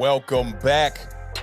Welcome back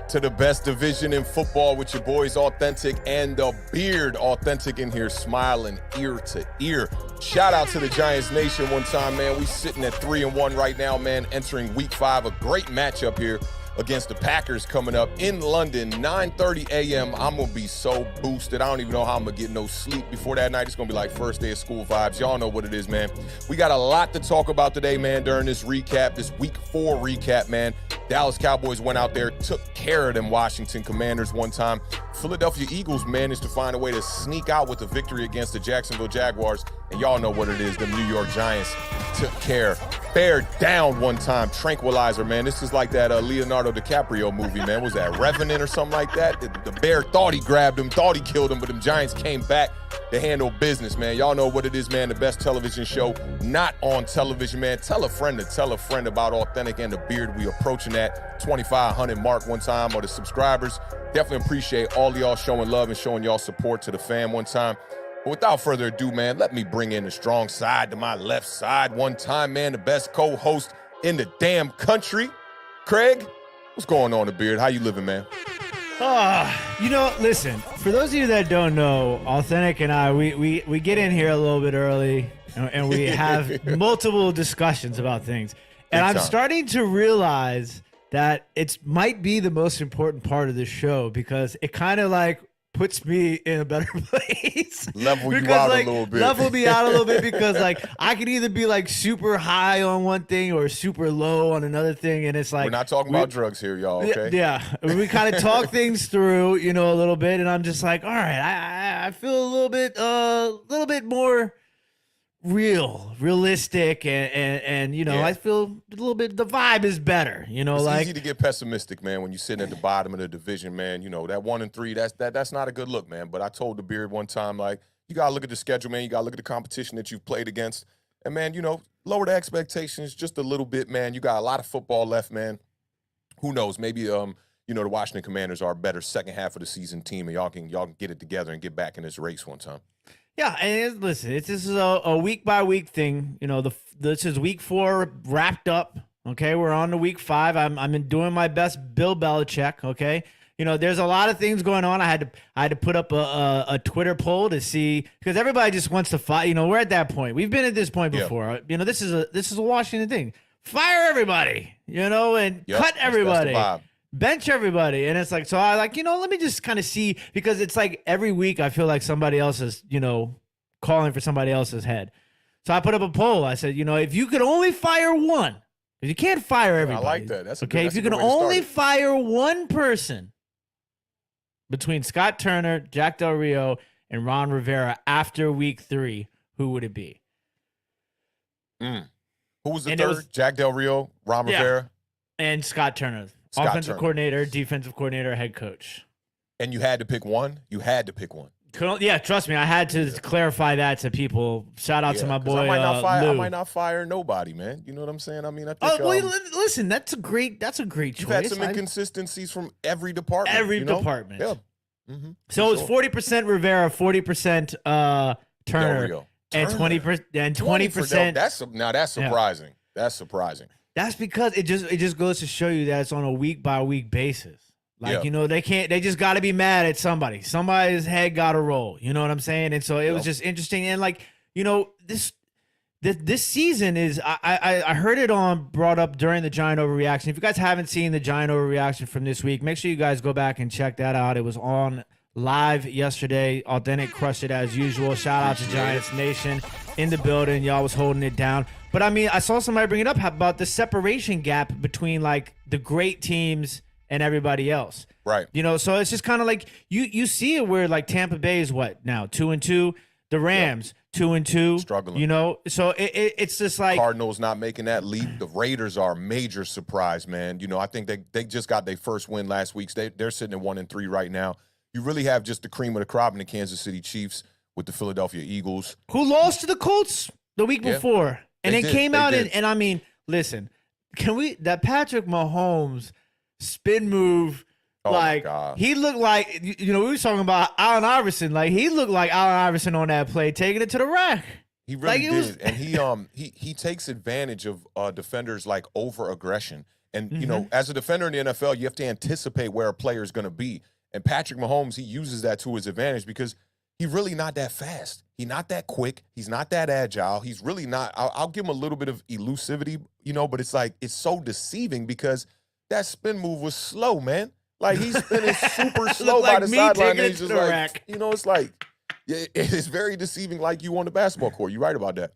to the best division in football with your boys Awthentik and The Beard. Awthentik in here smiling ear to ear. Shout out to the Giants Nation one time, man. We sitting at 3-1 right now, man, entering week 5. A great matchup here against the Packers coming up in London, 9:30 a.m. I'm going to be so boosted. I don't even know how I'm going to get no sleep before that night. It's going to be like first day of school vibes. Y'all know what it is, man. We got a lot to talk about today, man, during this recap, this week 4 recap, man. Dallas Cowboys went out there, took care of them Washington Commanders one time. Philadelphia Eagles managed to find a way to sneak out with a victory against the Jacksonville Jaguars. And y'all know what it is. The New York Giants took care. Bear down one time. Tranquilizer, man. This is like that Leonardo DiCaprio movie, man. Was that Revenant or something like that? The bear thought he grabbed him, thought he killed him, but them Giants came back to handle business, man. Y'all know what it is, man. The best television show not on television, man. Tell a friend to tell a friend about Awthentik and The Beard. We approaching that 2,500 mark one time, or the subscribers. Definitely appreciate all y'all showing love and showing y'all support to the fam one time. But without further ado, man, let me bring in the strong side to my left side one time, man. The best co-host in the damn country. Craig, what's going on, The Beard? How you living, man? Listen, for those of you that don't know, Awthentik and I, we get in here a little bit early, and we have multiple discussions about things. And I'm starting to realize that it might be the most important part of this show, because it kind of like puts me in a better place. Level you out a little bit. Level me out a little bit, because like I could either be like super high on one thing or super low on another thing, and it's like we're not talking about drugs here, y'all. Okay? Yeah, we kind of talk things through, a little bit, and I'm just like, all right, I feel a little bit more realistic, and I feel a little bit, the vibe is better, It's easy to get pessimistic, man, when you're sitting at the bottom of the division, man. That 1-3, that's not a good look, man. But I told The Beard one time, like, you gotta look at the schedule, man. You gotta look at the competition that you've played against, and man, lower the expectations just a little bit, man. You got a lot of football left, man. Who knows? Maybe the Washington Commanders are a better second half of the season team, and y'all can get it together and get back in this race one time. Yeah, and this is a week by week thing. This is week 4 wrapped up. Okay, we're on to week 5. I'm doing my best, Bill Belichick. Okay, there's a lot of things going on. I had to put up a Twitter poll to see, because everybody just wants to fight. We're at that point. We've been at this point before. Yeah. This is a Washington thing. Fire everybody. And cut everybody. That's the vibe. Bench everybody. And it's like, so I like, let me just kind of see, because it's like every week I feel like somebody else is, calling for somebody else's head. So I put up a poll. I said, if you could only fire one, because you can't fire everybody. I like that. That's okay. If you can only fire one person between Scott Turner, Jack Del Rio, and Ron Rivera after week 3, who would it be? Who was the third? Jack Del Rio, Ron Rivera, and Scott Turner. Offensive coordinator, defensive coordinator, head coach. And you had to pick one? You had to pick one. Yeah, trust me. I had to clarify that to people. Shout out to my boy, I Lou. might not fire nobody, man. You know what I'm saying? I mean, I think... listen, that's a great choice. You've had some inconsistencies from every department. Every department. Yeah. Mm-hmm. So it's 40% Rivera, 40% Turner, and 20%. That's surprising. Yeah. That's surprising. That's because it just goes to show you that it's on a week by week basis. Like, they just got to be mad at somebody. Somebody's head got to roll. You know what I'm saying? And so it was just interesting. And like, this season is, I heard it brought up during the Giant overreaction. If you guys haven't seen the Giant overreaction from this week, make sure you guys go back and check that out. It was on live yesterday. Awthentik crushed it as usual. Shout out to Giants Nation in the building. Y'all was holding it down. But I mean, I saw somebody bring it up about the separation gap between like the great teams and everybody else. Right. So it's just kind of like you see it where like Tampa Bay is what now 2-2, the Rams 2-2, struggling. So it's just like Cardinals not making that leap. The Raiders are a major surprise, man. I think they just got their first win last week. They're sitting at 1-3 right now. You really have just the cream of the crop in the Kansas City Chiefs with the Philadelphia Eagles, who lost to the Colts the week before. And then came out and I mean, listen, that Patrick Mahomes spin move, he looked like, we were talking about Allen Iverson, like he looked like Allen Iverson on that play, taking it to the rack. He really did. And he takes advantage of defenders like over aggression. And, you know, as a defender in the NFL, you have to anticipate where a player is going to be. And Patrick Mahomes, he uses that to his advantage because he's really not that fast. He's not that quick. He's not that agile. He's really not. I'll give him a little bit of elusivity, you know, but it's like, it's so deceiving because that spin move was slow, man. Like, he's spinning super slow by the sideline. He's just like, you know, it's like, it's very deceiving like you on the basketball court. You're right about that.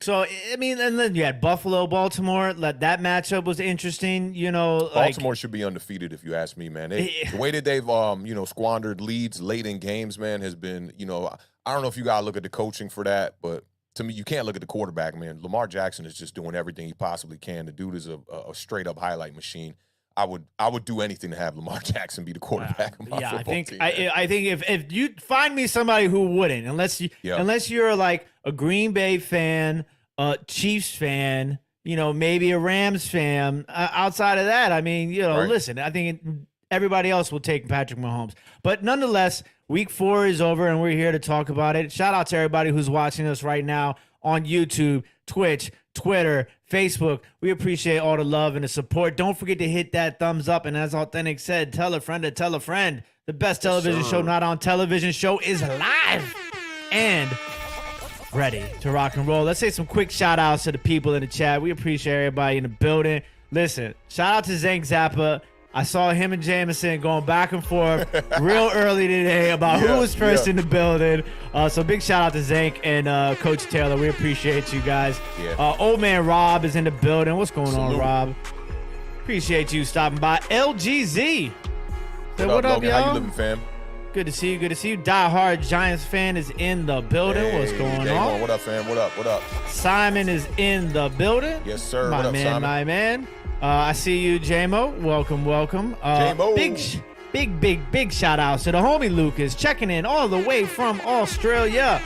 So, I mean, and then you had Buffalo, Baltimore. That matchup was interesting. You know, Baltimore should be undefeated if you ask me, man. The way that they've, you know, squandered leads late in games, man, has been, you know, I don't know if you got to look at the coaching for that, but to me, you can't look at the quarterback, man. Lamar Jackson is just doing everything he possibly can. The dude is a straight-up highlight machine. I would do anything to have Lamar Jackson be the quarterback of my football team. I think if you find me somebody who wouldn't, unless you're like a Green Bay fan, a Chiefs fan, you know, maybe a Rams fan. Outside of that, I mean, you know, listen, I think everybody else will take Patrick Mahomes. But nonetheless, Week 4 is over, and we're here to talk about it. Shout out to everybody who's watching us right now on YouTube, Twitch, Twitter, Facebook. We appreciate all the love and the support. Don't forget to hit that thumbs up. And as Authentic said, tell a friend to tell a friend. The best television show not on television show is live and ready to rock and roll. Let's say some quick shout outs to the people in the chat. We appreciate everybody in the building. Listen, shout out to Zank Zappa. I saw him and Jameson going back and forth real early today about who was first in the building. So big shout out to Zank and Coach Taylor. We appreciate you guys. Old man Rob is in the building. What's going on, Rob? Appreciate you stopping by. LGZ. What up, y'all? How you living, fam? Good to see you. Good to see you. Die Hard Giants fan is in the building. Hey, what's going on? What up, fam? What up? What up? Simon is in the building. Yes, sir. My what up, man, Simon? my man. I see you, JMO. Welcome, welcome. JMO. Big shout outs to the homie Lucas checking in all the way from Australia.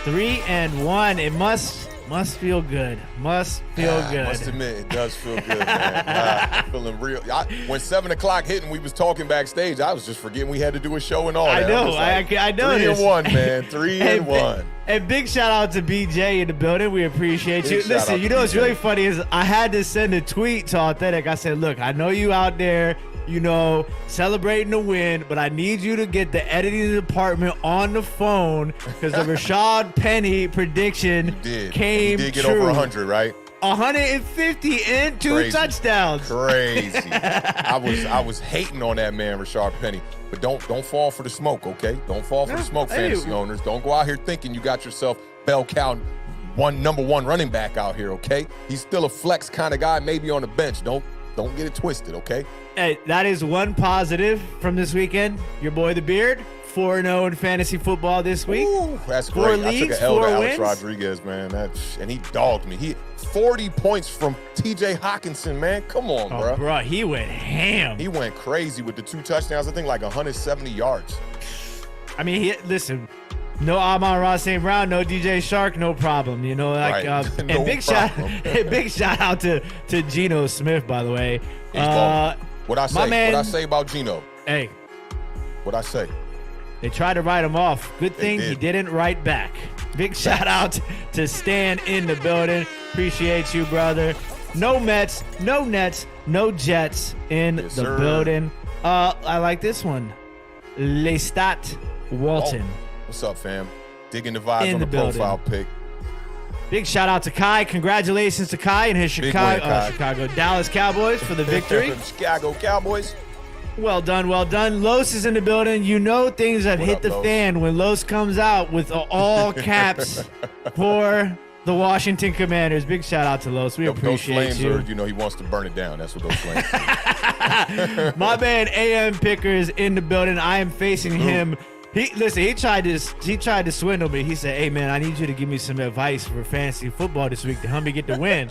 3-1. It must feel good. Must feel good. I must admit, it does feel good, man. I'm feeling real. When 7 o'clock hit and we was talking backstage, I was just forgetting we had to do a show and all that. I know. I know. 3-1, man. 3-1. And big shout out to BJ in the building. We appreciate you. Listen, you know what's really funny is I had to send a tweet to Authentic. I said, look, I know you out there, you know, celebrating the win, but I need you to get the editing department on the phone because the Rashad Penny prediction came true. He did get over 100, right? 150 and two touchdowns. Crazy. I was hating on that man, Rashad Penny. But don't fall for the smoke, okay? Don't fall for the smoke, fantasy owners. Don't go out here thinking you got yourself bell cow number one running back out here, okay? He's still a flex kind of guy, maybe on the bench. Don't get it twisted, okay? Hey, that is one positive from this weekend. Your boy The Beard, 4-0 in fantasy football this week. Ooh, that's 4 great. leagues, I took an L to 4 Alex wins. Rodriguez, man. And he dogged me. He 40 points from TJ Hawkinson, man. Come on, bro. Bro, he went ham. He went crazy with the 2 touchdowns. I think like 170 yards. I mean, listen, no Amon-Ra St. Brown, no DJ Shark, no problem. You know, like, right. and big shout out to Geno Smith, by the way. What I say about Geno? Hey, What I say? They tried to write him off. Good thing he didn't write back. Big shout out to Stan in the building. Appreciate you, brother. No Mets, no Nets, no Jets in the building. I like this one. Lestat Walton. What's up, fam? Digging the vibes on the profile pic. Big shout out to Kai. Congratulations to Kai and his Chicago Dallas Cowboys for the victory. Chicago Cowboys. Well done, well done. Los is in the building. You know things have hit the fan when Los comes out with all caps for the Washington Commanders. Big shout out to Los. We appreciate those flames you. He wants to burn it down. That's what those flames are. My man AM Picker is in the building. I am facing him. He tried to swindle me. He said, hey man, I need you to give me some advice for fantasy football this week to help me get the win.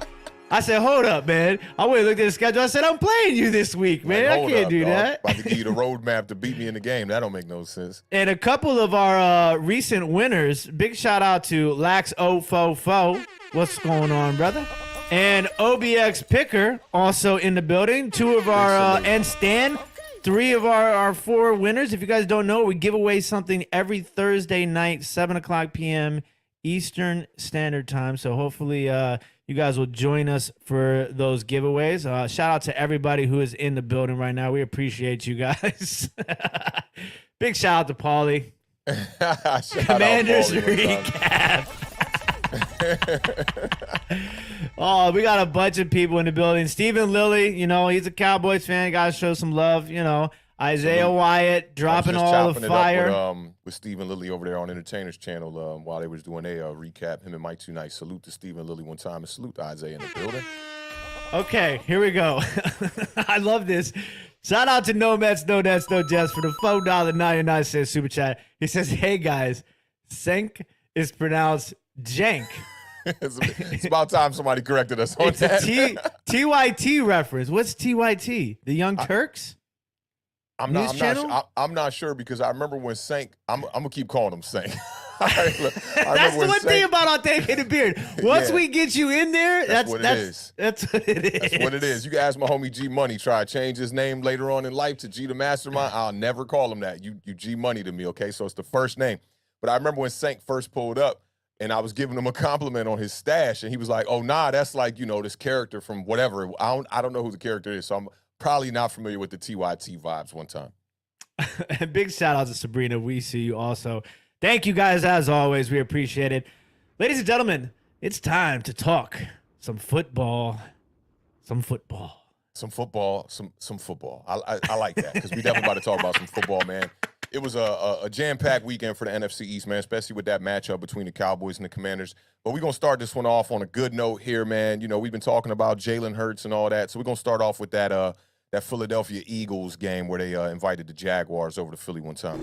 I said, hold up, man. I went and looked at the schedule. I said, I'm playing you this week, man. I can't do that. About to give you the roadmap to beat me in the game. That don't make no sense. And a couple of our recent winners, big shout out to Lax044. What's going on, brother? And OBX Picker also in the building. 2 of our, and Stan, 3 of our 4 winners. If you guys don't know, we give away something every Thursday night, 7 o'clock p.m. Eastern Standard Time. So hopefully you guys will join us for those giveaways. Shout out to everybody who is in the building right now. We appreciate you guys. Big shout out to Paulie. Commanders recap. Oh, we got a bunch of people in the building. Stephen Lilly, he's a Cowboys fan. Got to show some love. Isaiah Wyatt dropping all the fire. With Stephen Lilly over there on Entertainers Channel while they was doing a recap. Him and Mike Too Nice. Salute to Stephen Lilly one time and salute to Isaiah in the building. Okay, here we go. I love this. Shout out to No Mets, No Nets, No Jets for the $4.99 super chat. He says, "Hey guys, Senk is pronounced Jank." It's about time somebody corrected us on that. TYT reference. What's TYT? The Young Turks? I'm not sure because I remember when Sank. I'm gonna keep calling him Sank. That's the one thing about Awthentik and The Beard. Once we get you in there, that's what it is. That's what it is. That's what it is. You can ask my homie G Money. Try to change his name later on in life to G the Mastermind. I'll never call him that. You G Money to me, okay? So it's the first name. But I remember when Sank first pulled up, and I was giving him a compliment on his stash, and he was like, "Oh nah, that's like this character from whatever. I don't know who the character is, so I'm probably not familiar with the TYT vibes." One time. And big shout out to Sabrina. We see you also. Thank you guys as always. We appreciate it. Ladies and gentlemen, it's time to talk some football. Some football. Some football. Some football. I like that because we definitely about to talk about some football, man. It was a jam-packed weekend for the NFC East, man, especially with that matchup between the Cowboys and the Commanders. But we're going to start this one off on a good note here, man. We've been talking about Jalen Hurts and all that. So we're going to start off with that Philadelphia Eagles game where they invited the Jaguars over to Philly one time.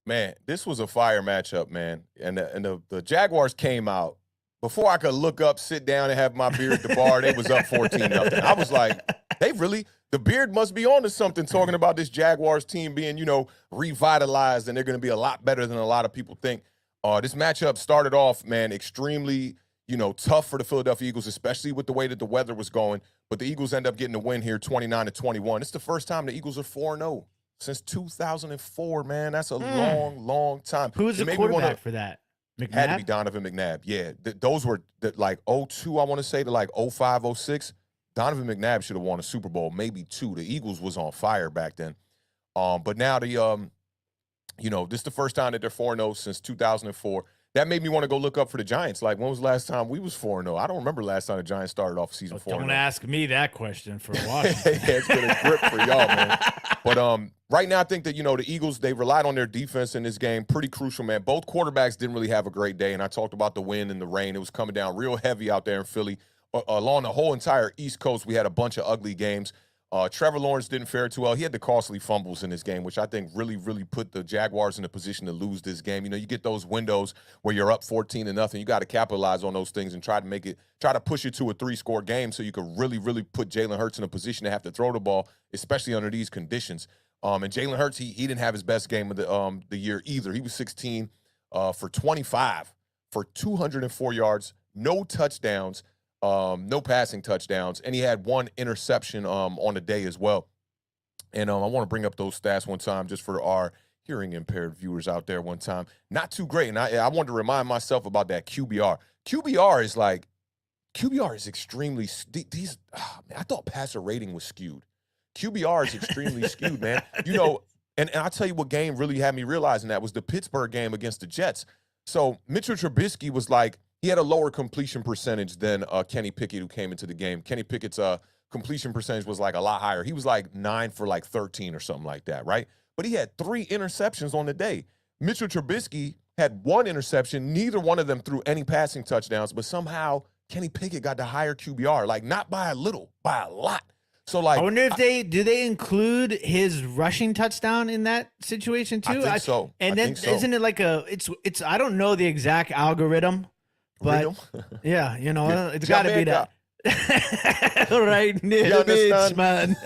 Man, this was a fire matchup, man. And the Jaguars came out. Before I could look up, sit down, and have my beer at the bar, they was up 14-0. I was like, the Beard must be on to something talking about this Jaguars team being, revitalized, and they're going to be a lot better than a lot of people think. This matchup started off, man, extremely, tough for the Philadelphia Eagles, especially with the way that the weather was going. But the Eagles end up getting the win here, 29-21. It's the first time the Eagles are 4-0. Since 2004, man. That's a long, long time. Who's the quarterback for that? McNabb? Had to be Donovan McNabb. Yeah, those were like 02, I want to say, to like 05, 06. Donovan McNabb should have won a Super Bowl, maybe 2. The Eagles was on fire back then. But now this is the first time that they're 4-0 since 2004. That made me want to go look up for the Giants. Like, when was the last time we was 4-0? I don't remember last time the Giants started off season 4-0. Don't ask me that question for a while. Yeah, it's been a grip for y'all, man. But right now, I think that, the Eagles, they relied on their defense in this game. Pretty crucial, man. Both quarterbacks didn't really have a great day, and I talked about the wind and the rain. It was coming down real heavy out there in Philly. Along the whole entire East Coast, we had a bunch of ugly games. Trevor Lawrence didn't fare too well. He had the costly fumbles in this game, which I think really, really put the Jaguars in a position to lose this game. You get those windows where you're up 14-0. You got to capitalize on those things and try to push it to a 3-score game so you can really, really put Jalen Hurts in a position to have to throw the ball, especially under these conditions. And Jalen Hurts, he didn't have his best game of the year either. He was 16 for 25 for 204 yards, no touchdowns. No passing touchdowns, and he had 1 interception on the day as well. And I want to bring up those stats one time just for our hearing impaired viewers out there one time. Not too great, and I wanted to remind myself about that QBR. QBR is extremely I thought passer rating was skewed. QBR is extremely skewed, man. And I'll tell you what game really had me realizing that was the Pittsburgh game against the Jets. So Mitchell Trubisky was like, he had a lower completion percentage than Kenny Pickett, who came into the game. Kenny Pickett's completion percentage was like a lot higher. He was like 9 for like 13 or something like that, right? But he had 3 interceptions on the day. Mitchell Trubisky had 1 interception. Neither one of them threw any passing touchdowns, but somehow Kenny Pickett got the higher QBR, like not by a little, by a lot. So like, I wonder if do they include his rushing touchdown in that situation too? I think so. And then isn't it like it's I don't know the exact algorithm. But yeah, it's got to be that. Right near the bitch, man.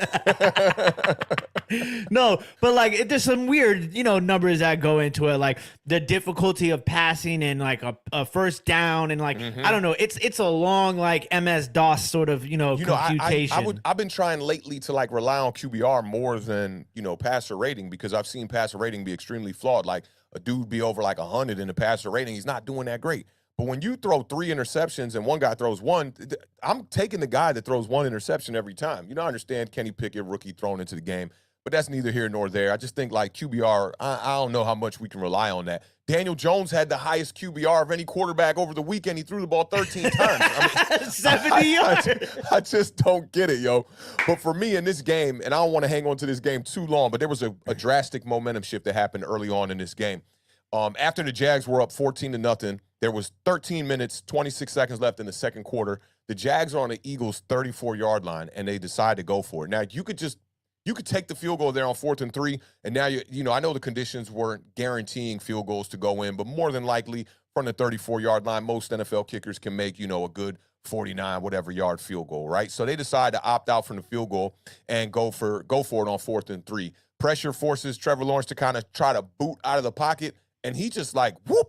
No, but like there's some weird, numbers that go into it, like the difficulty of passing and like a first down and like I don't know, it's a long like MS DOS sort of computation. I've been trying lately to like rely on QBR more than passer rating, because I've seen passer rating be extremely flawed. Like a dude be over like 100 in the passer rating, he's not doing that great. But when you throw 3 interceptions and one guy throws 1, I'm taking the guy that throws 1 interception every time. I understand Kenny Pickett, rookie, thrown into the game, but that's neither here nor there. I just think like QBR, I don't know how much we can rely on that. Daniel Jones had the highest QBR of any quarterback over the weekend. He threw the ball 13 times. 70 yards. I just don't get it, yo. But for me in this game, and I don't want to hang on to this game too long, but there was a drastic momentum shift that happened early on in this game. After the Jags were up 14-0, there was 13 minutes, 26 seconds left in the second quarter. The Jags are on the Eagles' 34-yard line, and they decide to go for it. Now, you could take the field goal there on 4th and 3, and now I know the conditions weren't guaranteeing field goals to go in, but more than likely from the 34-yard line, most NFL kickers can make a good 49 whatever yard field goal, right? So they decide to opt out from the field goal and go for it on 4th and 3. Pressure forces Trevor Lawrence to kind of try to boot out of the pocket. And he just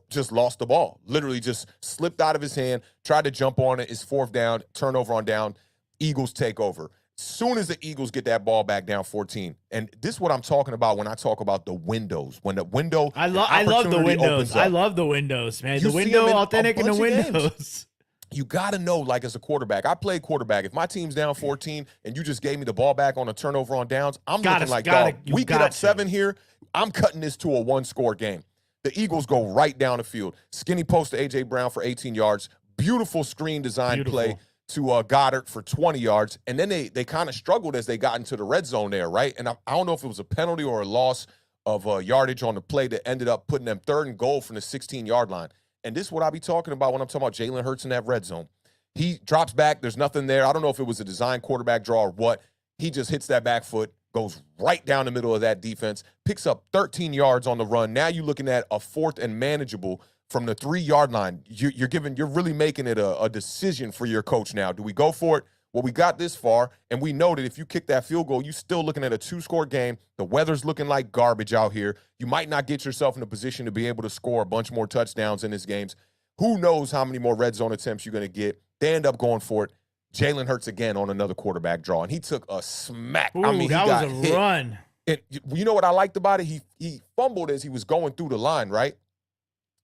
just lost the ball. Literally just slipped out of his hand, tried to jump on it. It's 4th down, turnover on down. Eagles take over. Soon as the Eagles get that ball back down 14. And this is what I'm talking about when I talk about the windows. When the window, I love the windows. I love the windows, man. The window, Awthentik and the windows. You got to know, like as a quarterback, I played quarterback. If my team's down 14 and you just gave me the ball back on a turnover on downs, I'm looking like, dog, we get up 7 here, I'm cutting this to a 1-score game. The Eagles go right down the field. Skinny post to A.J. Brown for 18 yards. Beautiful screen design play to Goddard for 20 yards. And then they kind of struggled as they got into the red zone there, right? And I don't know if it was a penalty or a loss of yardage on the play that ended up putting them 3rd and goal from the 16-yard line. And this is what I be talking about when I'm talking about Jalen Hurts in that red zone. He drops back. There's nothing there. I don't know if it was a design quarterback draw or what. He just hits that back foot, goes right down the middle of that defense, picks up 13 yards on the run. Now you're looking at a 4th and manageable from the 3-yard line. You're really making it a decision for your coach now. Do we go for it? Well, we got this far, and we know that if you kick that field goal, you're still looking at a 2-score game. The weather's looking like garbage out here. You might not get yourself in a position to be able to score a bunch more touchdowns in this games. Who knows how many more red zone attempts you're going to get. They end up going for it. Jalen Hurts again on another quarterback draw, and he took a smack. Ooh, he got hit. Run. And you know what I liked about it? He fumbled as he was going through the line, right?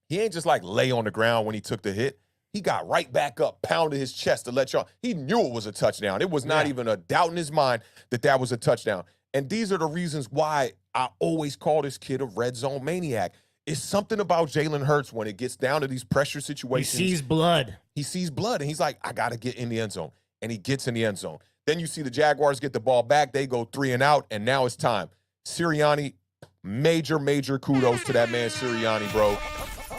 He ain't just like lay on the ground when he took the hit. He got right back up, pounded his chest to let y'all. He knew it was a touchdown. It was not even a doubt in his mind that was a touchdown. And these are the reasons why I always call this kid a red zone maniac. It's something about Jalen Hurts when it gets down to these pressure situations. He sees blood. He sees blood, and he's like, I got to get in the end zone. And he gets in the end zone. Then you see the Jaguars get the ball back. They go 3 and out, and now it's time. Sirianni, major kudos to that man Sirianni, bro.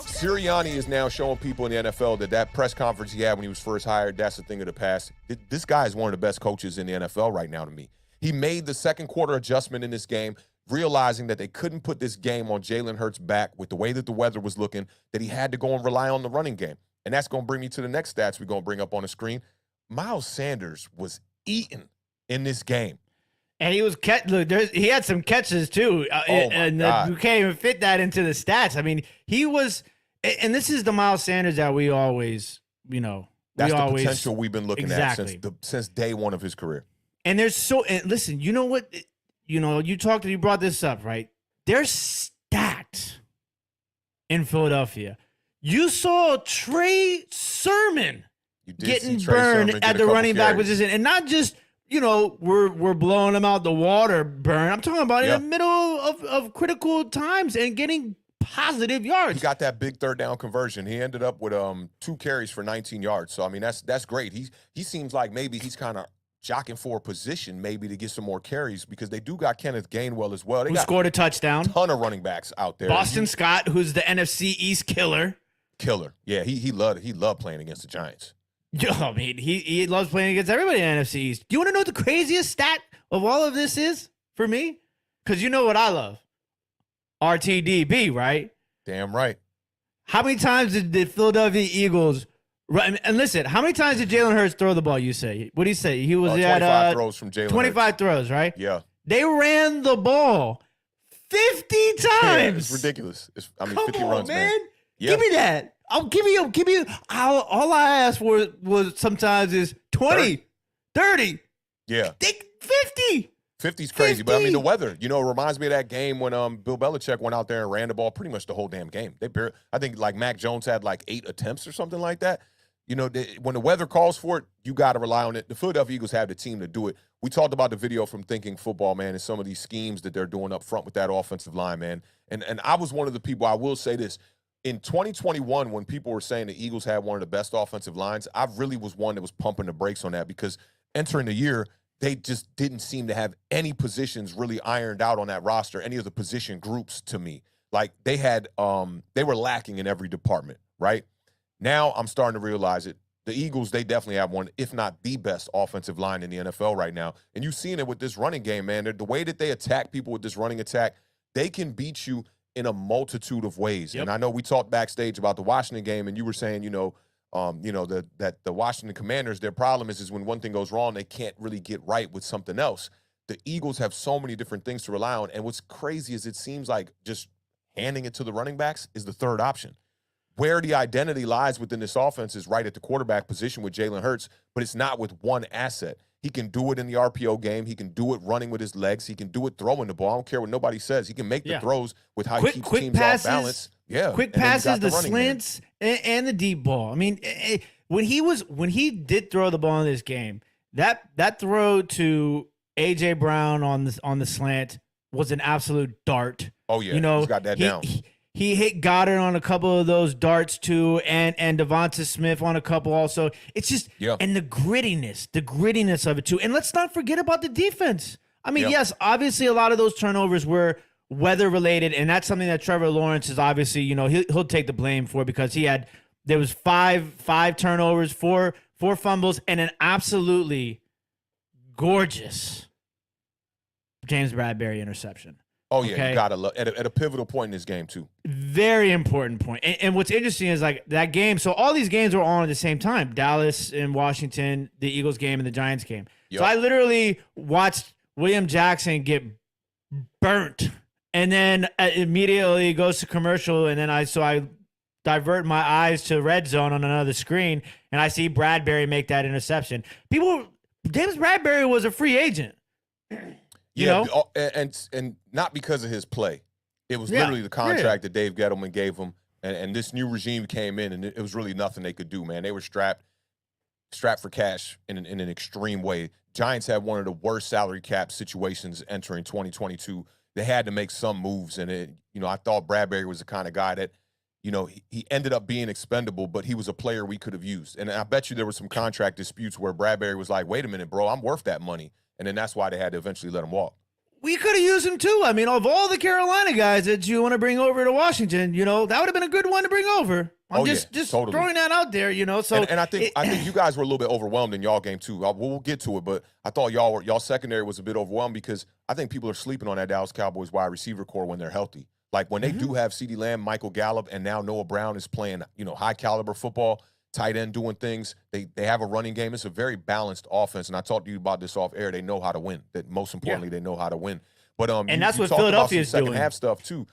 Sirianni is now showing people in the NFL that press conference he had when he was first hired, that's a thing of the past. This guy is one of the best coaches in the NFL right now to me. He made the second quarter adjustment in this game, realizing that they couldn't put this game on Jalen Hurts' back with the way that the weather was looking, that he had to go and rely on the running game. And that's going to bring me to the next stats we're going to bring up on the screen. Miles Sanders was eaten in this game. And he was he had some catches too. You can't even fit that into the stats. I mean, he was, and this is the Miles Sanders that we always, that's the potential we've been looking at since day one of his career. And and listen, you know what? You brought this up, right? They're stacked in Philadelphia. You saw Trey Sermon getting burned at the running back position, and not just we're blowing them out the water burn. I'm talking about in the middle of critical times and getting positive yards. He got that big 3rd down conversion. He ended up with 2 carries for 19 yards. So I mean that's great. He seems like maybe he's kind of jockeying for a position maybe to get some more carries, because they do got Kenneth Gainwell as well. They scored a touchdown. Ton of running backs out there. Boston Scott, who's the NFC East killer. Yeah, he loved playing against the Giants. I mean, he loves playing against everybody in the NFC East. Do you want to know what the craziest stat of all of this is for me? Because you know what I love. RTDB, right? Damn right. How many times did the Philadelphia Eagles run? And listen, how many times did Jalen Hurts throw the ball, you say? What do you say? He was 25 throws from Jalen 25 throws, right? Yeah. They ran the ball 50 times. Yeah, it's ridiculous. Come 50 on, runs, man. Yeah. Give me that. I'll give you. All I asked for was sometimes is 20, 30. Yeah. 50. 50's crazy, but I mean the weather. You know, it reminds me of that game when Bill Belichick went out there and ran the ball pretty much the whole damn game. I think like Mac Jones had like 8 attempts or something like that. You know, when the weather calls for it, you got to rely on it. The Philadelphia Eagles have the team to do it. We talked about the video from Thinking Football, man, and some of these schemes that they're doing up front with that offensive line, man. And I was one of the people, I will say this, in 2021, when people were saying the Eagles had one of the best offensive lines, I really was one that was pumping the brakes on that because entering the year, they just didn't seem to have any positions really ironed out on that roster, any of the position groups to me. Like they were lacking in every department, right? Now I'm starting to realize it. The Eagles, they definitely have one, if not the best offensive line in the NFL right now. And you've seen it with this running game, man. The way that they attack people with this running attack, they can beat you in a multitude of ways. Yep. And I know we talked backstage about the Washington game, and you were saying, that the Washington Commanders, their problem is when one thing goes wrong, they can't really get right with something else. The Eagles have so many different things to rely on. And what's crazy is it seems like just handing it to the running backs is the third option. Where the identity lies within this offense is right at the quarterback position with Jalen Hurts, but it's not with one asset. He can do it in the RPO game. He can do it running with his legs. He can do it throwing the ball. I don't care what nobody says. He can make the throws with how he keeps teams off balance. Yeah, quick passes, the slants, and the deep ball. I mean, when he did throw the ball in this game, that throw to AJ Brown on the slant was an absolute dart. Oh yeah, he's got that down. He hit Goddard on a couple of those darts too, and Devonta Smith on a couple also. It's just and the grittiness of it too. And let's not forget about the defense. I mean, yes, obviously a lot of those turnovers were weather related, and that's something that Trevor Lawrence is obviously, he'll take the blame for because there was five turnovers, four fumbles, and an absolutely gorgeous James Bradbury interception. Oh, yeah, you got to look at a pivotal point in this game, too. Very important point. And what's interesting is, like, that game, so all these games were all at the same time. Dallas and Washington, the Eagles game, and the Giants game. Yep. So I literally watched William Jackson get burnt, and then immediately goes to commercial, and then I divert my eyes to red zone on another screen, and I see Bradbury make that interception. James Bradbury was a free agent. And not because of his play. It was literally the contract that Dave Gettleman gave him, and this new regime came in, and it was really nothing they could do, man. They were strapped for cash in an extreme way. Giants had one of the worst salary cap situations entering 2022. They had to make some moves, and I thought Bradbury was the kind of guy that, he ended up being expendable, but he was a player we could have used. And I bet you there were some contract disputes where Bradbury was like, wait a minute, bro, I'm worth that money. And then that's why they had to eventually let him walk. We could have used him too. I mean, of all the Carolina guys that you want to bring over to Washington, that would have been a good one to bring over. I'm just totally throwing that out there, So and I think you guys were a little bit overwhelmed in y'all game too. We'll get to it, but I thought y'all secondary was a bit overwhelmed because I think people are sleeping on that Dallas Cowboys wide receiver core when they're healthy. Like when they do have CeeDee Lamb, Michael Gallup, and now Noah Brown is playing, high caliber football. Tight end doing things. They have a running game. It's a very balanced offense, and I talked to you about this off air. They know how to win. That most importantly, they know how to win. But and that's what Philadelphia is doing. Second half stuff too.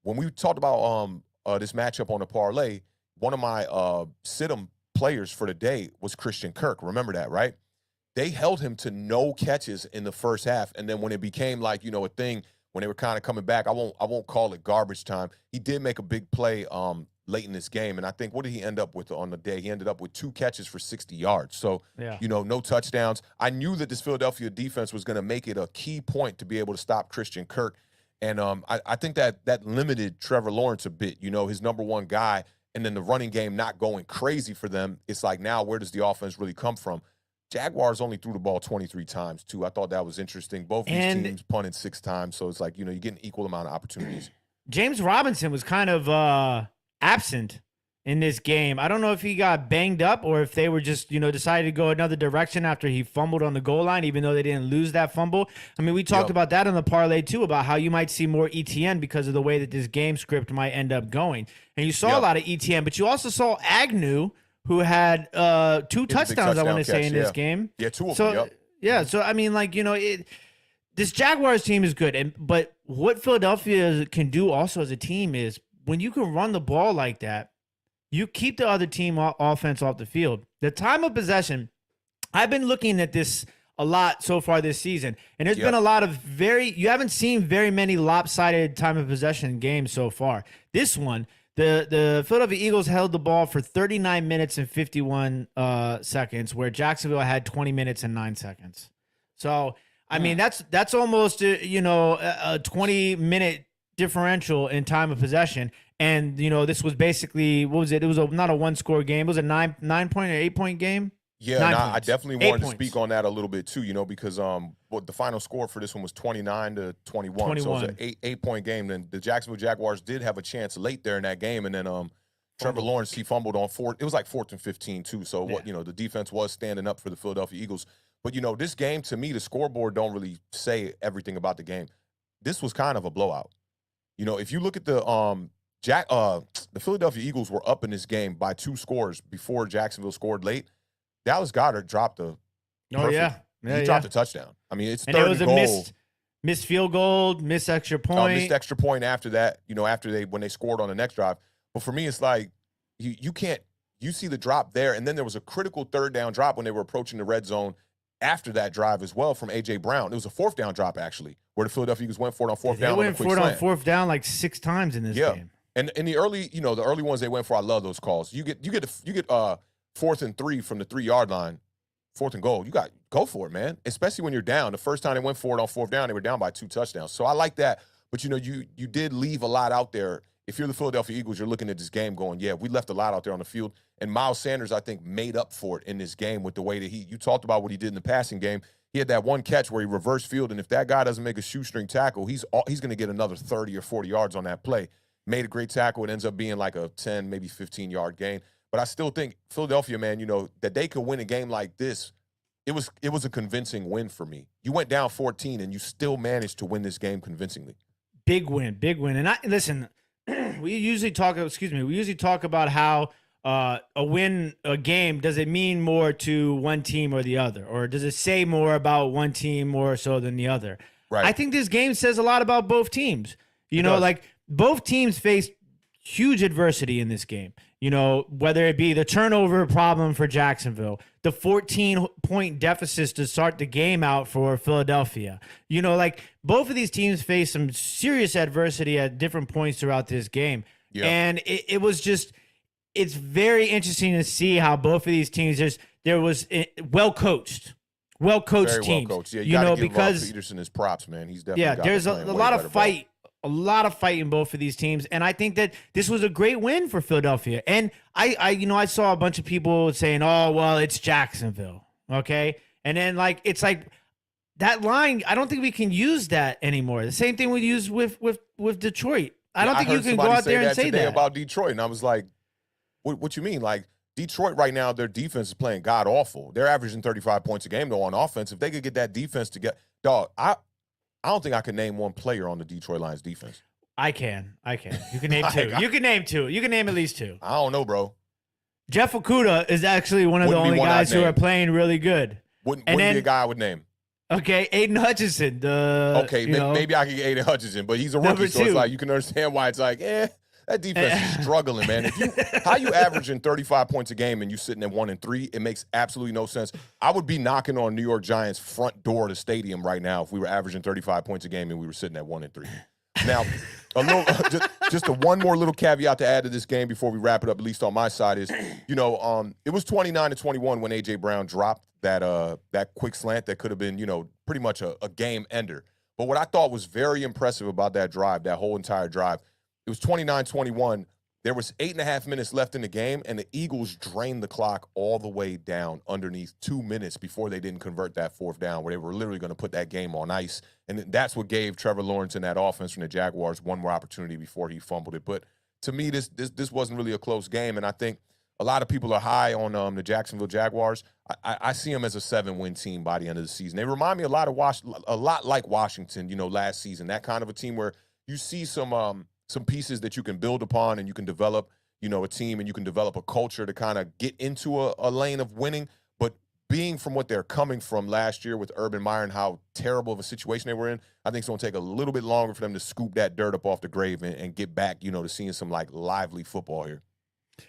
When we talked about this matchup on the parlay, one of my sit-em players for the day was Christian Kirk. Remember that, right? They held him to no catches in the first half, and then when it became like a thing when they were kind of coming back, I won't call it garbage time. He did make a big play late in this game. And I think, what did he end up with on the day? He ended up with 2 catches for 60 yards. So, no touchdowns. I knew that this Philadelphia defense was going to make it a key point to be able to stop Christian Kirk. And I think that limited Trevor Lawrence a bit, his number one guy. And then the running game not going crazy for them. It's like, now where does the offense really come from? Jaguars only threw the ball 23 times, too. I thought that was interesting. Both these teams punted 6 times. So it's like, you get an equal amount of opportunities. James Robinson was kind of absent in this game. I don't know if he got banged up or if they were just, decided to go another direction after he fumbled on the goal line, even though they didn't lose that fumble. I mean, we talked about that on the parlay too, about how you might see more ETN because of the way that this game script might end up going. And you saw a lot of ETN, but you also saw Agnew, who had 2 touchdowns, I want to say, in this game. Yeah, 2 of them. Yeah, so I mean, like, this Jaguars team is good, but what Philadelphia can do also as a team is when you can run the ball like that, you keep the other team offense off the field. The time of possession, I've been looking at this a lot so far this season, and there's been a lot of you haven't seen very many lopsided time of possession games so far. This one, the Philadelphia Eagles held the ball for 39 minutes and 51 seconds, where Jacksonville had 20 minutes and 9 seconds. So, I mean, that's almost a 20-minute differential in time of possession. And, this was basically, what was it? It was not a one-score game. It was a 9-point or 8-point game. Yeah, and I definitely wanted to speak on that a little bit too, because the final score for this one was 29-21. So it was an eight-point game. Then the Jacksonville Jaguars did have a chance late there in that game, and then Trevor Lawrence, he fumbled on fourth. It was like 4th and 15 too. So the defense was standing up for the Philadelphia Eagles. But this game, to me, the scoreboard don't really say everything about the game. This was kind of a blowout. If you look at the Philadelphia Eagles were up in this game by 2 scores before Jacksonville scored late. Dallas Goedert dropped he dropped a touchdown. I mean, it's 3rd and goal. Missed field goal, missed extra point. Missed extra point after that, when they scored on the next drive. But for me, it's like you see the drop there, and then there was a critical 3rd down drop when they were approaching the red zone after that drive as well from A.J. Brown. It was a 4th down drop, actually, where the Philadelphia Eagles went for it on 4th down. They went for it on 4th down like 6 times in this game. And in the early, the early ones they went for, I love those calls. You get 4th and 3 from the 3-yard line, 4th and goal. You got go for it, man. Especially when you're down. The first time they went for it on 4th down, they were down by 2 touchdowns. So I like that. But you did leave a lot out there. If you're the Philadelphia Eagles, you're looking at this game going, yeah, we left a lot out there on the field. And Miles Sanders, I think, made up for it in this game with the way that you talked about what he did in the passing game. He had that one catch where he reversed field, and if that guy doesn't make a shoestring tackle, he's going to get another 30 or 40 yards on that play. Made a great tackle. It ends up being like a 10, maybe 15-yard gain. But I still think Philadelphia, man, that they could win a game like this, it was a convincing win for me. You went down 14, and you still managed to win this game convincingly. Big win. And listen, we usually talk about how a game, does it mean more to one team or the other? Or does it say more about one team more so than the other? Right. I think this game says a lot about both teams. Like both teams faced huge adversity in this game. Whether it be the turnover problem for Jacksonville, the 14-point deficits to start the game out for Philadelphia. Like both of these teams faced some serious adversity at different points throughout this game. Yeah. And it's very interesting to see how both of these teams, there was well-coached teams. Very well-coached. Yeah, you got to give Peterson his props, man. He's definitely there's a lot of fight. A lot of fight in both of these teams, and I think that this was a great win for Philadelphia. And I saw a bunch of people saying, "Oh, well, it's Jacksonville," okay, and then it's like that line. I don't think we can use that anymore. The same thing we use with Detroit. I don't think you can go out there and say that about Detroit. And I was like, "What you mean?" Like Detroit right now, their defense is playing god awful. They're averaging 35 points a game though on offense. If they could get that defense to get I don't think I can name one player on the Detroit Lions defense. I can. You can name 2. You can name 2. You can name at least 2. I don't know, bro. Jeff Okudah is actually one of the only guys who are playing really good. Wouldn't be a guy I would name. Okay, Aiden Hutchinson. Maybe I can get Aiden Hutchinson, but he's a rookie, so it's like you can understand why it's like, that defense is struggling, man. How you averaging 35 points a game and you sitting at 1-3, it makes absolutely no sense. I would be knocking on New York Giants' front door of the stadium right now if we were averaging 35 points a game and we were sitting at 1-3. Now, just one more little caveat to add to this game before we wrap it up, at least on my side, is it was 29-21 when A.J. Brown dropped that quick slant that could have been pretty much a game ender. But what I thought was very impressive about that drive, that whole entire drive. It was 29-21. There was 8.5 minutes left in the game, and the Eagles drained the clock all the way down underneath 2 minutes before they didn't convert that 4th down, where they were literally going to put that game on ice. And that's what gave Trevor Lawrence and that offense from the Jaguars one more opportunity before he fumbled it. But to me, this wasn't really a close game, and I think a lot of people are high on the Jacksonville Jaguars. I see them as a 7-win team by the end of the season. They remind me a lot like Washington, last season. That kind of a team where you see some pieces that you can build upon and you can develop, a team, and you can develop a culture to kind of get into a lane of winning. But being from what they're coming from last year with Urban Meyer and how terrible of a situation they were in, I think it's going to take a little bit longer for them to scoop that dirt up off the grave and get back, to seeing some like lively football here.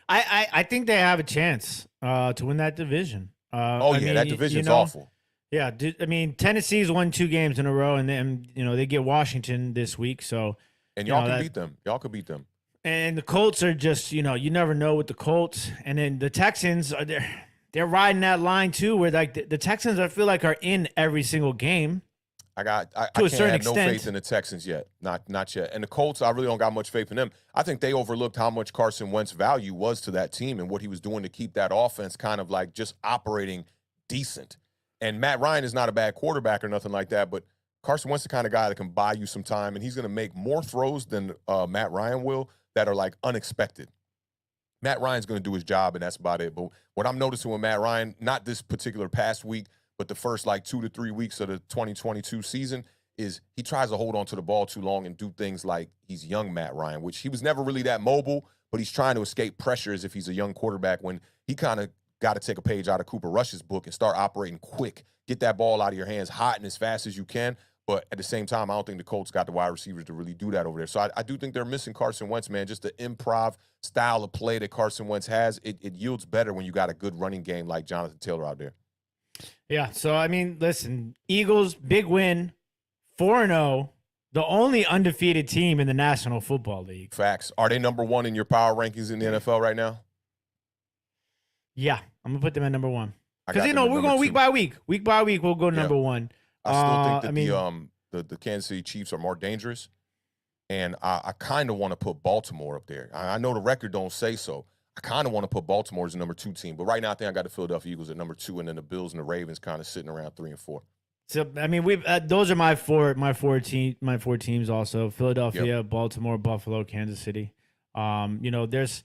I think they have a chance to win that division. That division's awful. Yeah, Tennessee's won 2 games in a row, and then they get Washington this week. So and y'all can beat them. Y'all could beat them. And the Colts are just you never know with the Colts, and then the Texans are there. They're riding that line too, where like the Texans, I feel like, are in every single game. I can't have no faith in the Texans yet, not yet. And the Colts, I really don't got much faith in them. I think they overlooked how much Carson Wentz's value was to that team and what he was doing to keep that offense kind of like just operating decent. And Matt Ryan is not a bad quarterback or nothing like that, but Carson Wentz is the kind of guy that can buy you some time, and he's going to make more throws than Matt Ryan will that are like unexpected. Matt Ryan's going to do his job, and that's about it. But what I'm noticing with Matt Ryan, not this particular past week, but the first like 2 to 3 weeks of the 2022 season, is he tries to hold on to the ball too long and do things like he's young Matt Ryan, which he was never really that mobile, but he's trying to escape pressure as if he's a young quarterback when he kind of got to take a page out of Cooper Rush's book and start operating quick, get that ball out of your hands hot and as fast as you can. But at the same time, I don't think the Colts got the wide receivers to really do that over there. So I do think they're missing Carson Wentz, man. Just the improv style of play that Carson Wentz has, it yields better when you got a good running game like Jonathan Taylor out there. Yeah, so, listen, Eagles, big win, 4-0, the only undefeated team in the National Football League. Facts. Are they number 1 in your power rankings in the NFL right now? Yeah, I'm going to put them at number 1. Because, we're going 2. week by week. Week by week, we'll go number 1. I still think that the Kansas City Chiefs are more dangerous, and I kind of want to put Baltimore up there. I know the record don't say so. I kind of want to put Baltimore as the number 2 team, but right now I think I got the Philadelphia Eagles at number 2, and then the Bills and the Ravens kind of sitting around 3 and 4. So we've those are my four teams also: Philadelphia, Baltimore, Buffalo, Kansas City. There's,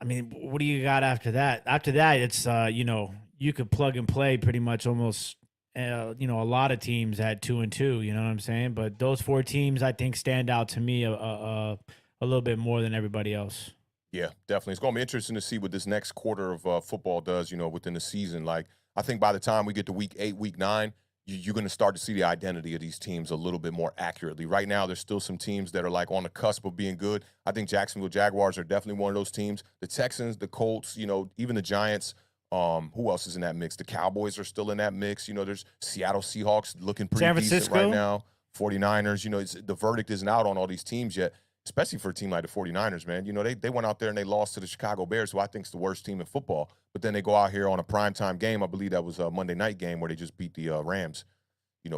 what do you got after that? After that, it's you could plug and play pretty much almost. A lot of teams at 2 and 2. You know what I'm saying? But those 4 teams, I think, stand out to me a little bit more than everybody else. Yeah, definitely. It's going to be interesting to see what this next quarter of football does, within the season. Like, I think by the time we get to week 8, week 9, you're going to start to see the identity of these teams a little bit more accurately. Right now, there's still some teams that are like on the cusp of being good. I think Jacksonville Jaguars are definitely one of those teams. The Texans, the Colts, even the Giants. Who else is in that mix? The Cowboys are still in that mix. There's Seattle Seahawks looking pretty decent right now. 49ers, the verdict isn't out on all these teams yet, especially for a team like the 49ers, man. They went out there and they lost to the Chicago Bears, who I think is the worst team in football. But then they go out here on a primetime game. I believe that was a Monday night game where they just beat the Rams,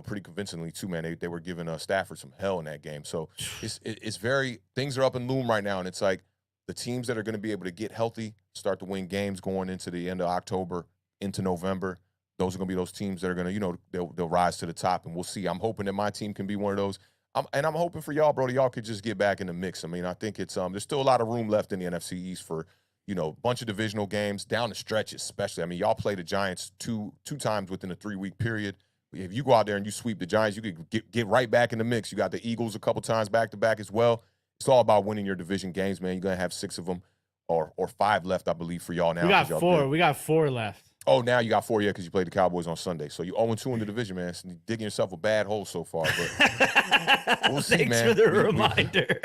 pretty convincingly too, man. They were giving Stafford some hell in that game. So it's very – things are up in loom right now, and it's like the teams that are going to be able to get healthy, start to win games going into the end of October, into November, those are going to be those teams that are going to, they'll rise to the top, and we'll see. I'm hoping that my team can be one of those. I'm hoping for y'all, bro, that y'all could just get back in the mix. I think it's there's still a lot of room left in the NFC East for, a bunch of divisional games down the stretch especially. Y'all play the Giants two times within a 3-week period. If you go out there and you sweep the Giants, you could get right back in the mix. You got the Eagles a couple times back-to-back as well. It's all about winning your division games, man. You're going to have 6 of them or 5 left, I believe, for y'all now. We got 4. We got 4 left. Oh, now you got 4, because you played the Cowboys on Sunday. So you're 0-2 in the division, man. So you're digging yourself a bad hole so far. But we'll see, Thanks man. for the reminder.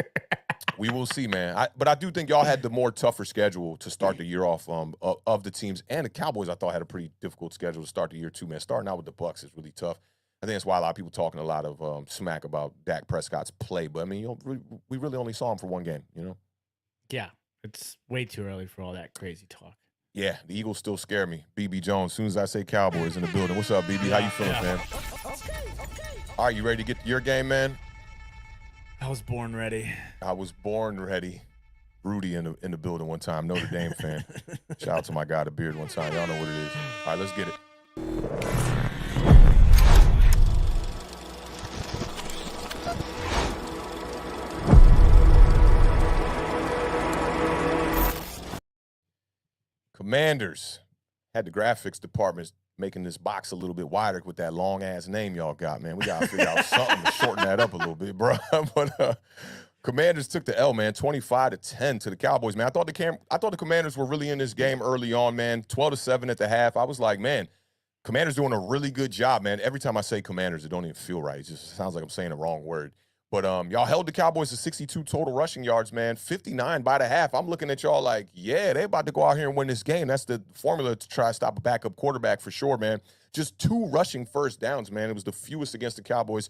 We will see, man. But I do think y'all had the more tougher schedule to start the year off of the teams. And the Cowboys, I thought, had a pretty difficult schedule to start the year too, man. Starting out with the Bucs is really tough. I think that's why a lot of people talking a lot of smack about Dak Prescott's play. But, we really only saw him for 1 game, Yeah, it's way too early for all that crazy talk. Yeah, the Eagles still scare me. BB Jones, as soon as I say Cowboys in the building. What's up, BB? How you feeling, man? Okay. All right, you ready to get to your game, man? I was born ready. I was born ready. Rudy in the building one time, Notre Dame fan. Shout out to my guy, The Beard, one time. Y'all know what it is. All right, let's get it. Commanders had the graphics department making this box a little bit wider with that long-ass name y'all got, man. We got to figure out something to shorten that up a little bit, bro. But Commanders took the L, man, 25-10 to the Cowboys, man. I thought the Commanders were really in this game early on, man, 12-7 at the half. I was like, man, Commanders doing a really good job, man. Every time I say Commanders, it don't even feel right. It just sounds like I'm saying the wrong word. But y'all held the Cowboys to 62 total rushing yards, man. 59 by the half. I'm looking at y'all like, yeah, they about to go out here and win this game. That's the formula to try to stop a backup quarterback for sure, man. Just 2 rushing first downs, man. It was the fewest against the Cowboys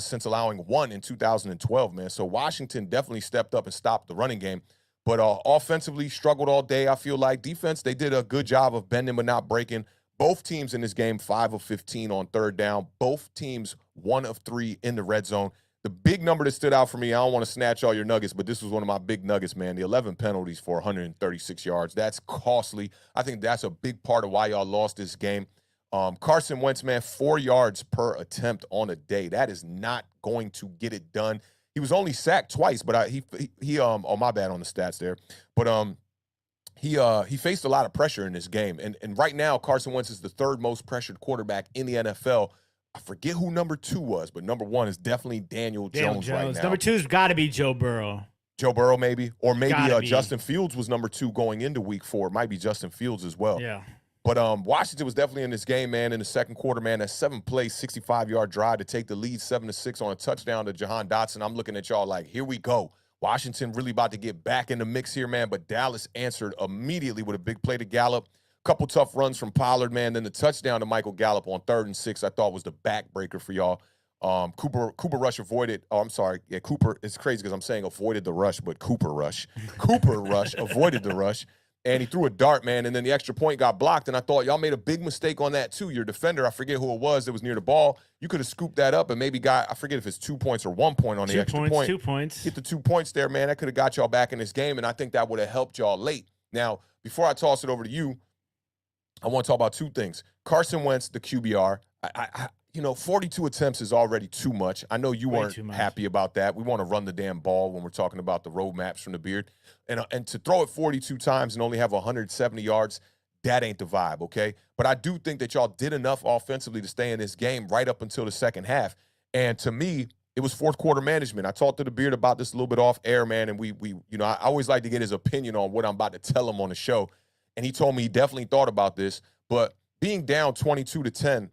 since allowing 1 in 2012, man. So Washington definitely stepped up and stopped the running game. But offensively, struggled all day, I feel like. Defense, they did a good job of bending but not breaking. Both teams in this game, 5 of 15 on third down. Both teams, 1 of 3 in the red zone. The big number that stood out for me, I don't want to snatch all your nuggets, but this was one of my big nuggets, man. The 11 penalties for 136 yards. That's costly. I think that's a big part of why y'all lost this game. Carson Wentz, man, 4 yards per attempt on a day. That is not going to get it done. He was only sacked twice, but he oh, my bad on the stats there. But he faced a lot of pressure in this game. And right now, Carson Wentz is the 3rd most pressured quarterback in the NFL. I forget who number 2 was, but number 1 is definitely Daniel Jones right now. Number 2's got to be Joe Burrow. Joe Burrow, maybe. Or maybe Justin Fields was number 2 going into week 4. It might be Justin Fields as well. Yeah. But Washington was definitely in this game, man, in the second quarter, man. That 7-play, 65-yard drive to take the lead 7-6 on a touchdown to Jahan Dotson. I'm looking at y'all like, here we go. Washington really about to get back in the mix here, man. But Dallas answered immediately with a big play to Gallup. Couple tough runs from Pollard, man. Then the touchdown to Michael Gallup on 3rd and 6, I thought was the backbreaker for y'all. Cooper Rush avoided. Oh, I'm sorry. Yeah, Cooper. It's crazy because I'm saying avoided the rush, but Cooper Rush avoided the rush. And he threw a dart, man, and then the extra point got blocked. And I thought y'all made a big mistake on that, too. Your defender, I forget who it was that was near the ball. You could have scooped that up and maybe got, I forget if it's 2 points or 1 point on the extra point. 2 points. Get the 2 points there, man. That could have got y'all back in this game, and I think that would have helped y'all late. Now, before I toss it over to you, I want to talk about 2 things. Carson Wentz, the QBR. 42 attempts is already too much. I know you weren't happy about that. We want to run the damn ball when we're talking about the roadmaps from the Beard. And to throw it 42 times and only have 170 yards, that ain't the vibe, okay? But I do think that y'all did enough offensively to stay in this game right up until the second half. And to me, it was fourth quarter management. I talked to the Beard about this a little bit off air, man, and I always like to get his opinion on what I'm about to tell him on the show. And he told me he definitely thought about this, but being down 22-10,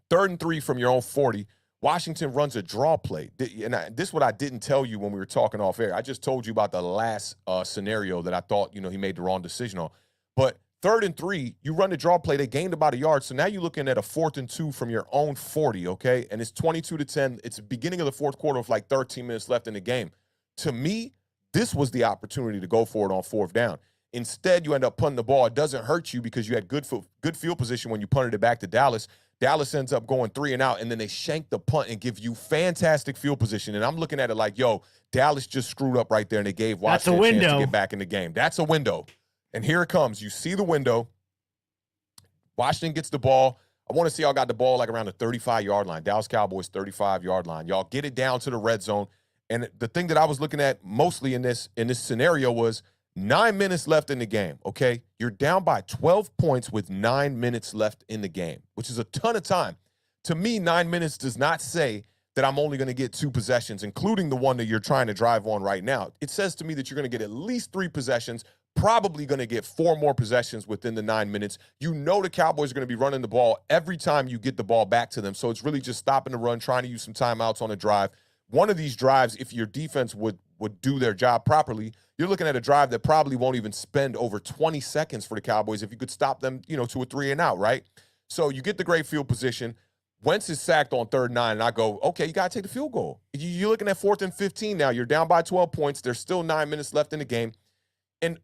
3rd and 3 from your own 40, Washington runs a draw play. And this is what I didn't tell you when we were talking off air. I just told you about the last scenario that I thought, he made the wrong decision on. But 3rd and 3, you run the draw play. They gained about a yard. So now you're looking at a 4th and 2 from your own 40, okay? And it's 22-10. It's the beginning of the fourth quarter with like 13 minutes left in the game. To me, this was the opportunity to go for it on 4th down. Instead, you end up punting the ball. It doesn't hurt you because you had good field position when you punted it back to Dallas. Dallas ends up going 3 and out, and then they shank the punt and give you fantastic field position. And I'm looking at it like, Dallas just screwed up right there, and they gave Washington a chance to get back in the game. That's a window. And here it comes. You see the window. Washington gets the ball. I want to see y'all got the ball like around the 35-yard line. Dallas Cowboys 35-yard line. Y'all get it down to the red zone. And the thing that I was looking at mostly in this scenario was 9 minutes left in the game, okay? You're down by 12 points with 9 minutes left in the game, which is a ton of time. To me, 9 minutes does not say that I'm only going to get 2 possessions, including the one that you're trying to drive on right now. It says to me that you're going to get at least 3 possessions, probably going to get 4 more possessions within the 9 minutes. You know the Cowboys are going to be running the ball every time you get the ball back to them, so it's really just stopping the run, trying to use some timeouts on a drive. One of these drives, if your defense would do their job properly, you're looking at a drive that probably won't even spend over 20 seconds for the Cowboys if you could stop them, to a 3 and out, right? So you get the great field position. Wentz is sacked on 3rd and 9, and I go, okay, you got to take the field goal. You're looking at 4th and 15 now. You're down by 12 points. There's still 9 minutes left in the game. And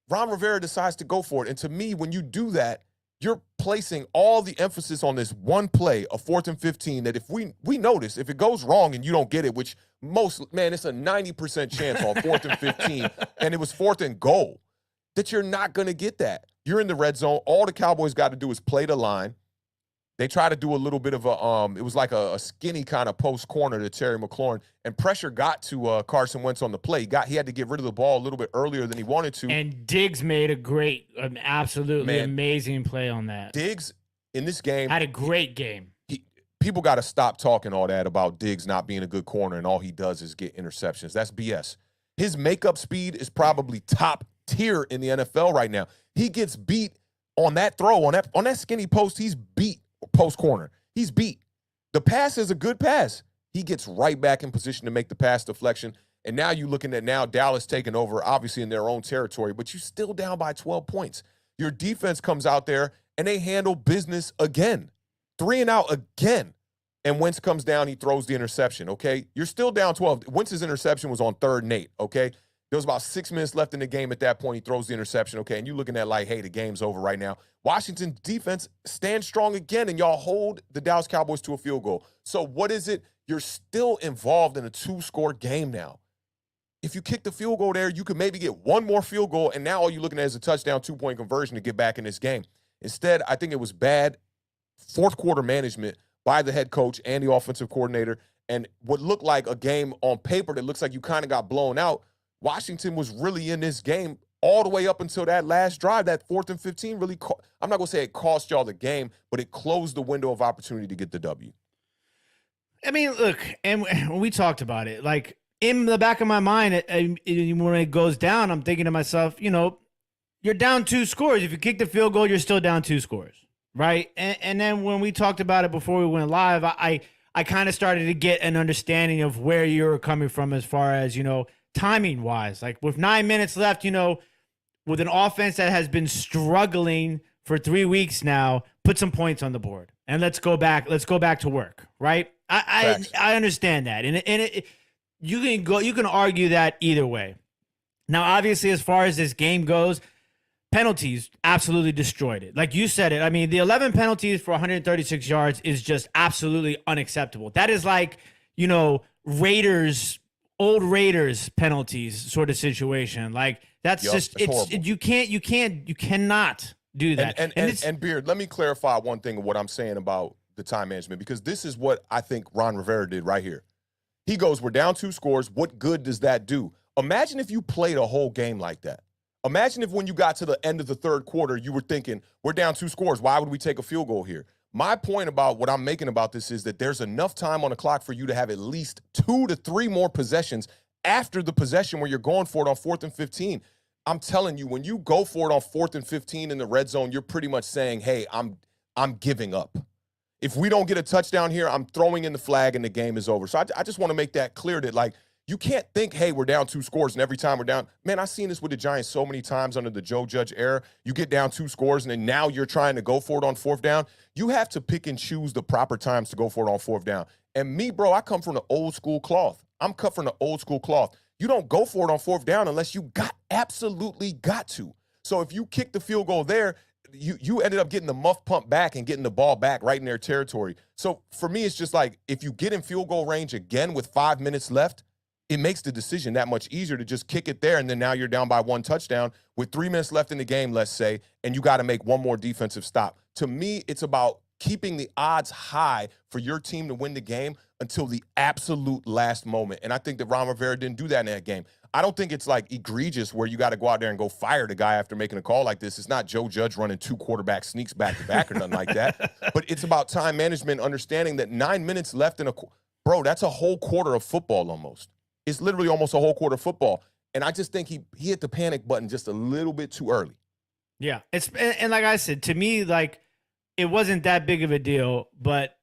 Ron Rivera decides to go for it. And to me, when you do that, you're placing all the emphasis on this one play, a 4th and 15, that if we notice, if it goes wrong and you don't get it, which it's a 90% chance on 4th and 15, and it was 4th and goal, that you're not going to get that. You're in the red zone. All the Cowboys got to do is play the line. They try to do a little bit of it was like a skinny kind of post corner to Terry McLaurin, and pressure got to Carson Wentz on the play. He had to get rid of the ball a little bit earlier than he wanted to. And Diggs made an absolutely amazing play on that. Diggs in this game had a great game. People got to stop talking all that about Diggs not being a good corner and all he does is get interceptions. That's BS. His makeup speed is probably top tier in the NFL right now. He gets beat on that throw, on that skinny post, he's beat, post corner. He's beat. The pass is a good pass. He gets right back in position to make the pass deflection. And now you're looking at now Dallas taking over, obviously in their own territory, but you're still down by 12 points. Your defense comes out there, and they handle business again. 3 and out again. And Wentz comes down, he throws the interception, okay? You're still down 12. Wentz's interception was on 3rd and 8, okay? There was about 6 minutes left in the game at that point. He throws the interception, okay? And you're looking at like, hey, the game's over right now. Washington's defense stands strong again, and y'all hold the Dallas Cowboys to a field goal. So what is it? You're still involved in a 2-score game now. If you kick the field goal there, you could maybe get one more field goal, and now all you're looking at is a touchdown, 2-point conversion to get back in this game. Instead, I think it was bad fourth quarter management by the head coach and the offensive coordinator, and what looked like a game on paper that looks like you kind of got blown out. Washington was really in this game all the way up until that last drive, that 4th and 15 really, I'm not going to say it cost y'all the game, but it closed the window of opportunity to get the W. I mean, look, and when we talked about it, like in the back of my mind, when it goes down, I'm thinking to myself, you're down 2 scores. If you kick the field goal, you're still down 2 scores, right? And then when we talked about it before we went live, I kind of started to get an understanding of where you're coming from as far as, timing wise. Like with 9 minutes left, with an offense that has been struggling for 3 weeks now, put some points on the board and let's go back to work, right? I understand that. And you can argue that either way. Now, obviously, as far as this game goes, penalties absolutely destroyed it. Like you said it. I mean, the 11 penalties for 136 yards is just absolutely unacceptable. That is like, old Raiders penalties sort of situation. Like that's you cannot do that. And Beard, let me clarify one thing of what I'm saying about the time management, because this is what I think Ron Rivera did right here. He goes, we're down 2 scores. What good does that do? Imagine if you played a whole game like that. Imagine if when you got to the end of the 3rd quarter, you were thinking, we're down 2 scores. Why would we take a field goal here? My point about what I'm making about this is that there's enough time on the clock for you to have at least 2 to 3 more possessions after the possession where you're going for it on 4th and 15. I'm telling you, when you go for it on 4th and 15 in the red zone, you're pretty much saying, hey, I'm giving up. If we don't get a touchdown here, I'm throwing in the flag and the game is over. So I just want to make that clear that, like, you can't think, hey, we're down 2 scores, and every time we're down. Man, I've seen this with the Giants so many times under the Joe Judge era. You get down 2 scores, and then now you're trying to go for it on 4th down. You have to pick and choose the proper times to go for it on 4th down. And me, bro, I come from the old school cloth. I'm cut from the old school cloth. You don't go for it on 4th down unless you absolutely got to. So if you kick the field goal there, you ended up getting the muff pump back and getting the ball back right in their territory. So for me, it's just like if you get in field goal range again with 5 minutes left, it makes the decision that much easier to just kick it there, and then now you're down by 1 touchdown with 3 minutes left in the game, let's say, and you got to make one more defensive stop. To me, it's about keeping the odds high for your team to win the game until the absolute last moment. And I think that Ron Rivera didn't do that in that game. I don't think it's like egregious where you got to go out there and go fire the guy after making a call like this. It's not Joe Judge running 2 quarterback sneaks back to back or nothing like that. But it's about time management, understanding that 9 minutes left in bro, that's a whole quarter of football almost. It's literally almost a whole quarter of football. And I just think he hit the panic button just a little bit too early. Yeah. And like I said, to me, like, it wasn't that big of a deal, but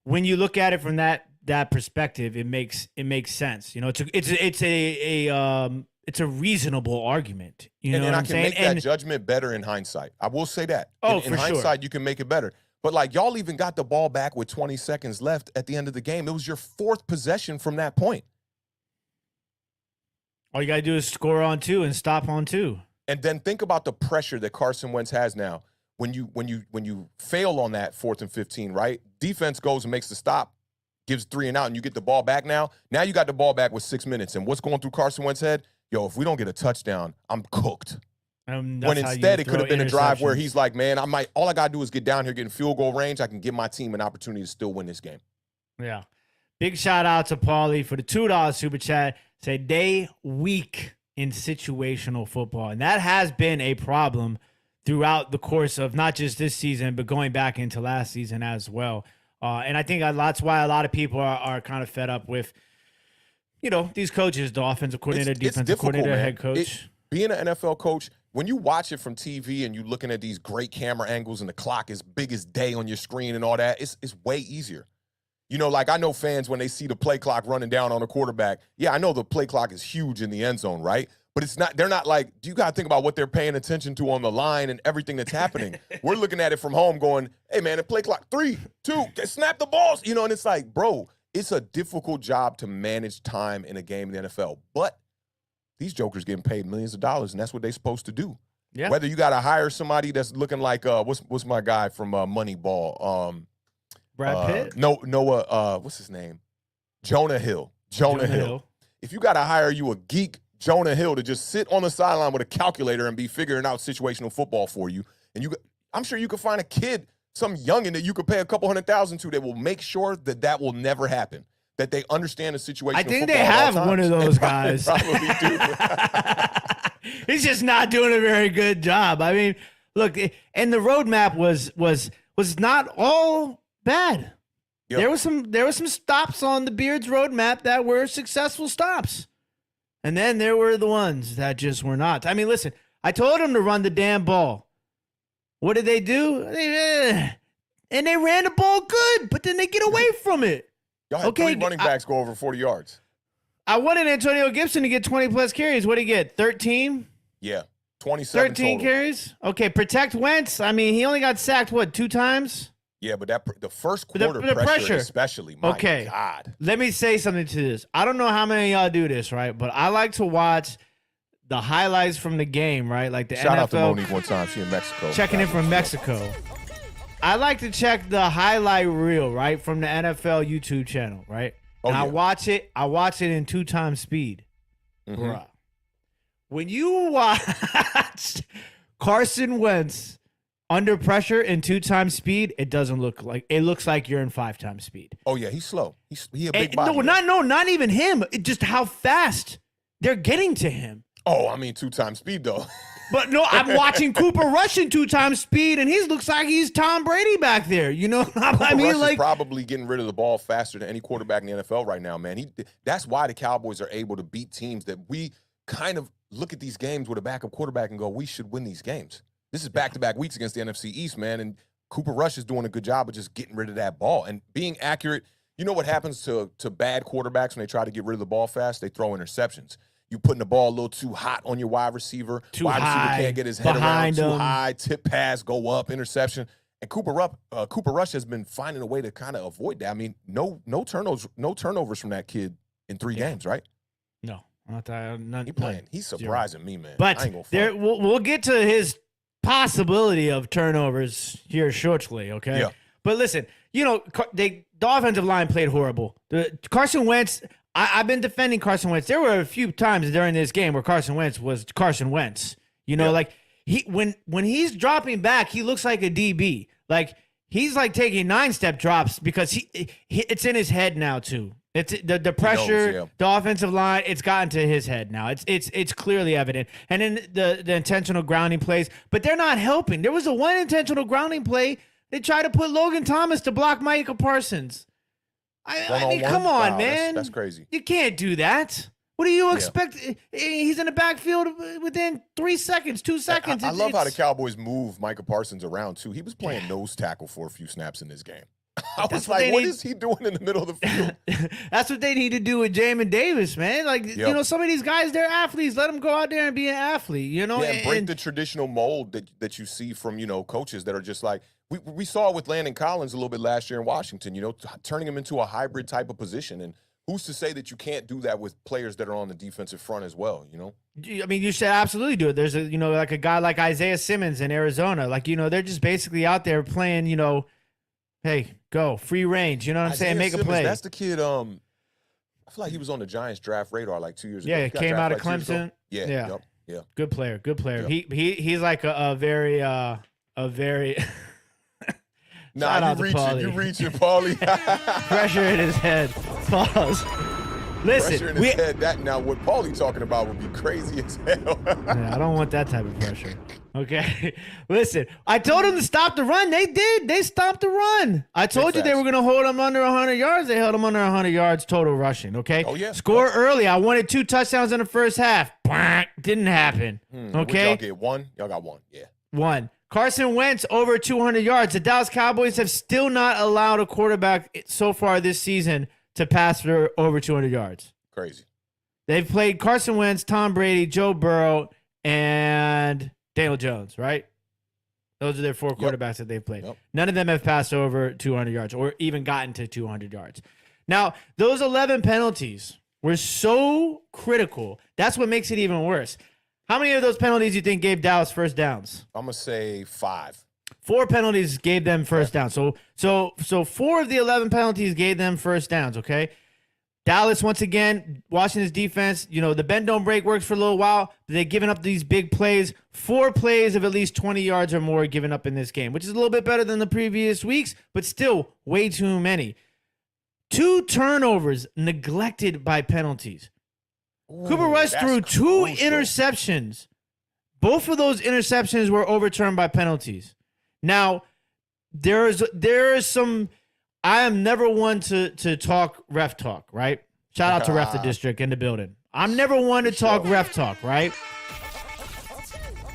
when you look at it from that perspective, it makes sense. It's a reasonable argument. And I can make that judgment better in hindsight. I will say that. Oh, in hindsight, you can make it better. But like, y'all even got the ball back with 20 seconds left at the end of the game. It was your 4th possession from that point. All you got to do is score on 2 and stop on 2. And then think about the pressure that Carson Wentz has now. When you fail on that 4th and 15, right? Defense goes and makes the stop, gives 3 and out, and you get the ball back now. Now you got the ball back with 6 minutes. And what's going through Carson Wentz's head? Yo, if we don't get a touchdown, I'm cooked. When instead it could have been a drive where he's like, man, all I got to do is get down here, get in field goal range. I can give my team an opportunity to still win this game. Yeah. Big shout out to Paulie for the $2 super chat. Say day weak in situational football. And that has been a problem throughout the course of not just this season, but going back into last season as well. And I think that's why a lot of people are kind of fed up with, these coaches, the offensive coordinator, defensive coordinator, head coach. Being an NFL coach, when you watch it from TV and you're looking at these great camera angles and the clock is big as day on your screen and all that, it's way easier. You know, like I know fans when they see the play clock running down on a quarterback, yeah, I know the play clock is huge in the end zone, right? But it's not, they're not like, you got to think about what they're paying attention to on the line and everything that's happening. We're looking at it from home going, hey, man, the play clock, 3, 2, snap the balls. You know, and it's like, bro, it's a difficult job to manage time in a game in the NFL. But these jokers getting paid millions of dollars, and that's what they're supposed to do. Yeah. Whether you got to hire somebody that's looking like, what's my guy from Moneyball? Brad Pitt? Noah, what's his name? Jonah Hill. Jonah Hill. If you got to hire you a geek Jonah Hill to just sit on the sideline with a calculator and be figuring out situational football for you, and I'm sure you could find a kid, some youngin' that you could pay a couple $100,000 to that will make sure that will never happen, that they understand the situation. I think they have one of those guys. Probably do. He's just not doing a very good job. I mean, look, and the roadmap was not all bad. Yep. There was some stops on the Beard's roadmap that were successful stops. And then there were the ones that just were not. I mean, listen, I told them to run the damn ball. What did they do? And they ran the ball good, but then they get away from it. Y'all had 3 running backs go over 40 yards. I wanted Antonio Gibson to get 20-plus carries. What did he get, 13? Yeah, 27 13 total. carries? Okay, protect Wentz. I mean, he only got sacked, 2 times? Yeah, but the first quarter pressure especially, my God. Let me say something to this. I don't know how many of y'all do this, right? But I like to watch the highlights from the game, right? Like the NFL. Shout out to Monique one time. She in Mexico. Checking in from Mexico. I like to check the highlight reel, right, from the NFL YouTube channel, right? And I watch it in 2 times speed. Mm-hmm. Bruh. When you watch Carson Wentz under pressure in 2 times speed, it looks like you're in 5 times speed. Oh yeah, he's slow. He a big body. Not even him. Just how fast they're getting to him. Oh, I mean 2 times speed though. But no, I'm watching Cooper Rush in 2 times speed, and he looks like he's Tom Brady back there. You know, I mean, Rush is probably getting rid of the ball faster than any quarterback in the NFL right now, man. That's why the Cowboys are able to beat teams that we kind of look at these games with a backup quarterback and go, we should win these games. This is back-to-back weeks against the NFC East, man, and Cooper Rush is doing a good job of just getting rid of that ball and being accurate. You know what happens to bad quarterbacks when they try to get rid of the ball fast? They throw interceptions. You putting the ball a little too hot on your wide receiver. Wide receiver can't get his head around too high. Tip pass, go up, interception. And Cooper Rush has been finding a way to kind of avoid that. I mean, no turnovers from that kid in 3 games, right? No, not that. He's surprising me, man. But I ain't gonna we'll get to his possibility of turnovers here shortly, okay? Yeah. But listen, you know, the offensive line played horrible. Carson Wentz, I've been defending Carson Wentz. There were a few times during this game where Carson Wentz was Carson Wentz. You know, like when he's dropping back, he looks like a DB. Like he's like taking 9-step drops because it's in his head now too. It's the pressure, the offensive line. It's gotten to his head now. It's clearly evident. And then the intentional grounding plays, but they're not helping. There was a 1 intentional grounding play. They tried to put Logan Thomas to block Micah Parsons. I mean, come on, man. That's crazy. You can't do that. What do you expect? He's in the backfield within 3 seconds, 2 seconds. I love how the Cowboys move Micah Parsons around too. He was playing nose tackle for a few snaps in this game. I was like, what is he doing in the middle of the field? That's what they need to do with Jamin Davis, man. Like, you know, some of these guys, they're athletes. Let them go out there and be an athlete, you know? Yeah, and break the traditional mold that you see from, you know, coaches that are just like, we saw it with Landon Collins a little bit last year in Washington, you know, turning him into a hybrid type of position. And who's to say that you can't do that with players that are on the defensive front as well, you know? I mean, you should absolutely do it. There's like a guy like Isaiah Simmons in Arizona. Like, you know, they're just basically out there playing, you know, hey, go, free range. You know what I'm saying? Make a play. That's the kid, I feel like he was on the Giants draft radar like 2 years ago. Yeah, he came out of Clemson. Yeah. Good player. Yep. He's like a very Nah, you reaching, Paulie. Pressure in his head. Pause. Listen, pressure in his head. That now, what Paulie talking about would be crazy as hell. Yeah, I don't want that type of pressure. Okay, listen. I told them to stop the run. They did. They stopped the run. I told you they were going to hold them under 100 yards. They held them under 100 yards total rushing. Okay. Oh yeah. Score early. I wanted 2 touchdowns in the first half. Didn't happen. Okay. Y'all get one? Y'all got one. Yeah. One. Carson Wentz over 200 yards. The Dallas Cowboys have still not allowed a quarterback so far this season to pass for over 200 yards. Crazy. They've played Carson Wentz, Tom Brady, Joe Burrow, and Daniel Jones, right? Those are their 4 quarterbacks that they've played. Yep. None of them have passed over 200 yards or even gotten to 200 yards. Now, those 11 penalties were so critical. That's what makes it even worse. How many of those penalties do you think gave Dallas first downs? I'm going to say 5. 4 penalties gave them first downs. So 4 of the 11 penalties gave them first downs, okay? Dallas, once again, Washington's defense, the bend don't break works for a little while. They're giving up these big plays. 4 plays of at least 20 yards or more given up in this game, which is a little bit better than the previous weeks, but still way too many. 2 turnovers neglected by penalties. Ooh, Cooper Rush threw 2 interceptions. Both of those interceptions were overturned by penalties. Now, there is some. I am never one to talk ref talk, right? Shout out to Ref the District in the building. I'm never one to talk ref talk, right?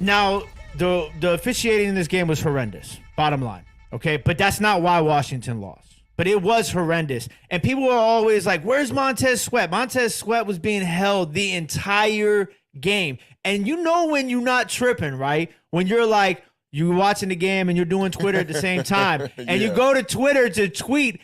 Now, the officiating in this game was horrendous, bottom line, okay? But that's not why Washington lost. But it was horrendous. And people were always like, where's Montez Sweat? Montez Sweat was being held the entire game. And when you're not tripping, right? When you're like, you're watching the game and you're doing Twitter at the same time. And you go to Twitter to tweet,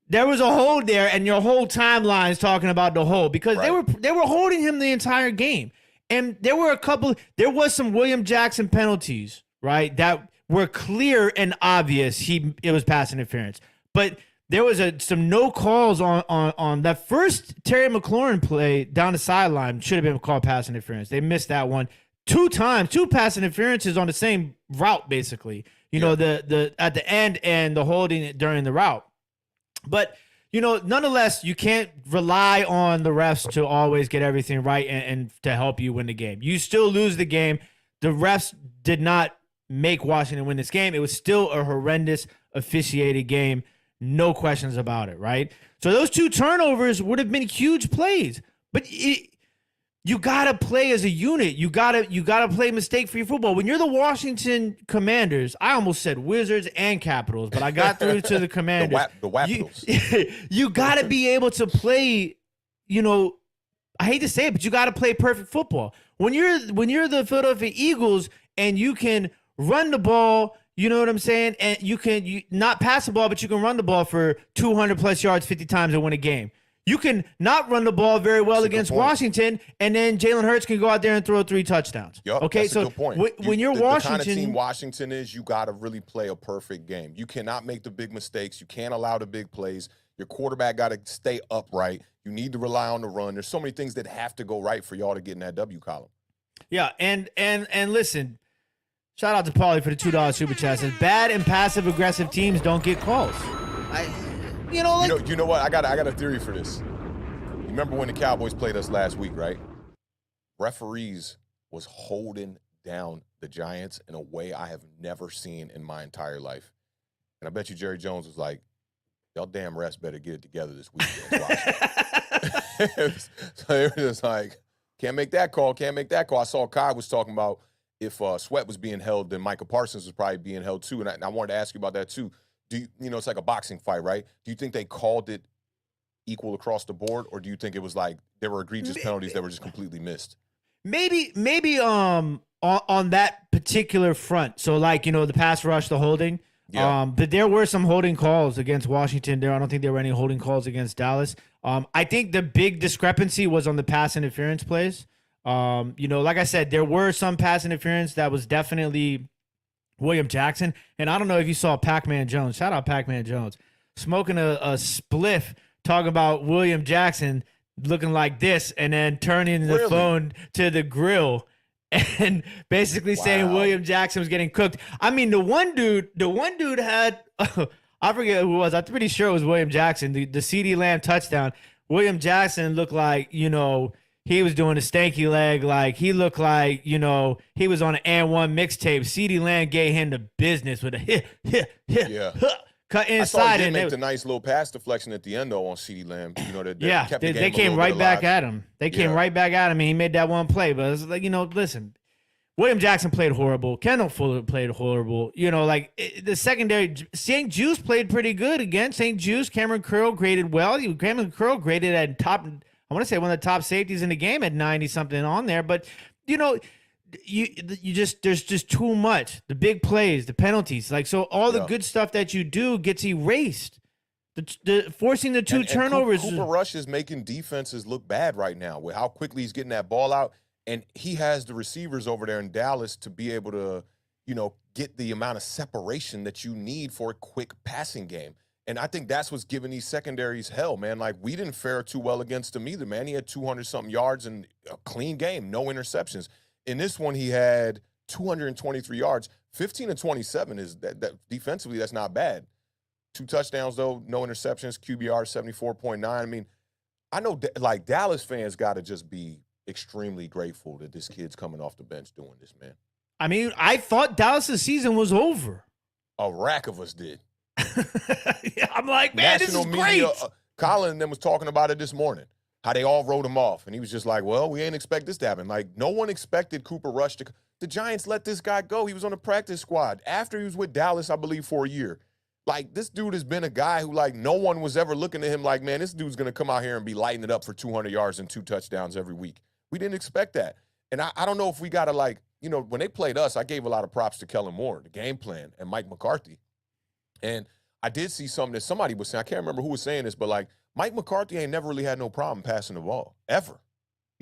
there was a hold there, and your whole timeline is talking about the hold. Because they were holding him the entire game. And there was some William Jackson penalties, right? That were clear and obvious. It was pass interference. But there was some no calls on that first Terry McLaurin play down the sideline. Should have been called pass interference. They missed that one 2 times, 2 pass interferences on the same route, basically. The at the end and the holding during the route. But nonetheless, you can't rely on the refs to always get everything right and to help you win the game. You still lose the game. The refs did not make Washington win this game. It was still a horrendous officiated game. No questions about it, right? So those 2 turnovers would have been huge plays. But you gotta play as a unit. You gotta play mistake-free football. When you're the Washington Commanders, I almost said Wizards and Capitals, but I got through to the Commanders. the Wapitals. You gotta be able to play. I hate to say it, but you gotta play perfect football. When you're the Philadelphia Eagles and you can run the ball. You know what I'm saying? And you not pass the ball, but you can run the ball for 200 plus yards 50 times and win a game. You can not run the ball very well against Washington, and then Jalen Hurts can go out there and throw 3 touchdowns. Yep, okay, that's so a good point. When you're Washington, the kind of team Washington is, you got to really play a perfect game. You cannot make the big mistakes. You can't allow the big plays. Your quarterback got to stay upright. You need to rely on the run. There's so many things that have to go right for y'all to get in that W column. Yeah, and listen. Shout out to Paulie for the $2 super chat. Says bad and passive aggressive teams don't get calls. You know what? I got a theory for this. You remember when the Cowboys played us last week, right? Referees was holding down the Giants in a way I have never seen in my entire life. And I bet you Jerry Jones was like, y'all damn refs better get it together this week. So it was just like, can't make that call. I saw Kai was talking about if Sweat was being held, then Micah Parsons was probably being held too. And I wanted to ask you about that too. Do you it's like a boxing fight, right? Do you think they called it equal across the board, or do you think it was like there were egregious penalties that were just completely missed? Maybe on that particular front. So like, the pass rush, the holding. Yeah. But there were some holding calls against Washington there. I don't think there were any holding calls against Dallas. I think the big discrepancy was on the pass interference plays. Like I said, there were some pass interference that was definitely William Jackson. And I don't know if you saw Pac-Man Jones. Shout out Pac-Man Jones. Smoking a spliff, talking about William Jackson looking like this and then turning the phone to the grill and basically saying William Jackson was getting cooked. I mean, the one dude had, I forget who it was. I'm pretty sure it was William Jackson, the CeeDee Lamb touchdown. William Jackson looked like, he was doing a stanky leg. Like, he looked like, he was on an and one mixtape. CeeDee Lamb gave him the business with a cut I saw inside he did and make the nice little pass deflection at the end though on CeeDee Lamb. You know that yeah, kept the game they a came little right bit back alive. at him. They came Yeah. right back at him, and he made that one play. But it's like, listen, William Jackson played horrible. Kendall Fuller played horrible. The secondary, St. Juice played pretty good again. St. Juice, Cameron Curl graded well. Cameron Curl graded at top, I want to say one of the top safeties in the game at 90 something on there. But there's just too much. The big plays, the penalties, so all the good stuff that you do gets erased. The forcing the two turnovers. Cooper Rush is making defenses look bad right now with how quickly he's getting that ball out. And he has the receivers over there in Dallas to be able to, get the amount of separation that you need for a quick passing game. And I think that's what's giving these secondaries hell, man. Like, we didn't fare too well against him either, man. He had 200-something yards and a clean game, no interceptions. In this one, he had 223 yards. 15 and 27 is that defensively, that's not bad. 2 touchdowns, though, no interceptions, QBR 74.9. I mean, I know, Dallas fans got to just be extremely grateful that this kid's coming off the bench doing this, man. I mean, I thought Dallas' season was over. A rack of us did. Yeah, I'm like, man, National this is media, great. Colin and them was talking about it this morning, how they all wrote him off. And he was just like, well, we ain't expect this to happen. Like, no one expected Cooper Rush to – the Giants let this guy go. He was on the practice squad after he was with Dallas, I believe, for a year. Like, this dude has been a guy who, no one was ever looking at him like, man, this dude's going to come out here and be lighting it up for 200 yards and 2 touchdowns every week. We didn't expect that. And I don't know if we got to, when they played us, I gave a lot of props to Kellen Moore, the game plan, and Mike McCarthy. And I did see something that somebody was saying. I can't remember who was saying this, but, Mike McCarthy ain't never really had no problem passing the ball, ever.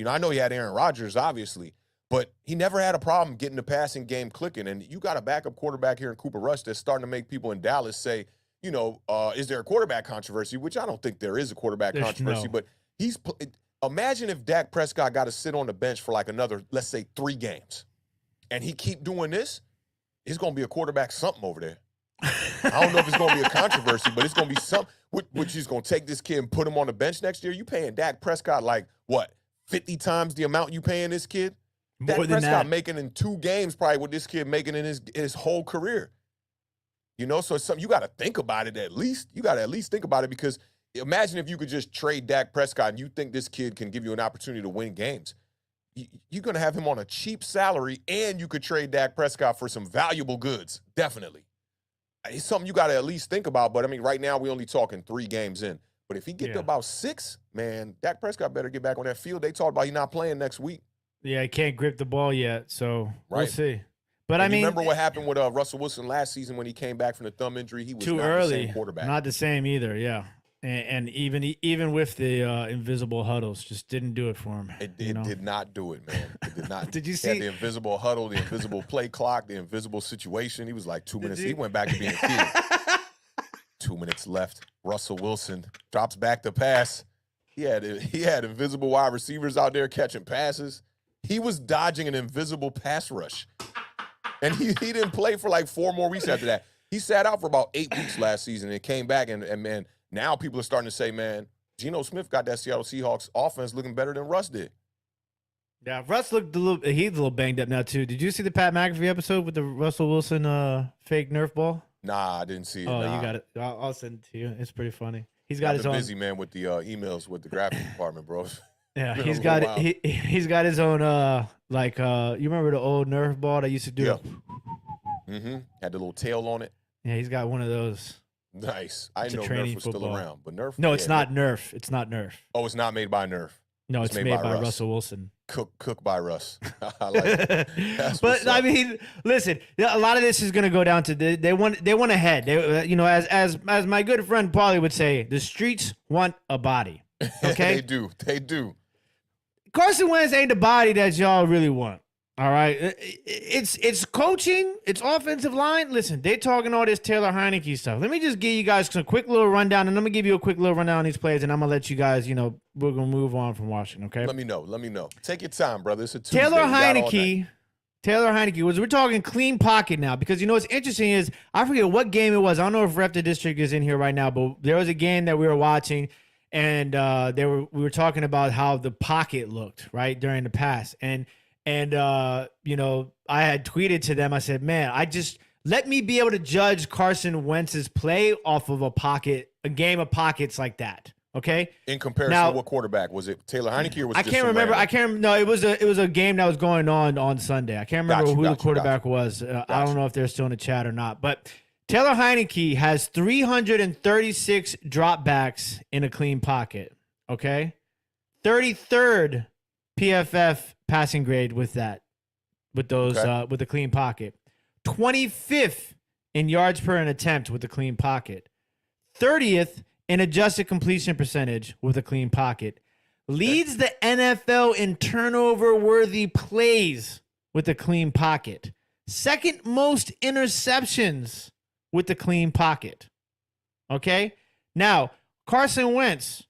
I know he had Aaron Rodgers, obviously, but he never had a problem getting the passing game clicking. And you got a backup quarterback here in Cooper Rush that's starting to make people in Dallas say, is there a quarterback controversy? Which I don't think there is a quarterback controversy, but imagine if Dak Prescott got to sit on the bench for another, let's say, 3 games, and he keep doing this. It's going to be a quarterback something over there. I don't know if it's going to be a controversy, but it's going to be something. Which is going to take this kid and put him on the bench next year. You paying Dak Prescott 50 times the amount you paying this kid? Dak Prescott making in 2 games probably what this kid making in his whole career. So it's something you got to think about it at least. You got to at least think about it, because imagine if you could just trade Dak Prescott and you think this kid can give you an opportunity to win games. You're going to have him on a cheap salary, and you could trade Dak Prescott for some valuable goods, definitely. It's something you got to at least think about. But, right now we only talking 3 games in. But if he get to about 6, man, Dak Prescott better get back on that field. They talked about he not playing next week. Yeah, he can't grip the ball yet, so we'll see. But remember what happened with Russell Wilson last season when he came back from the thumb injury? He was too not early. the same quarterback. Not the same either, yeah. And even with the invisible huddles, just didn't do it for him. It did not do it, man. It did not. Did you He see had the invisible huddle, the invisible play clock, the invisible situation? He was 2 minutes. He went back to being a kid. 2 minutes left. Russell Wilson drops back to pass. He had invisible wide receivers out there catching passes. He was dodging an invisible pass rush. And he didn't play for 4 more weeks after that. He sat out for about 8 weeks last season and came back. And man, now people are starting to say, man, Geno Smith got that Seattle Seahawks offense looking better than Russ did. Yeah, Russ looked he's a little banged up now too. Did you see the Pat McAfee episode with the Russell Wilson fake Nerf ball? Nah, I didn't see it. Oh, nah. you got it. I'll send it to you. It's pretty funny. He's got his own. Busy, man, with the emails with the graphics department, bro. Yeah, he's got it. He's got his own you remember the old Nerf ball that used to do? Yeah. Mm-hmm. Had the little tail on it. Yeah, he's got one of those. Nice. I know Nerf was still around, but Nerf. No, it's not Nerf. It's not Nerf. Oh, it's not made by Nerf. No, it's made by Russell Wilson. Cook by Russ. I like it. But I mean, listen, a lot of this is going to go down to they want ahead. They, as my good friend Paulie would say, the streets want a body. Okay, they do. Carson Wentz ain't the body that y'all really want. All right, it's coaching, it's offensive line. Listen, they talking all this Taylor Heineke stuff. Let me just give you guys some quick little rundown, and I'm gonna give you a quick little rundown on these players, and I'm gonna let you guys, we're gonna move on from Washington. Okay? Let me know. Take your time, brother. It's a Tuesday. Taylor Heineke was. We're talking clean pocket now, because what's interesting is I forget what game it was. I don't know if Rep the District is in here right now, but there was a game that we were watching, and we were talking about how the pocket looked right during the pass, and I had tweeted to them. I said, man, let me be able to judge Carson Wentz's play off of a game of pockets like that. Okay. In comparison Now, to what quarterback? Was it Taylor Heineke or was it I just can't remember. random? No, it was a game that was going on Sunday. I can't remember who the quarterback was. I don't know if they're still in the chat or not. But Taylor Heineke has 336 dropbacks in a clean pocket. Okay. 33rd PFF passing grade with that, with those, with the clean pocket. 25th in yards per an attempt with the clean pocket. 30th in adjusted completion percentage with a clean pocket. Leads the NFL in turnover-worthy plays with a clean pocket. Second most interceptions with the clean pocket. Okay? Now, Carson Wentz,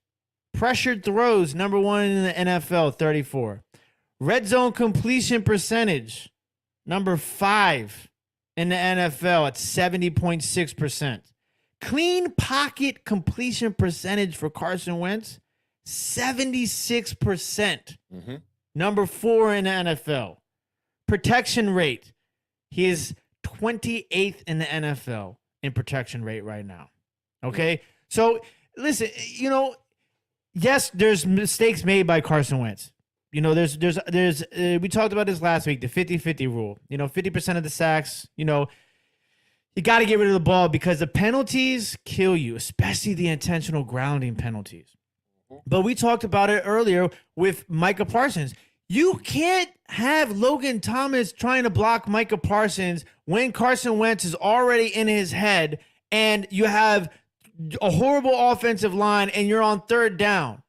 pressured throws, number 1 in the NFL, 34. Red zone completion percentage, number 5 in the NFL at 70.6%. Clean pocket completion percentage for Carson Wentz, 76%. Mm-hmm. Number 4 in the NFL. Protection rate, he is 28th in the NFL in protection rate right now. Okay? So, listen, yes, there's mistakes made by Carson Wentz. There's we talked about this last week, the 50-50 rule. 50% of the sacks, you got to get rid of the ball because the penalties kill you, especially the intentional grounding penalties. But we talked about it earlier with Micah Parsons. You can't have Logan Thomas trying to block Micah Parsons when Carson Wentz is already in his head and you have a horrible offensive line and you're on third down.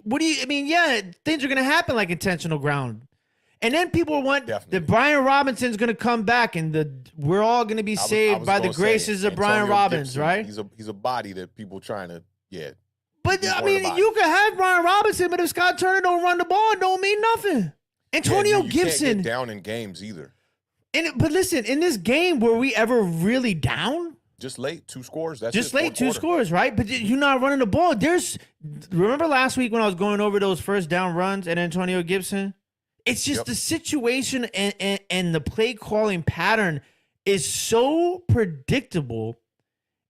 Things are going to happen like intentional ground. And then people want that Brian Robinson's going to come back and we're all going to be saved by the graces of Brian Robbins, right? He's a body that people trying to, But, you can have Brian Robinson, but if Scott Turner don't run the ball, it don't mean nothing. Antonio Gibson. Can't get down in games either. But listen, in this game, were we ever really down? Just late, 2 scores. That's just late, 2 scores, right? But you're not running the ball. Remember last week when I was going over those first down runs and Antonio Gibson? It's just the situation and the play calling pattern is so predictable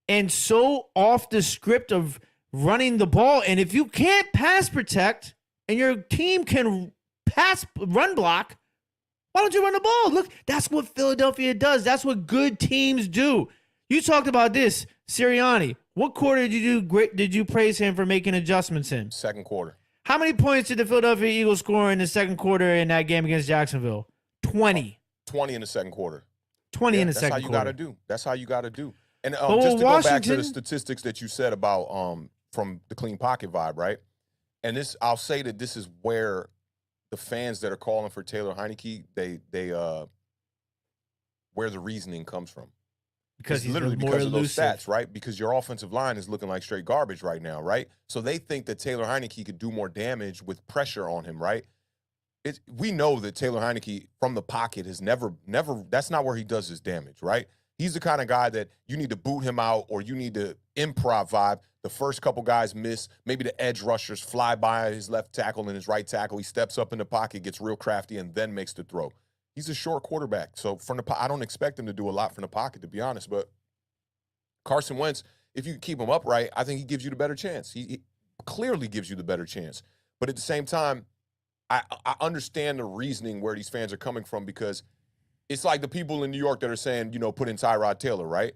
and so off the script of running the ball. And if you can't pass protect and your team can run block, why don't you run the ball? Look, that's what Philadelphia does. That's what good teams do. You talked about this, Sirianni. What quarter did you praise him for making adjustments in? Second quarter. How many points did the Philadelphia Eagles score in the second quarter in that game against Jacksonville? 20. 20 in the second quarter. 20 in the second quarter. That's how you got to do. And just to go back to the statistics that you said about from the clean pocket vibe, right? And I'll say that this is where the fans that are calling for Taylor Heineke, where the reasoning comes from. Because it's literally because of those stats, right? Because your offensive line is looking like straight garbage right now, right? So they think that Taylor Heineke could do more damage with pressure on him, right? We know that Taylor Heineke from the pocket has never, that's not where he does his damage, right? He's the kind of guy that you need to boot him out or you need to improv vibe. The first couple guys miss. Maybe the edge rushers fly by his left tackle and his right tackle. He steps up in the pocket, gets real crafty, and then makes the throw. He's a short quarterback. So I don't expect him to do a lot from the pocket, to be honest. But Carson Wentz, if you keep him upright, I think he gives you the better chance. He clearly gives you the better chance. But at the same time, I understand the reasoning where these fans are coming from because it's like the people in New York that are saying, put in Tyrod Taylor, right?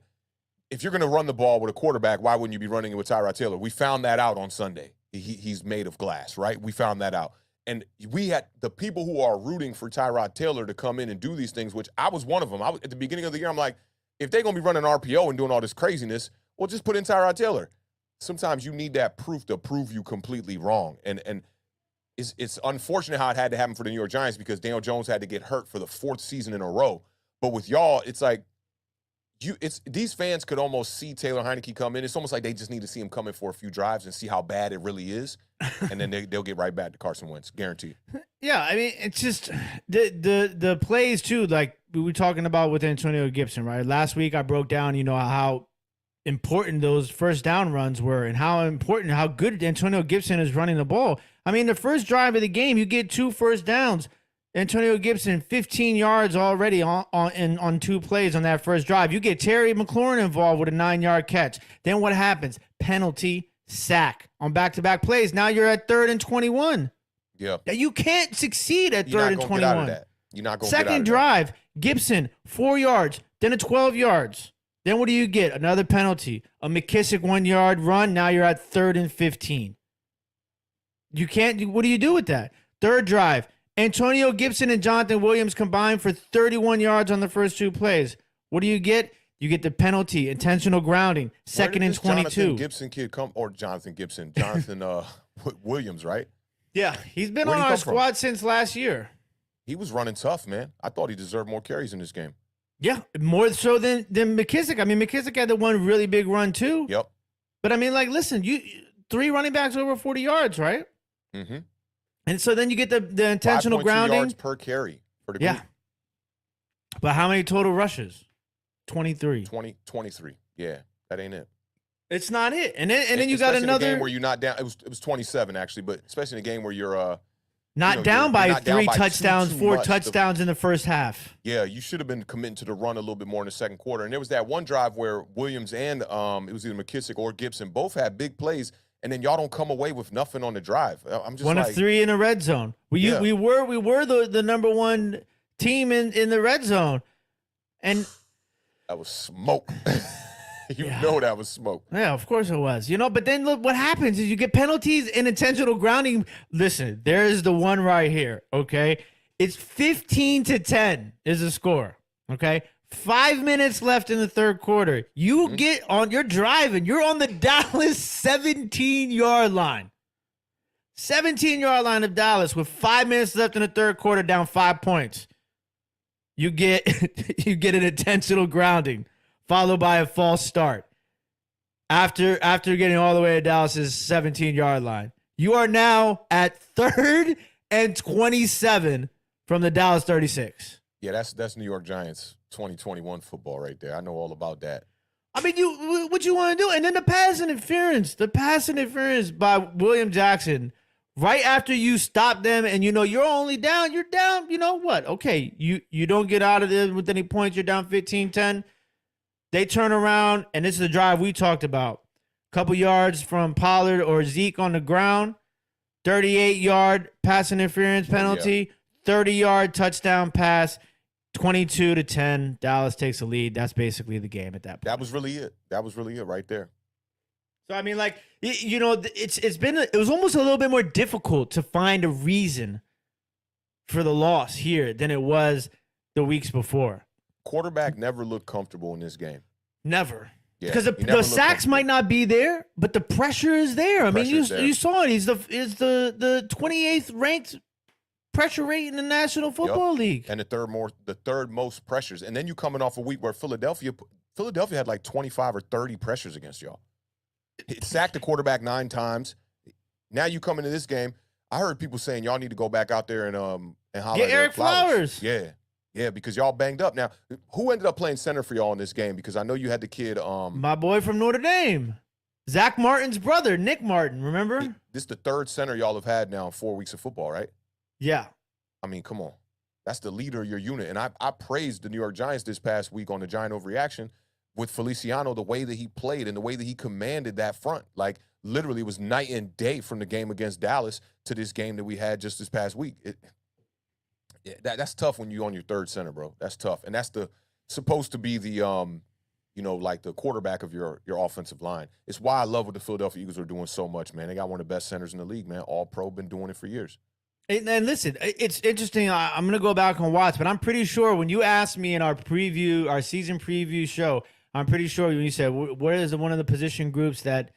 If you're going to run the ball with a quarterback, why wouldn't you be running it with Tyrod Taylor? We found that out on Sunday. He's made of glass, right? We found that out. And we had the people who are rooting for Tyrod Taylor to come in and do these things, which I was one of them. At the beginning of the year, I'm like, if they're going to be running RPO and doing all this craziness, well, just put in Tyrod Taylor. Sometimes you need that proof to prove you completely wrong. And it's unfortunate how it had to happen for the New York Giants because Daniel Jones had to get hurt for the 4th season in a row. But with y'all, it's like these fans could almost see Taylor Heineke come in. It's almost like they just need to see him come in for a few drives and see how bad it really is. And then they'll get right back to Carson Wentz, guaranteed. Yeah, I mean, it's just the plays too, like we were talking about with Antonio Gibson, right? Last week I broke down, how important those first down runs were and how good Antonio Gibson is running the ball. I mean, the first drive of the game, you get 2 first downs. Antonio Gibson, 15 yards already on 2 plays on that first drive. You get Terry McLaurin involved with a 9-yard catch. Then what happens? Penalty, sack on back-to-back plays. Now you're at 3rd and 21. Yeah. You can't succeed at 3rd and 21. Get out of that. You're not going to get out of Second that. drive, Gibson, 4 yards, then a 12 yards. Then what do you get? Another penalty. A McKissick 1-yard run. Now you're at 3rd and 15. You can't. What do you do with that? Third drive, Antonio Gibson and Jonathan Williams combined for 31 yards on the first 2 plays. What do you get? You get the penalty, intentional grounding, 2nd and 22. Jonathan Gibson kid come, or Jonathan Gibson, Jonathan Williams, right? Yeah, he's been Where'd on he our come from? squad since last year. He was running tough, man. I thought he deserved more carries in this game. Yeah, more so than McKissick. I mean, McKissick had the one really big run too. Yep. But I mean, like, listen, you 3 running backs over 40 yards, right? Mm-hmm. And so then you get the intentional 5.2 grounding. yards per carry for the Yeah. group. But how many total rushes? 23. 23. Yeah, that ain't it. It's not it. And then you got Especially in a another game where you're not down. It was 27 actually, but especially in a game where you're not you know, down you're by not down 3 by touchdowns, too 4 much. touchdowns in the first half. Yeah, you should have been committing to the run a little bit more in the second quarter. And there was that one drive where Williams and it was either McKissick or Gibson both had big plays, and then y'all don't come away with nothing on the drive. I'm just One like, of 3 in the red zone. We were the number 1 team in the red zone. And that was smoke. You know that was smoke. yeah, of course it was. But then look what happens is you get penalties and intentional grounding. Listen, there is the one right here, okay? It's 15-10 is the score, okay? 5 minutes left in the third quarter. You get on, you're driving. You're on the Dallas 17-yard line. 17-yard line of Dallas with 5 minutes left in the third quarter, down 5 points. You get an intentional grounding, followed by a false start. After getting all the way to Dallas's 17-yard line. You are now at 3rd and 27 from the Dallas 36. Yeah, that's New York Giants 2021 football right there. I know all about that. I mean, what you want to do? And then the pass interference by William Jackson. Right after you stop them and you're only down, you're down, you know what? Okay, you don't get out of there with any points, you're down 15-10. They turn around, and this is the drive we talked about. Couple yards from Pollard or Zeke on the ground, 38-yard pass interference penalty, 30-yard touchdown pass, 22-10. Dallas takes the lead. That's basically the game at that point. That was really it right there. So I mean, like, it was almost a little bit more difficult to find a reason for the loss here than it was the weeks before. Quarterback never looked comfortable in this game. Never. Yeah, because the sacks might not be there, but the pressure is there. I mean, you saw it. He's the 28th ranked pressure rate in the National Football League, and the third most pressures. And then you coming off a week where Philadelphia had like 25 or 30 pressures against y'all. It sacked the quarterback 9 times. Now you come into this game. I heard people saying y'all need to go back out there and holler get at Eric Flowers. Yeah, because y'all banged up. Now, who ended up playing center for y'all in this game? Because I know you had the kid. My boy from Notre Dame, Zach Martin's brother, Nick Martin. Remember? This is the 3rd center y'all have had now in 4 weeks of football, right? Yeah. I mean, come on. That's the leader of your unit. And I praised the New York Giants this past week on the Giant Overreaction with Feliciano, the way that he played and the way that he commanded that front. Like, literally, it was night and day from the game against Dallas to this game that we had just this past week. That's tough when you're on your 3rd center, bro. That's tough. And that's supposed to be the, like the quarterback of your offensive line. It's why I love what the Philadelphia Eagles are doing so much, man. They got one of the best centers in the league, man. All pro, been doing it for years. And listen, it's interesting. I'm going to go back and watch, but I'm pretty sure when you asked me in our season preview show, I'm pretty sure when you said, where is one of the position groups that,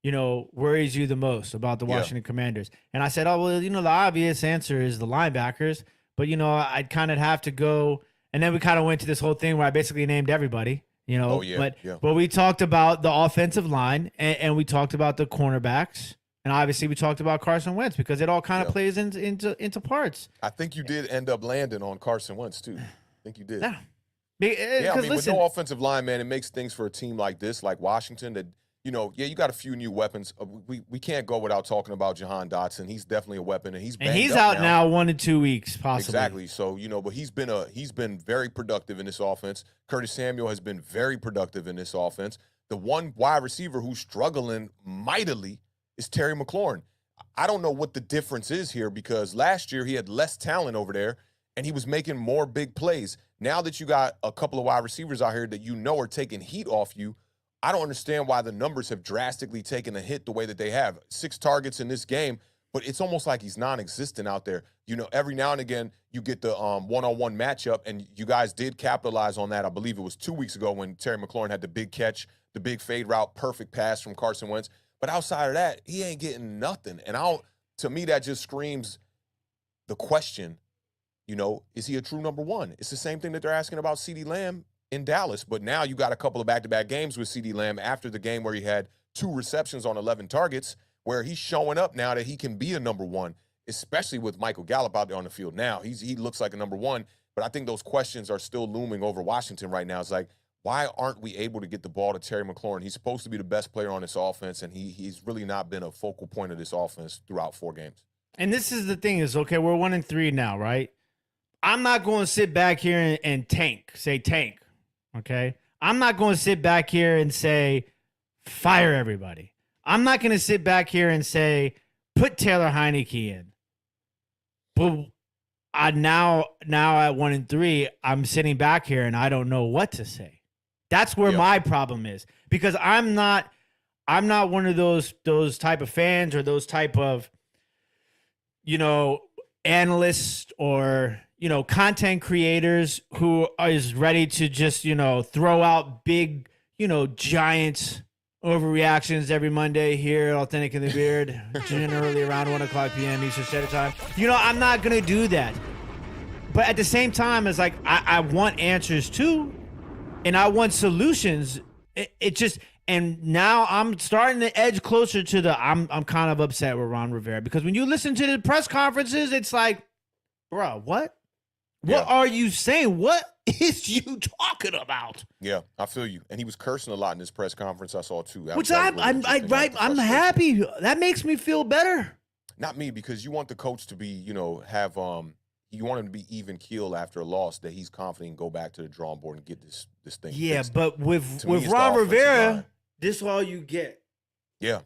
worries you the most about the Washington Commanders? And I said, the obvious answer is the linebackers. But, I'd kind of have to go. And then we kind of went to this whole thing where I basically named everybody, But we talked about the offensive line and we talked about the cornerbacks. And obviously we talked about Carson Wentz because it all kind of plays into parts. I think you did end up landing on Carson Wentz, too. I think you did. Yeah. I mean, with no offensive line, man, it makes things for a team like this, like Washington, that yeah, you got a few new weapons. We can't go without talking about Jahan Dotson. He's definitely a weapon, and he's out now 1 to 2 weeks, possibly. Exactly. So, but he's been very productive in this offense. Curtis Samuel has been very productive in this offense. The one wide receiver who's struggling mightily is Terry McLaurin. I don't know what the difference is here, because last year he had less talent over there and he was making more big plays. Now that you got a couple of wide receivers out here that are taking heat off you, I don't understand why the numbers have drastically taken a hit the way that they have. 6 targets in this game, but it's almost like he's non-existent out there. Every now and again, you get the one-on-one matchup, and you guys did capitalize on that. I believe it was 2 weeks ago when Terry McLaurin had the big catch, the big fade route, perfect pass from Carson Wentz. But outside of that, he ain't getting nothing. And to me, that just screams the question, is he a true number one? It's the same thing that they're asking about CeeDee Lamb in Dallas. But now you got a couple of back-to-back games with CeeDee Lamb after the game where he had 2 receptions on 11 targets, where he's showing up now that he can be a number one, especially with Michael Gallup out there on the field now. He looks like a number one, but I think those questions are still looming over Washington right now. It's like, why aren't we able to get the ball to Terry McLaurin? He's supposed to be the best player on this offense, and he's really not been a focal point of this offense throughout 4 games. And this is the thing is, okay, we're 1-3 now, right? I'm not going to sit back here and tank, okay? I'm not going to sit back here and say, fire everybody. I'm not going to sit back here and say, put Taylor Heineke in. But now at 1-3, I'm sitting back here and I don't know what to say. That's where my problem is, because I'm not one of those type of fans or those type of, analysts or, content creators who is ready to just, throw out big, giant overreactions every Monday here at Awthentik and The Beard, generally around 1:00 p.m. Eastern Standard Time. I'm not going to do that. But at the same time, it's like I want answers too, and I want solutions. And now I'm starting to edge closer to I'm kind of upset with Ron Rivera, because when you listen to the press conferences, it's like, bro, what? Yeah. What are you saying? What is you talking about? Yeah, I feel you. And he was cursing a lot in this press conference I saw too. I'm happy. That makes me feel better. Not me, because you want the coach to be, you want him to be even keel after a loss, that he's confident and go back to the drawing board and get this thing. Yeah, fixed. but with Ron Rivera, this is all you get. Yeah.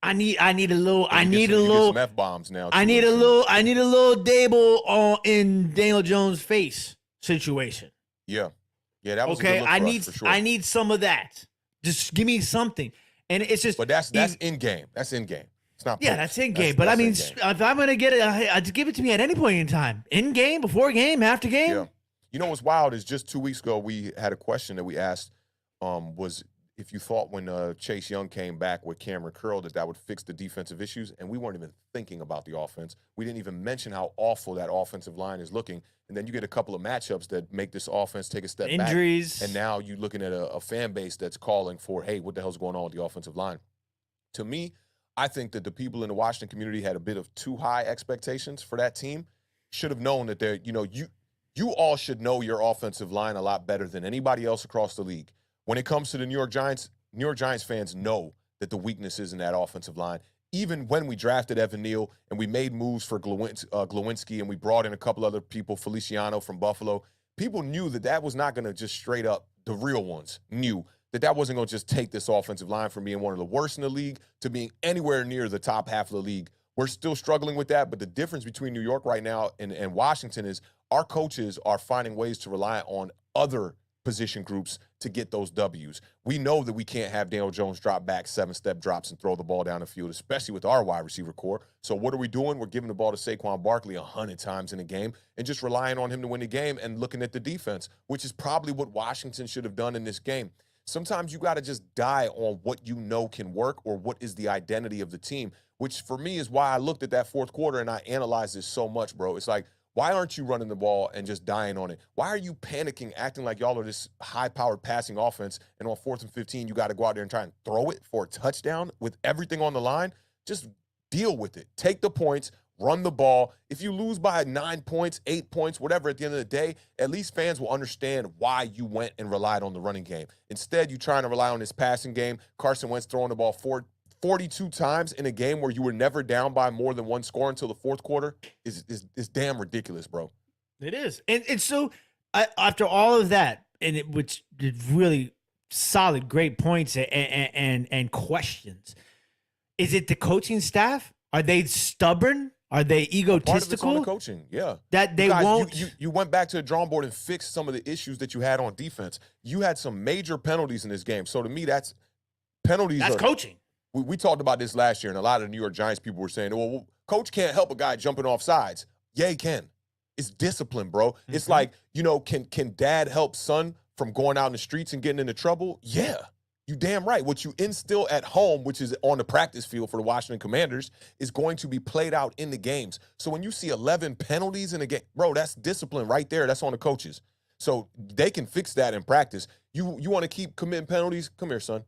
I need a little some F-bombs now. I need a little Dable in Daniel Jones' face situation. Yeah. Yeah, that was okay. A good look for sure. I need some of that. Just give me something. And it's just, but that's in game. That's in game. It's not. Yeah, that's in game. But I mean, if I'm gonna get it, I'd give it to me at any point in time. In game, before game, after game. Yeah. You know what's wild is just 2 weeks ago we had a question that we asked, was if you thought when Chase Young came back with Cameron Curl that would fix the defensive issues, and we weren't even thinking about the offense. We didn't even mention how awful that offensive line is looking. And then you get a couple of matchups that make this offense take a step back. Injuries. And now you're looking at a fan base that's calling for, hey, what the hell's going on with the offensive line? To me, I think that the people in the Washington community had a bit of too high expectations for that team. Should have known that you all should know your offensive line a lot better than anybody else across the league. When it comes to the New York Giants fans know that the weakness is in that offensive line. Even when we drafted Evan Neal and we made moves for Glowinski and we brought in a couple other people, Feliciano from Buffalo, people knew that was not going to just straight up, the real ones knew that wasn't going to just take this offensive line from being one of the worst in the league to being anywhere near the top half of the league. We're still struggling with that, but the difference between New York right now and Washington is our coaches are finding ways to rely on other position groups to get those W's. We know that we can't have Daniel Jones drop back 7-step drops and throw the ball down the field, especially with our wide receiver core. So what are we doing? We're giving the ball to Saquon Barkley 100 times in a game and just relying on him to win the game and looking at the defense, which is probably what Washington should have done in this game. Sometimes you got to just die on what you know can work or what is the identity of the team, which for me is why I looked at that fourth quarter and I analyzed this so much, bro. It's like, why aren't you running the ball and just dying on it? Why are you panicking, acting like y'all are this high-powered passing offense, and on 4th and 15, you got to go out there and try and throw it for a touchdown with everything on the line? Just deal with it. Take the points, run the ball. If you lose by 9 points, 8 points, whatever, at the end of the day, at least fans will understand why you went and relied on the running game. Instead, you're trying to rely on this passing game. Carson Wentz throwing the ball 42 times in a game where you were never down by more than one score until the fourth quarter is damn ridiculous, bro. It is. And so after all of that, which did really solid, great points and questions, is it the coaching staff? Are they stubborn? Are they egotistical? Part of it's on the coaching, yeah. That they won't. You went back to the drawing board and fixed some of the issues that you had on defense. You had some major penalties in this game. So to me, that's penalties. That's coaching. We talked about this last year, and a lot of the New York Giants people were saying, well, coach can't help a guy jumping off sides. Yeah, he can. It's discipline, bro. Mm-hmm. It's like, can dad help son from going out in the streets and getting into trouble? Yeah. You damn right. What you instill at home, which is on the practice field for the Washington Commanders, is going to be played out in the games. So when you see 11 penalties in a game, bro, that's discipline right there. That's on the coaches. So they can fix that in practice. You want to keep committing penalties? Come here, son.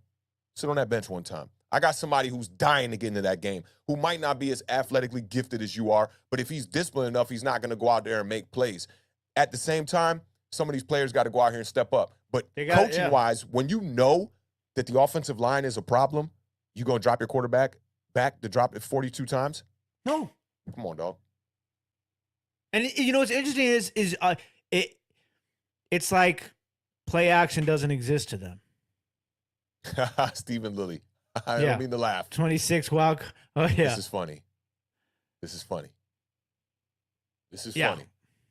Sit on that bench one time. I got somebody who's dying to get into that game, who might not be as athletically gifted as you are, but if he's disciplined enough, he's not going to go out there and make plays. At the same time, some of these players got to go out here and step up. But coaching-wise, when you know that the offensive line is a problem, you going to drop your quarterback back to drop it 42 times? No. Come on, dog. And what's interesting is it's like play action doesn't exist to them. Stephen Lilly. I don't mean to laugh. 26 walk. Oh, yeah. This is funny. This is funny.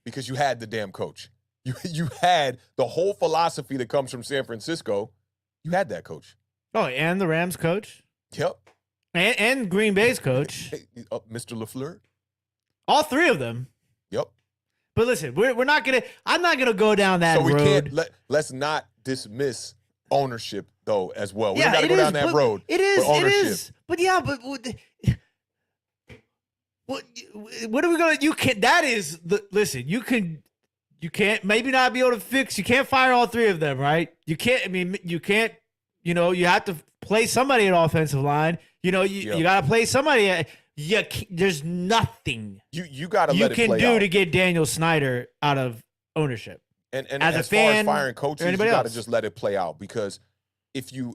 Because you had the damn coach. You had the whole philosophy that comes from San Francisco. You had that coach. Oh, and the Rams coach. Yep. And Green Bay's coach. Mr. LaFleur. All three of them. Yep. But listen, I'm not gonna go down that road. So we can't let's not dismiss ownership though as well. We don't gotta go down that road. It is. But yeah, but what are we gonna you can't maybe not be able to fix. You can't fire all three of them, right? You can't. I mean, you can't. You have to play somebody at offensive line. You got to play somebody. There's nothing you got to let it play out. You can do to get Daniel Snyder out of ownership. And as far as firing coaches, you got to just let it play out, because if you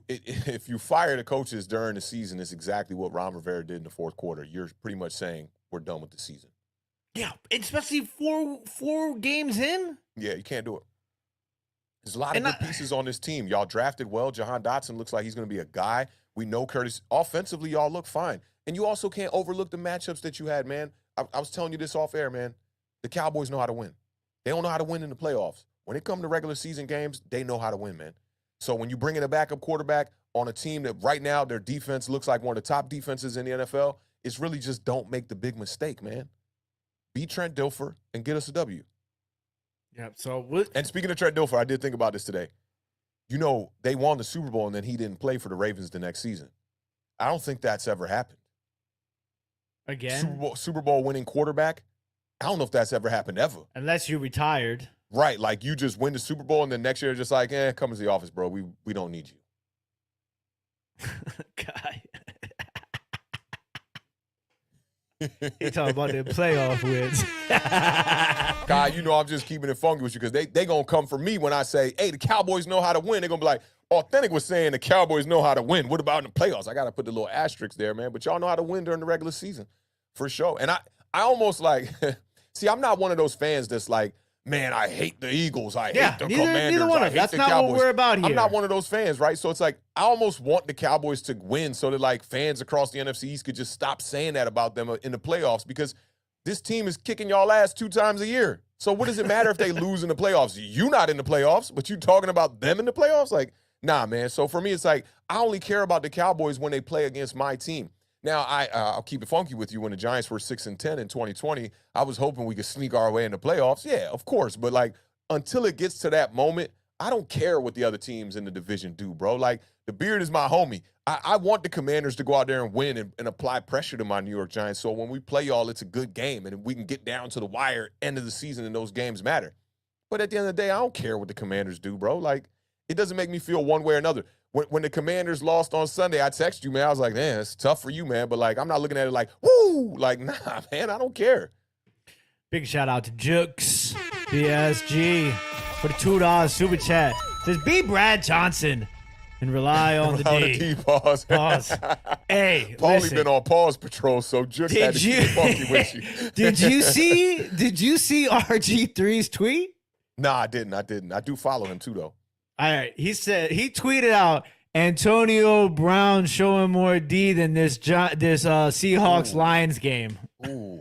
fire the coaches during the season, it's exactly what Ron Rivera did in the fourth quarter. You're pretty much saying we're done with the season. Yeah, especially four games in. Yeah, you can't do it. There's a lot of good pieces on this team. Y'all drafted well. Jahan Dotson looks like he's going to be a guy. We know Curtis. Offensively, y'all look fine. And you also can't overlook the matchups that you had, man. I was telling you this off air, man. The Cowboys know how to win. They don't know how to win in the playoffs. When it comes to regular season games, they know how to win, man. So when you bring in a backup quarterback on a team that right now their defense looks like one of the top defenses in the NFL, it's really just don't make the big mistake, man. Beat Trent Dilfer and get us a W. Yeah. So and speaking of Trent Dilfer, I did think about this today. They won the Super Bowl and then he didn't play for the Ravens the next season. I don't think that's ever happened. Again? Super Bowl winning quarterback. I don't know if that's ever happened ever. Unless you retired. Right. Like you just win the Super Bowl and then next year just like, come to the office, bro. We don't need you. God. You talking about the playoff wins. God, I'm just keeping it funky with you because they going to come for me when I say, hey, the Cowboys know how to win. They're going to be like, Awthentik was saying the Cowboys know how to win. What about in the playoffs? I got to put the little asterisk there, man. But y'all know how to win during the regular season for sure. And I almost like, see, I'm not one of those fans that's like, man, I hate the Eagles. I hate the Commanders. Neither one of That's not Cowboys. What we're about here. I'm not one of those fans, right? So it's like I almost want the Cowboys to win so that like fans across the NFC East could just stop saying that about them in the playoffs, because this team is kicking y'all ass 2 times a year. So what does it matter if they lose in the playoffs? You not in the playoffs, but you talking about them in the playoffs? Like, nah, man. So for me, it's like I only care about the Cowboys when they play against my team. Now, I'll keep it funky with you. When the Giants were 6-10 in 2020, I was hoping we could sneak our way in the playoffs. Yeah, of course. But, like, until it gets to that moment, I don't care what the other teams in the division do, bro. Like, the Beard is my homie. I want the Commanders to go out there and win and apply pressure to my New York Giants. So when we play y'all, it's a good game, and we can get down to the wire end of the season, and those games matter. But at the end of the day, I don't care what the Commanders do, bro. Like, it doesn't make me feel one way or another. when the Commanders lost on Sunday, I texted you, man. I was like, man, it's tough for you, man. But like, I'm not looking at it like, woo, like, nah, man, I don't care. Big shout out to Jukes BSG for the $2 super chat. Says be Brad Johnson and rely on the D. Pause. Pause. Hey, Paulie listen. been on pause patrol, so just had to keep it funky with you. Did you see RG3's tweet? Nah, I didn't. I do follow him too, though. All right. He tweeted out Antonio Brown showing more D than this Seahawks Lions game. Ooh.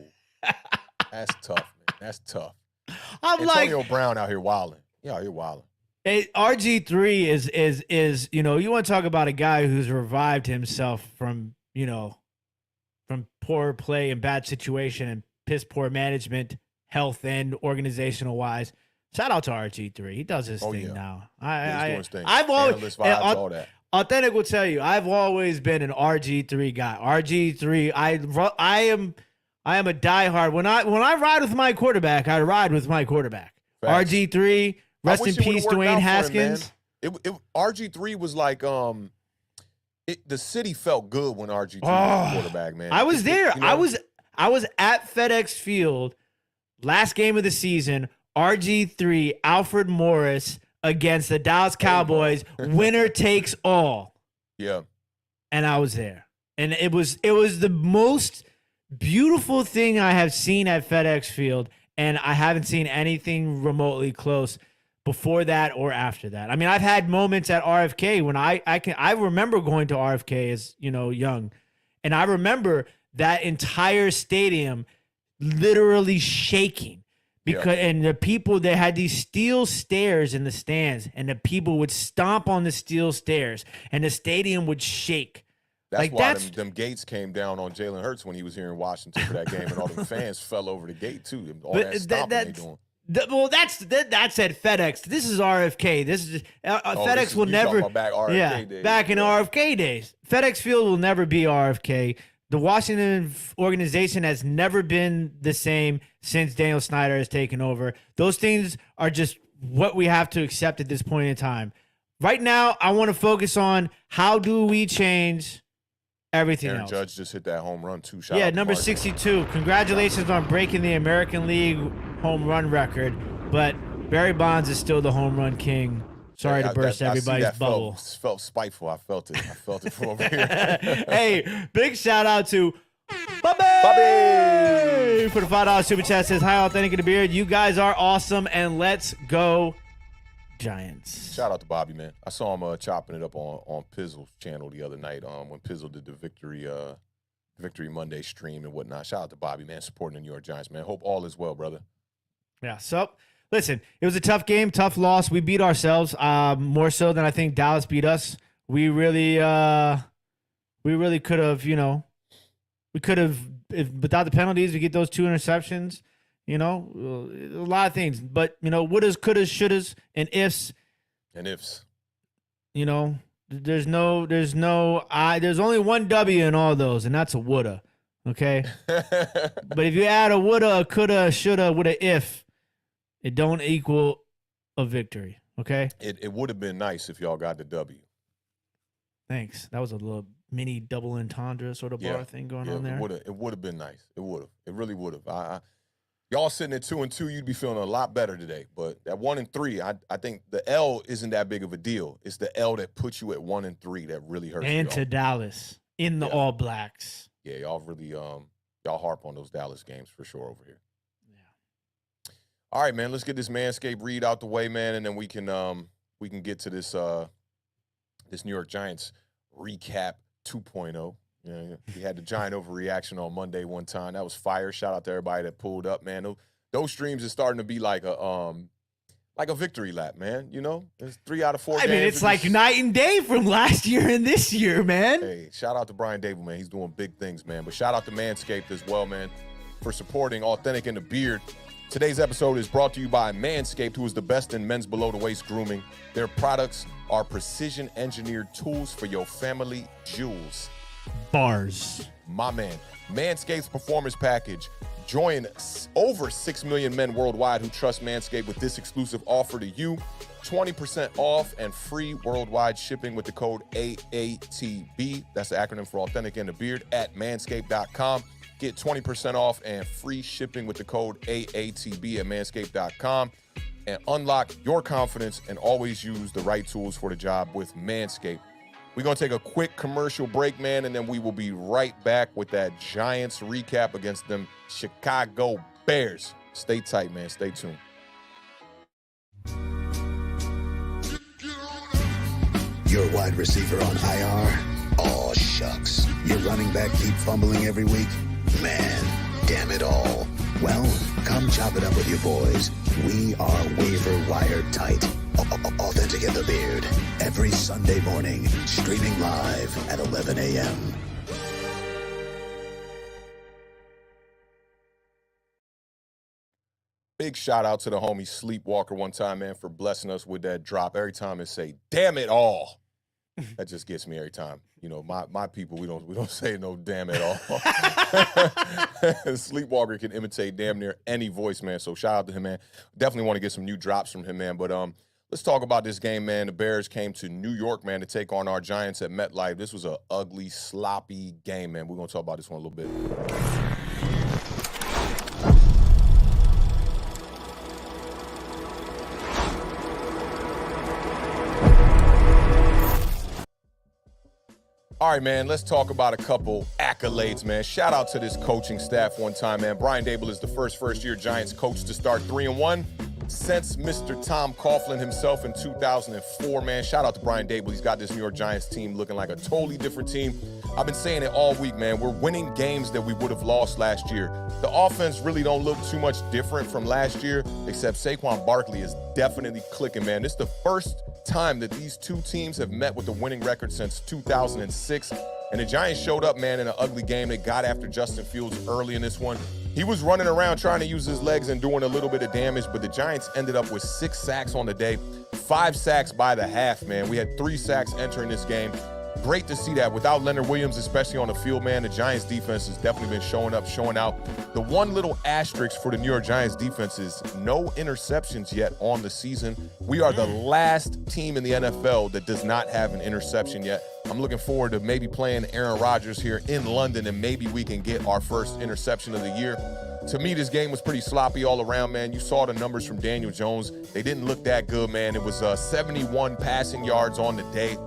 That's tough, man. That's tough. I'm Antonio Brown out here wilding. Yeah, out here wilding. RG3 is you want to talk about a guy who's revived himself from poor play and bad situation and piss poor management, health and organizational wise. Shout out to RG3. He does his thing now. He's doing his thing. I've always Analyst vibes, all that. Authentic will tell you, I've always been an RG3 guy. RG3, I am a diehard. When I ride with my quarterback, I ride with my quarterback. Facts. RG3, rest in peace, Dwayne Haskins. RG3 was like the city felt good when RG3 was the quarterback, man. I was there. I was at FedEx Field last game of the season. RG3, Alfred Morris against the Dallas Cowboys. Winner takes all. Yeah. And I was there. And it was the most beautiful thing I have seen at FedEx Field, and I haven't seen anything remotely close before that or after that. I mean, I've had moments at RFK when I remember going to RFK as, young, and I remember that entire stadium literally shaking because and the people, they had these steel stairs in the stands, and the people would stomp on the steel stairs and the stadium would shake. That's why them gates came down on Jalen Hurts when he was here in Washington for that game, and all the fans fell over the gate too. All that stomping they doing. That's at FedEx. This is RFK. This is FedEx will never. Back RFK days. Back in RFK days. FedEx Field will never be RFK. The Washington organization has never been the same since Daniel Snyder has taken over. Those things are just what we have to accept at this point in time. Right now, I want to focus on how do we change everything Aaron else. Judge just hit that home run too. Yeah, number 62. Congratulations on breaking the American League home run record, but Barry Bonds is still the home run king. Sorry to burst everybody's bubble. Felt spiteful. I felt it. From over here. Hey, big shout out to Bobby for the $5 super chat. Says, hi, Authentic and The Beard. You guys are awesome, and let's go Giants. Shout out to Bobby, man. I saw him chopping it up on Pizzle's channel the other night when Pizzle did the Victory Monday stream and whatnot. Shout out to Bobby, man, supporting the New York Giants, man. Hope all is well, brother. Yeah, so listen, it was a tough game, tough loss. We beat ourselves more so than I think Dallas beat us. We really could have, without the penalties, we get those 2 interceptions. A lot of things, but wouldas, couldas, shouldas, and ifs. There's only one W in all those, and that's a woulda. Okay, but if you add a woulda, a coulda, a shoulda with a if, it don't equal a victory. Okay, it would have been nice if y'all got the W. Thanks. That was a little mini double entendre sort of bar thing going on there. It would have been nice. It would have. It really would have. Y'all sitting at 2-2, you'd be feeling a lot better today. But at 1-3, I think the L isn't that big of a deal. It's the L that puts you at 1-3 that really hurts. And to Dallas in the All Blacks. Yeah, y'all really y'all harp on those Dallas games for sure over here. Yeah. All right, man. Let's get this Manscaped read out the way, man, and then we can get to this New York Giants recap 2.0. Yeah, he had the giant overreaction on Monday one time. That was fire. Shout out to everybody that pulled up, man. Those streams are starting to be like a victory lap, man. There's 3 out of 4 games. I mean, it's like night and day from last year and this year, man. Hey, shout out to Brian Dable, man. He's doing big things, man. But shout out to Manscaped as well, man, for supporting Authentic and The Beard. Today's episode is brought to you by Manscaped, who is the best in men's below-the-waist grooming. Their products are precision-engineered tools for your family jewels. Bars. My man. Manscaped's Performance Package. Join over 6 million men worldwide who trust Manscaped with this exclusive offer to you. 20% off and free worldwide shipping with the code AATB. That's the acronym for Authentic and The Beard at manscaped.com. Get 20% off and free shipping with the code AATB at manscaped.com. And unlock your confidence and always use the right tools for the job with Manscaped. We're going to take a quick commercial break, man, and then we will be right back with that Giants recap against them Chicago Bears. Stay tight, man. Stay tuned. Your wide receiver on IR? Aw, shucks. Your running back keep fumbling every week? Man, damn it all. Well, come chop it up with your boys. We are waiver wire tight. Awthentik and The Beard. Every Sunday morning, streaming live at 11 a.m. Big shout out to the homie Sleepwalker one time, man, for blessing us with that drop. Every time it say, damn it all. That just gets me every time. You know, my people, we don't say no damn at all. Sleepwalker can imitate damn near any voice, man. So shout out to him, man. Definitely want to get some new drops from him, man. But let's talk about this game, man. The Bears came to New York, man, to take on our Giants at MetLife. This was an ugly, sloppy game, man. We're going to talk about this one a little bit. All right, man, let's talk about a couple accolades, man. Shout out to this coaching staff one time, man. Brian Daboll is the first-year Giants coach to start 3-1 since Mr. Tom Coughlin himself in 2004, man. Shout out to Brian Daboll. He's got this New York Giants team looking like a totally different team. I've been saying it all week, man. We're winning games that we would have lost last year. The offense really don't look too much different from last year, except Saquon Barkley is definitely clicking, man. This is the first time that these two teams have met with a winning record since 2006. And the Giants showed up, man, in an ugly game. They got after Justin Fields early in this one. He was running around trying to use his legs and doing a little bit of damage, but the Giants ended up with 6 sacks on the day, 5 sacks by the half, man. We had 3 sacks entering this game. Great to see that. Without Leonard Williams, especially on the field, man, the Giants defense has definitely been showing up, showing out. The one little asterisk for the New York Giants defense is no interceptions yet on the season. We are the last team in the NFL that does not have an interception yet. I'm looking forward to maybe playing Aaron Rodgers here in London, and maybe we can get our first interception of the year. To me, this game was pretty sloppy all around, man. You saw the numbers from Daniel Jones. They didn't look that good, man. It was 71 passing yards on the day.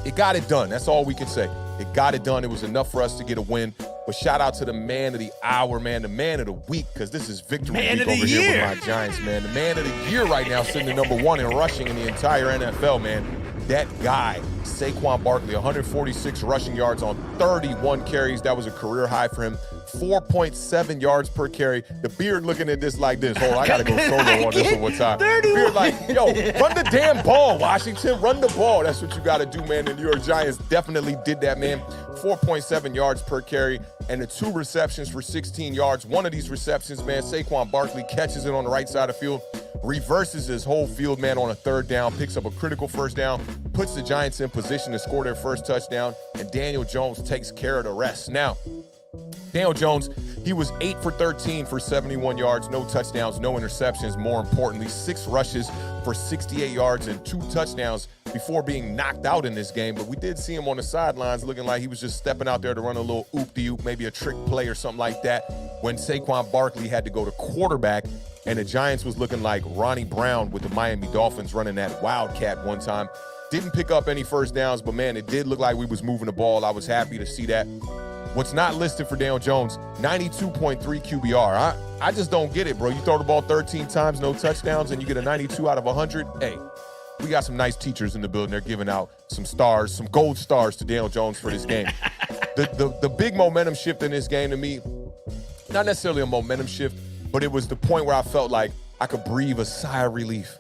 It got it done. That's all we can say. It got it done. It was enough for us to get a win. But shout out to the man of the hour, man, the man of the week, because this is victory week over here with my Giants, man. The man of the year right now, sitting at number 1 in rushing in the entire NFL, man. That guy, Saquon Barkley, 146 rushing yards on 31 carries. That was a career high for him. 4.7 yards per carry. The Beard looking at this like this. Hold on, I got to go solo on this one time. The Beard like, yo, run the damn ball, Washington. Run the ball. That's what you got to do, man. The New York Giants definitely did that, man. 4.7 yards per carry and the 2 receptions for 16 yards. One of these receptions, man, Saquon Barkley catches it on the right side of the field, reverses his whole field, man, on a 3rd down, picks up a critical 1st down, puts the Giants in position to score their first touchdown, and Daniel Jones takes care of the rest. Now, Daniel Jones, he was 8 for 13 for 71 yards, no touchdowns, no interceptions. More importantly, 6 rushes for 68 yards and 2 touchdowns before being knocked out in this game. But we did see him on the sidelines looking like he was just stepping out there to run a little oop-de-oop, maybe a trick play or something like that, when Saquon Barkley had to go to quarterback. And the Giants was looking like Ronnie Brown with the Miami Dolphins running that Wildcat one time. Didn't pick up any first downs, but, man, it did look like we was moving the ball. I was happy to see that. What's not listed for Daniel Jones, 92.3 QBR. I just don't get it, bro. You throw the ball 13 times, no touchdowns, and you get a 92 out of 100. Hey, we got some nice teachers in the building. They're giving out some stars, some gold stars to Daniel Jones for this game. The big momentum shift in this game to me, not necessarily a momentum shift, but it was the point where I felt like I could breathe a sigh of relief.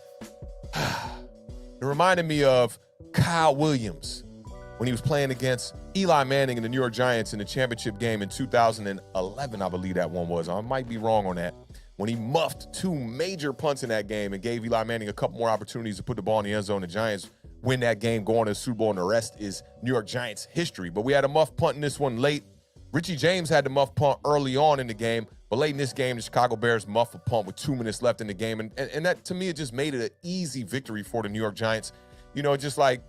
It reminded me of Kyle Williams when he was playing against Eli Manning and the New York Giants in the championship game in 2011, I believe that one was. I might be wrong on that. When he muffed 2 major punts in that game and gave Eli Manning a couple more opportunities to put the ball in the end zone. The Giants win that game, go on to the Super Bowl, and the rest is New York Giants history. But we had a muff punt in this one late. Richie James had the muff punt early on in the game, but late in this game, the Chicago Bears muff a punt with 2 minutes left in the game. And that, to me, it just made it an easy victory for the New York Giants. You know, just like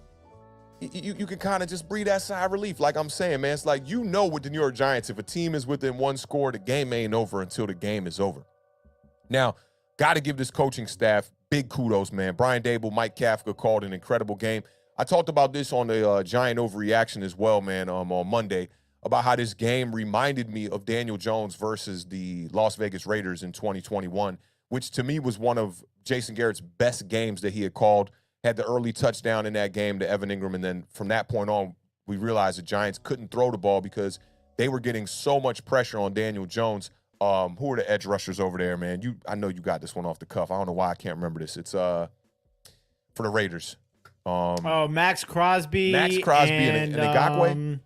you can kind of just breathe that sigh of relief. Like I'm saying, man, it's like, you know, with the New York Giants, if a team is within one score, the game ain't over until the game is over. Now, got to give this coaching staff big kudos, man. Brian Dable, Mike Kafka called an incredible game. I talked about this on the Giant Overreaction as well, man, on Monday, about how this game reminded me of Daniel Jones versus the Las Vegas Raiders in 2021, which to me was one of Jason Garrett's best games that he had called. Had the early touchdown in that game to Evan Ingram, and then from that point on, we realized the Giants couldn't throw the ball because they were getting so much pressure on Daniel Jones. Who are the edge rushers over there, man? I know you got this one off the cuff. I don't know why I can't remember this. It's for the Raiders. Max Crosby. And Ngakoue?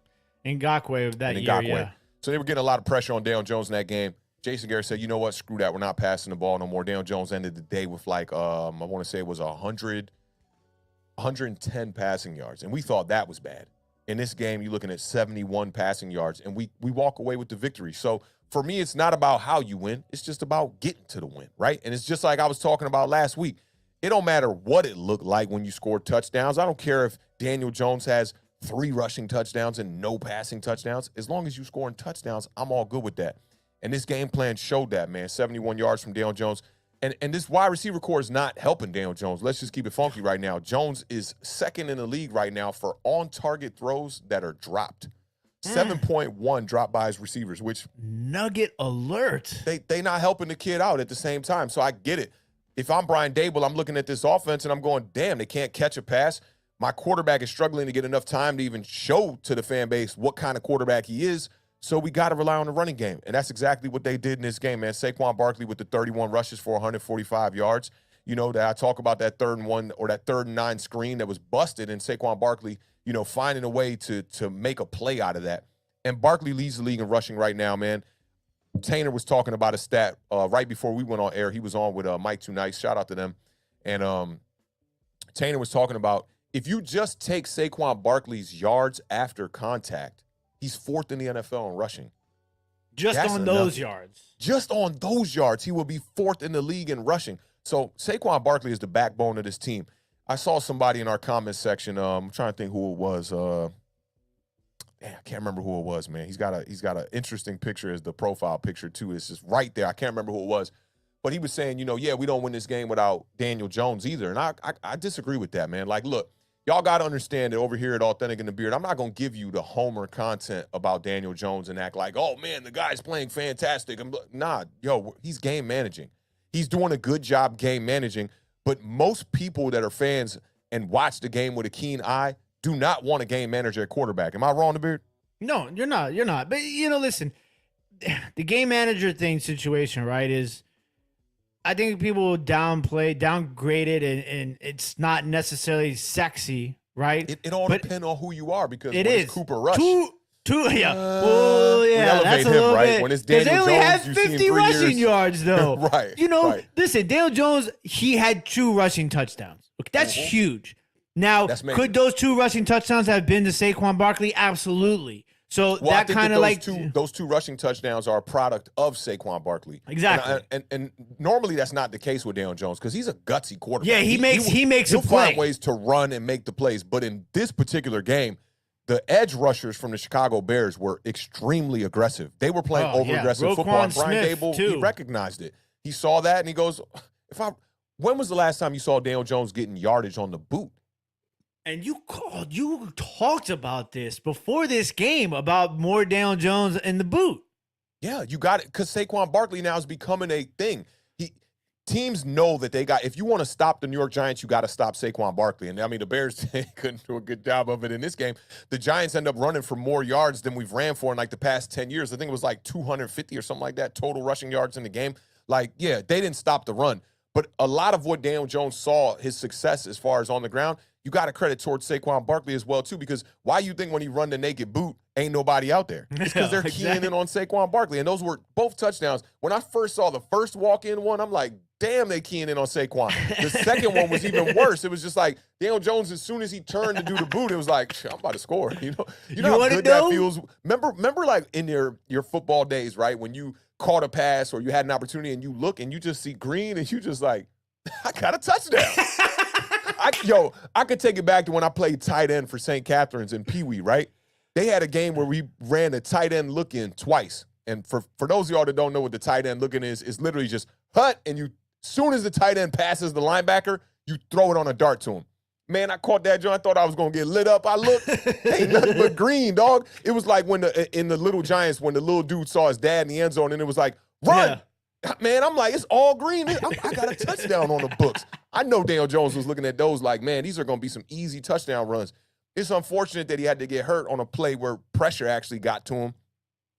Ngakoue of that year, yeah. So they were getting a lot of pressure on Daniel Jones in that game. Jason Garrett said, you know what, screw that. We're not passing the ball no more. Daniel Jones ended the day with I want to say it was 110 passing yards. And we thought that was bad. In this game, you're looking at 71 passing yards, and we walk away with the victory. So for me, it's not about how you win. It's just about getting to the win, right? And it's just like I was talking about last week. It don't matter what it looked like when you score touchdowns. I don't care if Daniel Jones has 3 rushing touchdowns and no passing touchdowns. As long as you're scoring touchdowns, I'm all good with that. And this game plan showed that, man. 71 yards from Daniel Jones. And this wide receiver core is not helping Daniel Jones. Let's just keep it funky right now. Jones is second in the league right now for on-target throws that are dropped. 7.1 dropped by his receivers, which nugget alert. They not helping the kid out at the same time. So I get it. If I'm Brian Dable, I'm looking at this offense and I'm going, damn, they can't catch a pass. My quarterback is struggling to get enough time to even show to the fan base what kind of quarterback he is. So we got to rely on the running game. And that's exactly what they did in this game, man. Saquon Barkley with the 31 rushes for 145 yards. You know, that I talk about that 3rd and 1 or that 3rd and 9 screen that was busted, and Saquon Barkley, you know, finding a way to make a play out of that. And Barkley leads the league in rushing right now, man. Tanner was talking about a stat right before we went on air. He was on with Mike Too Nice. Shout out to them. And Tanner was talking about, if you just take Saquon Barkley's yards after contact, he's 4th in the NFL in rushing. Just on those yards. Just on those yards, he will be 4th in the league in rushing. So Saquon Barkley is the backbone of this team. I saw somebody in our comment section. I'm trying to think who it was. I can't remember who it was, man. He's got an interesting picture as the profile picture too. It's just right there. I can't remember who it was, but he was saying, you know, yeah, we don't win this game without Daniel Jones either. And I disagree with that, man. Like, look, y'all got to understand that over here at Awthentik and The Beard, I'm not going to give you the homer content about Daniel Jones and act like, oh, man, the guy's playing fantastic. Nah, he's game managing. He's doing a good job game managing, but most people that are fans and watch the game with a keen eye do not want a game manager at quarterback. Am I wrong, The Beard? No, you're not. You're not. But, you know, listen, the game manager situation, right, is I think people downgrade it, and it's not necessarily sexy, right? It all depends on who you are, because it when is it's Cooper Rush. Yeah. Well, yeah, that's a little right? bit. When it's Daniel they only Jones, had 50 rushing yards, though. Right. You know, right. Listen, Daniel Jones, he had 2 rushing touchdowns. Look, that's huge. Now, could those 2 rushing touchdowns have been to Saquon Barkley? Absolutely. So that kind of like those 2 rushing touchdowns are a product of Saquon Barkley. Exactly. And normally that's not the case with Daniel Jones, because he's a gutsy quarterback. Yeah, he makes a play. He'll find ways to run and make the plays. But in this particular game, the edge rushers from the Chicago Bears were extremely aggressive. They were playing over-aggressive football. And Brian Dable, he recognized it. He saw that and he goes, when was the last time you saw Daniel Jones getting yardage on the boot? And you talked about this before this game about more Daniel Jones in the boot. Yeah, you got it, because Saquon Barkley now is becoming a thing. Teams know that if you want to stop the New York Giants, you got to stop Saquon Barkley. And I mean, the Bears couldn't do a good job of it in this game. The Giants end up running for more yards than we've ran for in like the past 10 years. I think it was like 250 or something like that, total rushing yards in the game. Like, yeah, they didn't stop the run. But a lot of what Daniel Jones saw, his success as far as on the ground, you got to credit towards Saquon Barkley as well, too, because why you think when he run the naked boot, ain't nobody out there? It's because they're keying in on Saquon Barkley. And those were both touchdowns. When I first saw the first walk-in one, I'm like, damn, they keying in on Saquon. The second one was even worse. It was just like Daniel Jones, as soon as he turned to do the boot, it was like, I'm about to score. You know how good that feels? Remember like in your football days, right? When you caught a pass or you had an opportunity and you look and you just see green and you just like, I got a touchdown. I could take it back to when I played tight end for St. Catherine's in Pee Wee, right? They had a game where we ran a tight end look-in twice. And for those of y'all that don't know what the tight end look-in is, it's literally just hut, and you, soon as the tight end passes the linebacker, you throw it on a dart to him. Man, I caught that joint. I thought I was going to get lit up. I looked, ain't nothing but green, dog. It was like when in the Little Giants, when the little dude saw his dad in the end zone, and it was like, run. Yeah. Man, I'm like, it's all green. I got a touchdown on the books. I know Daniel Jones was looking at those like, man, these are going to be some easy touchdown runs. It's unfortunate that he had to get hurt on a play where pressure actually got to him,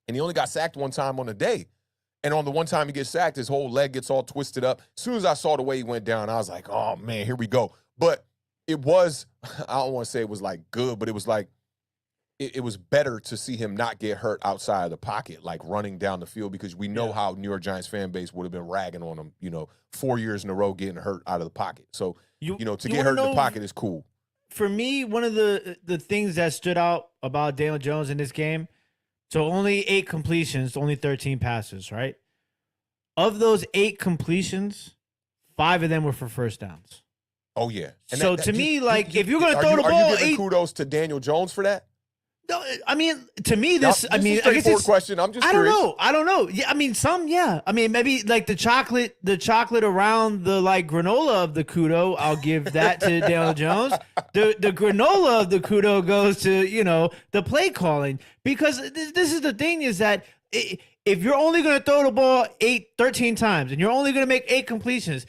and he only got sacked one time on the day. And on the one time he gets sacked, his whole leg gets all twisted up. As soon as I saw the way he went down, I was like, oh, man, here we go. But it was, I don't want to say it was like good, but it was like, it was better to see him not get hurt outside of the pocket, like running down the field, because we know how New York Giants fan base would have been ragging on him, 4 years in a row getting hurt out of the pocket. So, to get hurt in the pocket is cool. For me, one of the things that stood out about Daniel Jones in this game, so only 8 completions, only 13 passes, right? Of those 8 completions, 5 of them were for first downs. Oh, yeah. And so to me, if you're going to throw the ball, are you giving kudos to Daniel Jones for that? No, I mean, to me, this I guess it's question. I'm just curious. I don't know. Yeah, I mean, I mean, maybe like the chocolate around the like granola of the kudo, I'll give that to Daniel Jones. The granola of the kudo goes to, the play calling, because this is the thing, is that if you're only going to throw the ball 13 times and you're only going to make 8 completions,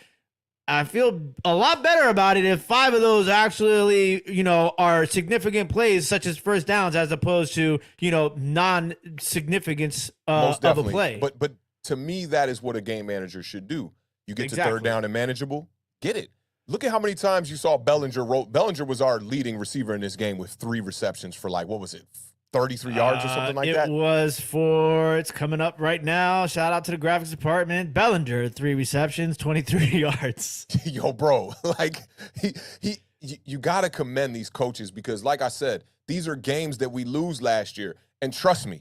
I feel a lot better about it if 5 of those actually, are significant plays, such as first downs, as opposed to, non-significance of a play. But to me, that is what a game manager should do. You get to third down and manageable, get it. Look at how many times you saw Bellinger. Bellinger was our leading receiver in this game with 3 receptions for 33 yards or something like that? It's coming up right now. Shout out to the graphics department. Bellinger, 3 receptions, 23 yards. Yo, bro, you got to commend these coaches, because like I said, these are games that we lose last year. And trust me,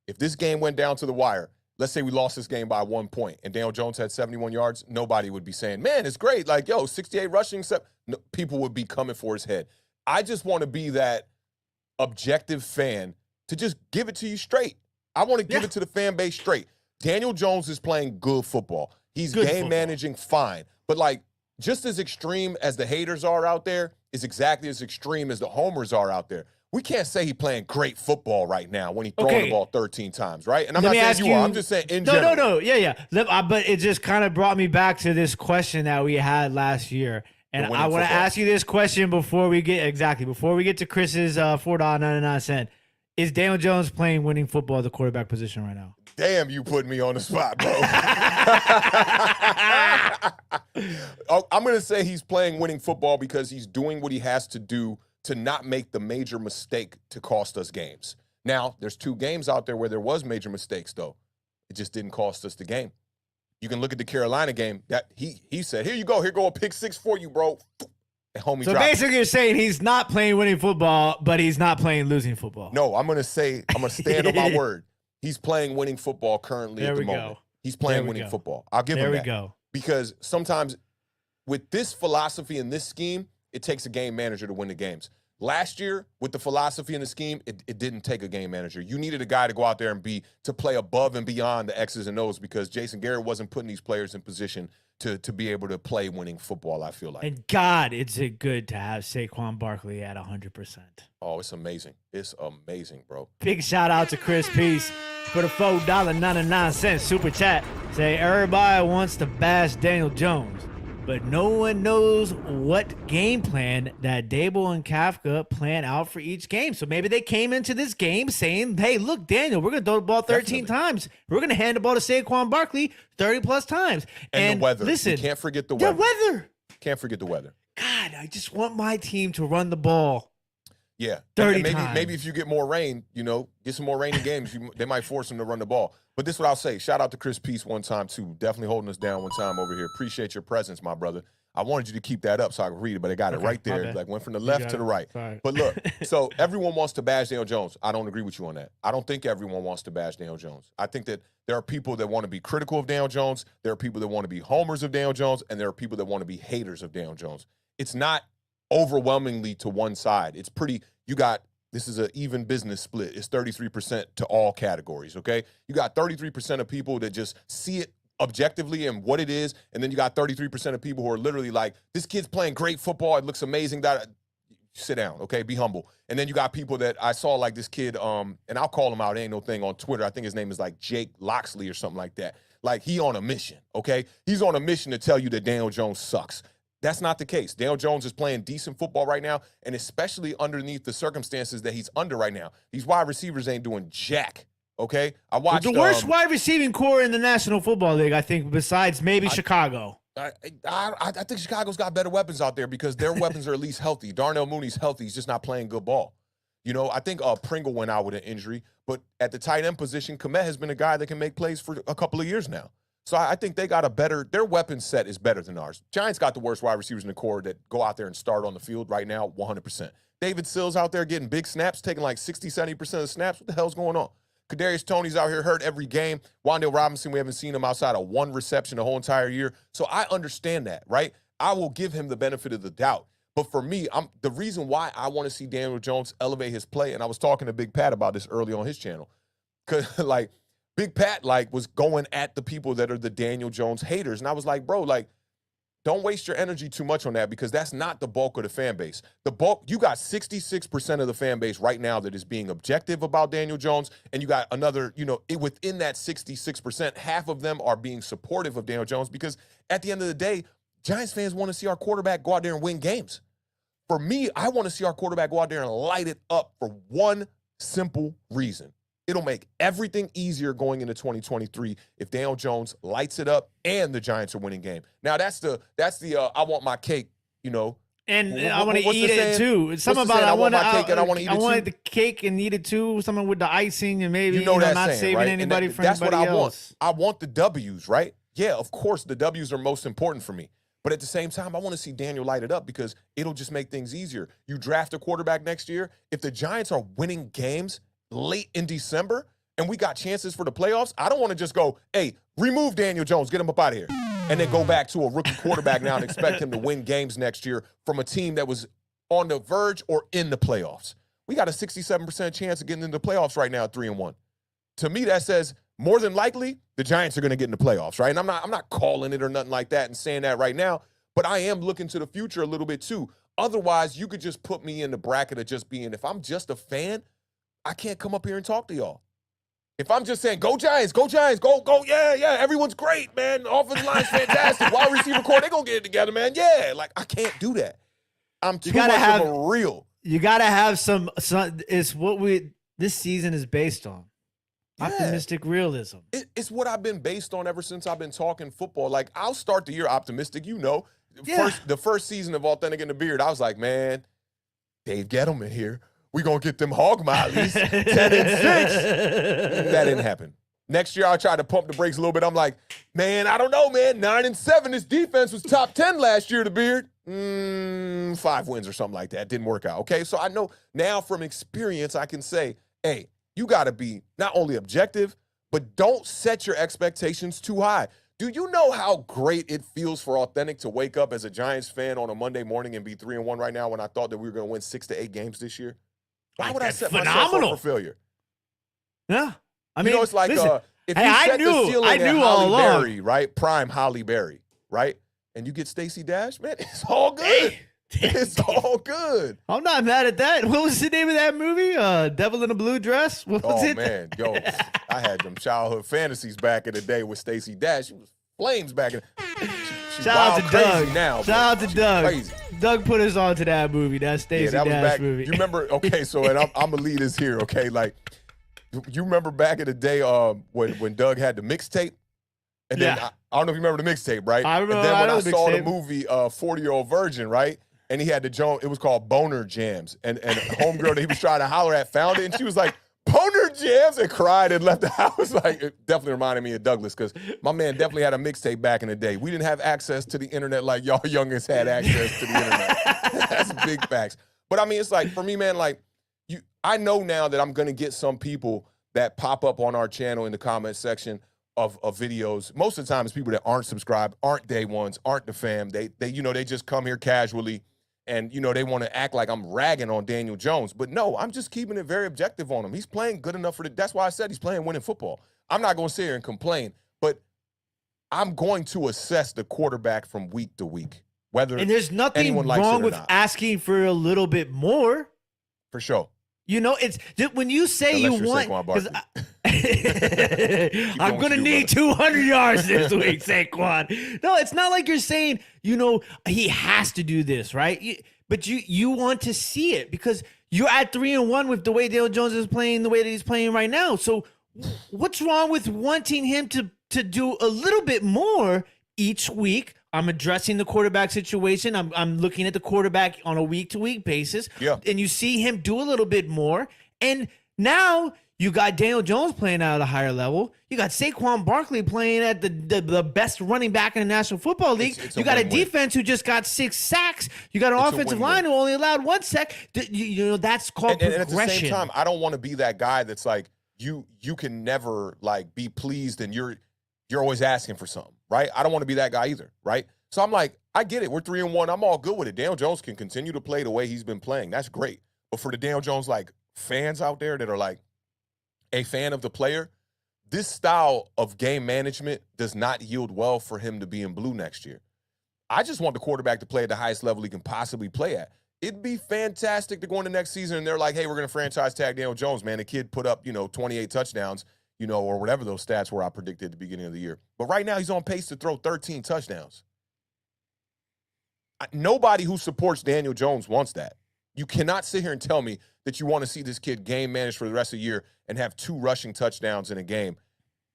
if this game went down to the wire, let's say we lost this game by 1 point and Daniel Jones had 71 yards, nobody would be saying, man, it's great. 68 rushing. No, people would be coming for his head. I just want to be that objective fan to just give it to you straight. I want to give it to the fan base straight. Daniel Jones is playing good football. He's game managing fine. But just as extreme as the haters are out there is exactly as extreme as the homers are out there. We can't say he's playing great football right now when he's throwing the ball 13 times, right? And I'm not saying you are. I'm just saying in general. No. Yeah. But it just kind of brought me back to this question that we had last year. And I want to ask you this question before we get to Chris's $4.99. Is Daniel Jones playing winning football at the quarterback position right now? Damn, you put me on the spot, bro. I'm going to say he's playing winning football because he's doing what he has to do to not make the major mistake to cost us games. Now, there's 2 games out there where there was major mistakes, though. It just didn't cost us the game. You can look at the Carolina game that he said, here you go, here go a pick 6 for you, bro. And homie so basically you're saying he's not playing winning football, but he's not playing losing football. No, I'm going to stand on my word. He's playing winning football currently at the moment. He's playing winning football. I'll give him that. There we go. Because sometimes with this philosophy and this scheme, it takes a game manager to win the games. Last year, with the philosophy and the scheme, it didn't take a game manager. You needed a guy to go out there and to play above and beyond the X's and O's, because Jason Garrett wasn't putting these players in position to be able to play winning football, I feel like. And God, is it good to have Saquon Barkley at 100%. Oh, it's amazing. It's amazing, bro. Big shout out to Chris Peace for the $4.99 super chat. Say, everybody wants to bash Daniel Jones, but no one knows what game plan that Dable and Kafka plan out for each game. So maybe they came into this game saying, hey, look, Daniel, we're going to throw the ball 13 times. We're going to hand the ball to Saquon Barkley 30-plus times. And the weather. Listen, you can't forget the weather. The weather. Can't forget the weather. God, I just want my team to run the ball. Yeah. 30 and times. maybe if you get more rain, get some more rainy games, they might force him to run the ball. But this is what I'll say. Shout out to Chris Peace one time, too. Definitely holding us down one time over here. Appreciate your presence, my brother. I wanted you to keep that up so I could read it, but I got it right there. Like, went from the left to the right. Sorry. But look, so everyone wants to bash Daniel Jones. I don't agree with you on that. I don't think everyone wants to bash Daniel Jones. I think that there are people that want to be critical of Daniel Jones. There are people that want to be homers of Daniel Jones. And there are people that want to be haters of Daniel Jones. It's not overwhelmingly to one side. It's pretty, this is an even business split. It's 33% to all categories, okay? You got 33% of people that just see it objectively and what it is, and then you got 33% of people who are literally like, this kid's playing great football, it looks amazing. Sit down, okay? Be humble. And then you got people that I saw, like this kid, and I'll call him out, ain't no thing, on Twitter. I think his name is like Jake Loxley or something like that. Like, he on a mission, okay? He's on a mission to tell you that Daniel Jones sucks. That's not the case. Daniel Jones is playing decent football right now, and especially underneath the circumstances that he's under right now. These wide receivers ain't doing jack, okay? I watched the worst wide receiving core in the National Football League, I think, besides maybe Chicago. I think Chicago's got better weapons out there because their weapons are at least healthy. Darnell Mooney's healthy. He's just not playing good ball. I think Pringle went out with an injury, but at the tight end position, Kmet has been a guy that can make plays for a couple of years now. So I think they got their weapon set is better than ours. Giants got the worst wide receivers in the core that go out there and start on the field right now, 100%. David Sills out there getting big snaps, taking like 60, 70% of the snaps. What the hell's going on? Kadarius Toney's out here hurt every game. Wan'Dale Robinson, we haven't seen him outside of one reception the whole entire year. So I understand that, right? I will give him the benefit of the doubt. But for me, the reason why I want to see Daniel Jones elevate his play, and I was talking to Big Pat about this early on his channel, because Big Pat was going at the people that are the Daniel Jones haters. And I was like, bro, don't waste your energy too much on that because that's not the bulk of the fan base. The bulk, you got 66% of the fan base right now that is being objective about Daniel Jones. And you got another, within that 66%, half of them are being supportive of Daniel Jones because at the end of the day, Giants fans want to see our quarterback go out there and win games. For me, I want to see our quarterback go out there and light it up for one simple reason. It'll make everything easier going into 2023 if Daniel Jones lights it up and the Giants are winning game. Now that's the I want my cake, And I want to eat it too. It's something about I want my cake and I want to eat it too. I wanted the cake and eat it too. Something with the icing and maybe that not saying, saving right? anybody for that's anybody what I else. want. I want the W's, right? Yeah, of course the W's are most important for me. But at the same time, I want to see Daniel light it up because it'll just make things easier. You draft a quarterback next year. If the Giants are winning games late in December, and we got chances for the playoffs, I don't want to just go, hey, remove Daniel Jones, get him up out of here, and then go back to a rookie quarterback now and expect him to win games next year from a team that was on the verge or in the playoffs. We got a 67% chance of getting into the playoffs right now at 3-1. To me, that says more than likely the Giants are going to get in the playoffs, right? And I'm not calling it or nothing like that and saying that right now, but I am looking to the future a little bit too. Otherwise, you could just put me in the bracket of just being, if I'm just a fan, I can't come up here and talk to y'all. If I'm just saying, go Giants, go, yeah, everyone's great, man. Offensive line's fantastic. Wide receiver core, they're going to get it together, man. Yeah, I can't do that. I'm too much of a real. You got to have some, it's what this season is based on. Yeah. Optimistic realism. It's what I've been based on ever since I've been talking football. I'll start the year optimistic, Yeah. The first season of Awthentik and The Beard, I was like, man, Dave Gettleman here. We going to get them hog mileys, 10-6. That didn't happen. Next year, I'll try to pump the brakes a little bit. I'm like, man, I don't know, man. 9-7. This defense was top 10 last year, The Beard. 5 wins or something like that. Didn't work out, okay? So I know now from experience, I can say, hey, you got to be not only objective, but don't set your expectations too high. Do you know how great it feels for Awthentik to wake up as a Giants fan on a Monday morning and be 3-1 right now when I thought that we were going to win 6 to 8 games this year? Why would I set myself up for failure? Yeah. I mean, it's like listen, if you set the ceiling at Holly Berry, right? Prime Holly Berry, right? And you get Stacey Dash, man, it's all good. Hey. It's all good. I'm not mad at that. What was the name of that movie? Devil in a Blue Dress? What was it? Man, I had them childhood fantasies back in the day with Stacey Dash. She was flames back in She's Shout out to Doug. Now, Shout out to Doug. Crazy. Doug put us on to that movie. That Stacey that was Dash back, movie. You remember? Okay, so and I'm gonna lead this here. Okay, you remember back in the day when Doug had the mixtape, and then I don't know if you remember the mixtape, right? I remember. And then when I saw the mixtape. movie 40-Year-Old Virgin, right? and he had the Jones. It was called Boner Jams, and homegirl that he was trying to holler at found it, and she was like, Boner Jams, and cried and left the house. Like, it definitely reminded me of Douglas, because my man definitely had a mixtape back in the day. We didn't have access to the internet like y'all youngins had access to the internet. That's big facts. But I mean, it's like, for me, man, like, I know now that I'm gonna get some people that pop up on our channel in the comment section of videos. Most of the time it's people that aren't subscribed, aren't day ones, aren't the fam. They just come here casually, and they want to act like I'm ragging on Daniel Jones. But no, I'm just keeping it very objective on him. He's playing good enough that's why I said he's playing winning football. I'm not gonna sit here and complain, but I'm going to assess the quarterback from week to week. And there's nothing wrong with asking for a little bit more. For sure. It's when you say you want, I'm going to need 200 yards this week, Saquon. No, it's not like you're saying, he has to do this, right? But you want to see it because you're at 3-1 with the way Daniel Jones is playing, the way that he's playing right now. So what's wrong with wanting him to do a little bit more each week? I'm addressing the quarterback situation. I'm looking at the quarterback on a week-to-week basis. Yeah. And you see him do a little bit more. And now you got Daniel Jones playing at a higher level. You got Saquon Barkley playing at the best running back in the National Football League. You got a defense who just got 6 sacks. You got an offensive line who only allowed 1 sack. That's called progression. And at the same time, I don't want to be that guy that's like, you can never like be pleased and you're always asking for something, right? I don't want to be that guy either, right? So I'm like, I get it. We're 3-1. I'm all good with it. Daniel Jones can continue to play the way he's been playing. That's great. But for the Daniel Jones like fans out there that are like a fan of the player, this style of game management does not yield well for him to be in blue next year. I just want the quarterback to play at the highest level he can possibly play at. It'd be fantastic to go into next season and they're like, hey, we're going to franchise tag Daniel Jones, man. The kid put up, 28 touchdowns. Or whatever those stats were I predicted at the beginning of the year. But right now, he's on pace to throw 13 touchdowns. Nobody who supports Daniel Jones wants that. You cannot sit here and tell me that you want to see this kid game managed for the rest of the year and have 2 rushing touchdowns in a game.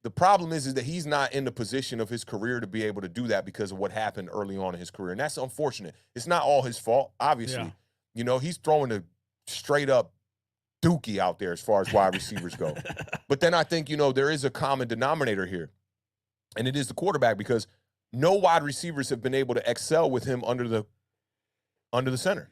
The problem is that he's not in the position of his career to be able to do that because of what happened early on in his career. And that's unfortunate. It's not all his fault, obviously. Yeah. He's throwing a straight-up dookie out there as far as wide receivers go. But then I think, there is a common denominator here, and it is the quarterback, because no wide receivers have been able to excel with him under the center.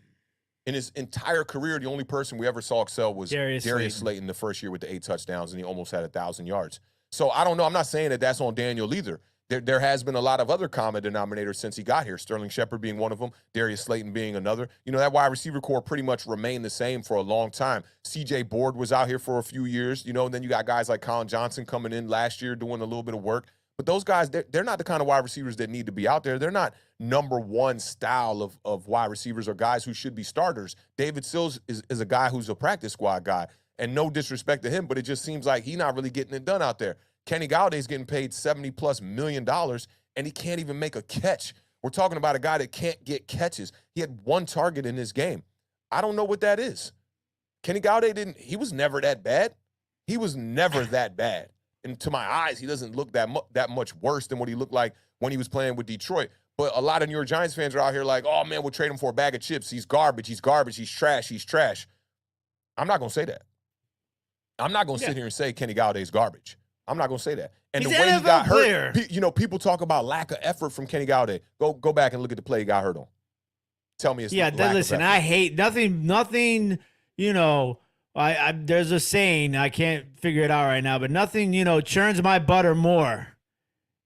In his entire career, the only person we ever saw excel was Darius Slayton the first year with the 8 touchdowns, and he almost had 1,000 yards. So I don't know. I'm not saying that that's on Daniel either. There has been a lot of other common denominators since he got here, Sterling Shepard being one of them, Darius Slayton being another. That wide receiver core pretty much remained the same for a long time. C.J. Board was out here for a few years, and then you got guys like Colin Johnson coming in last year doing a little bit of work. But those guys, they're not the kind of wide receivers that need to be out there. They're not number one style of wide receivers or guys who should be starters. David Sills is a guy who's a practice squad guy, and no disrespect to him, but it just seems like he's not really getting it done out there. Kenny Galladay's getting paid $70+ million, and he can't even make a catch. We're talking about a guy that can't get catches. He had 1 target in this game. I don't know what that is. Kenny Galladay he was never that bad. He was never that bad. And to my eyes, he doesn't look that much worse than what he looked like when he was playing with Detroit. But a lot of New York Giants fans are out here like, oh, man, we'll trade him for a bag of chips. He's garbage. He's garbage. He's trash. He's trash. I'm not going to say that. I'm not going to sit here and say Kenny Galladay's garbage. I'm not going to say that. And he's the way he got player. hurt, people talk about lack of effort from Kenny Galladay. Go back and look at the play he got hurt on. Tell me it's lack of effort. I hate nothing, there's a saying, I can't figure it out right now, but nothing, churns my butter more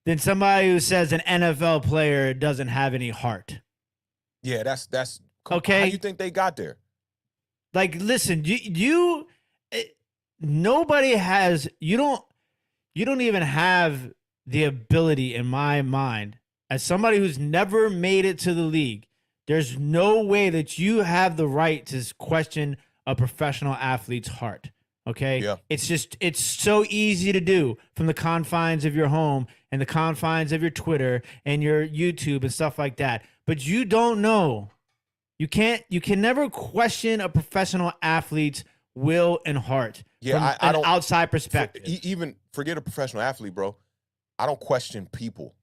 than somebody who says an NFL player doesn't have any heart. Yeah, that's okay. How you think they got there? Like, listen, nobody has, you don't even have the ability, in my mind, as somebody who's never made it to the league, there's no way that you have the right to question a professional athlete's heart. Okay. Yeah. It's so easy to do from the confines of your home and the confines of your Twitter and your YouTube and stuff like that. But you don't know. You can never question a professional athlete's will and heart. Yeah, from an outside perspective. Even forget a professional athlete, bro. I don't question people.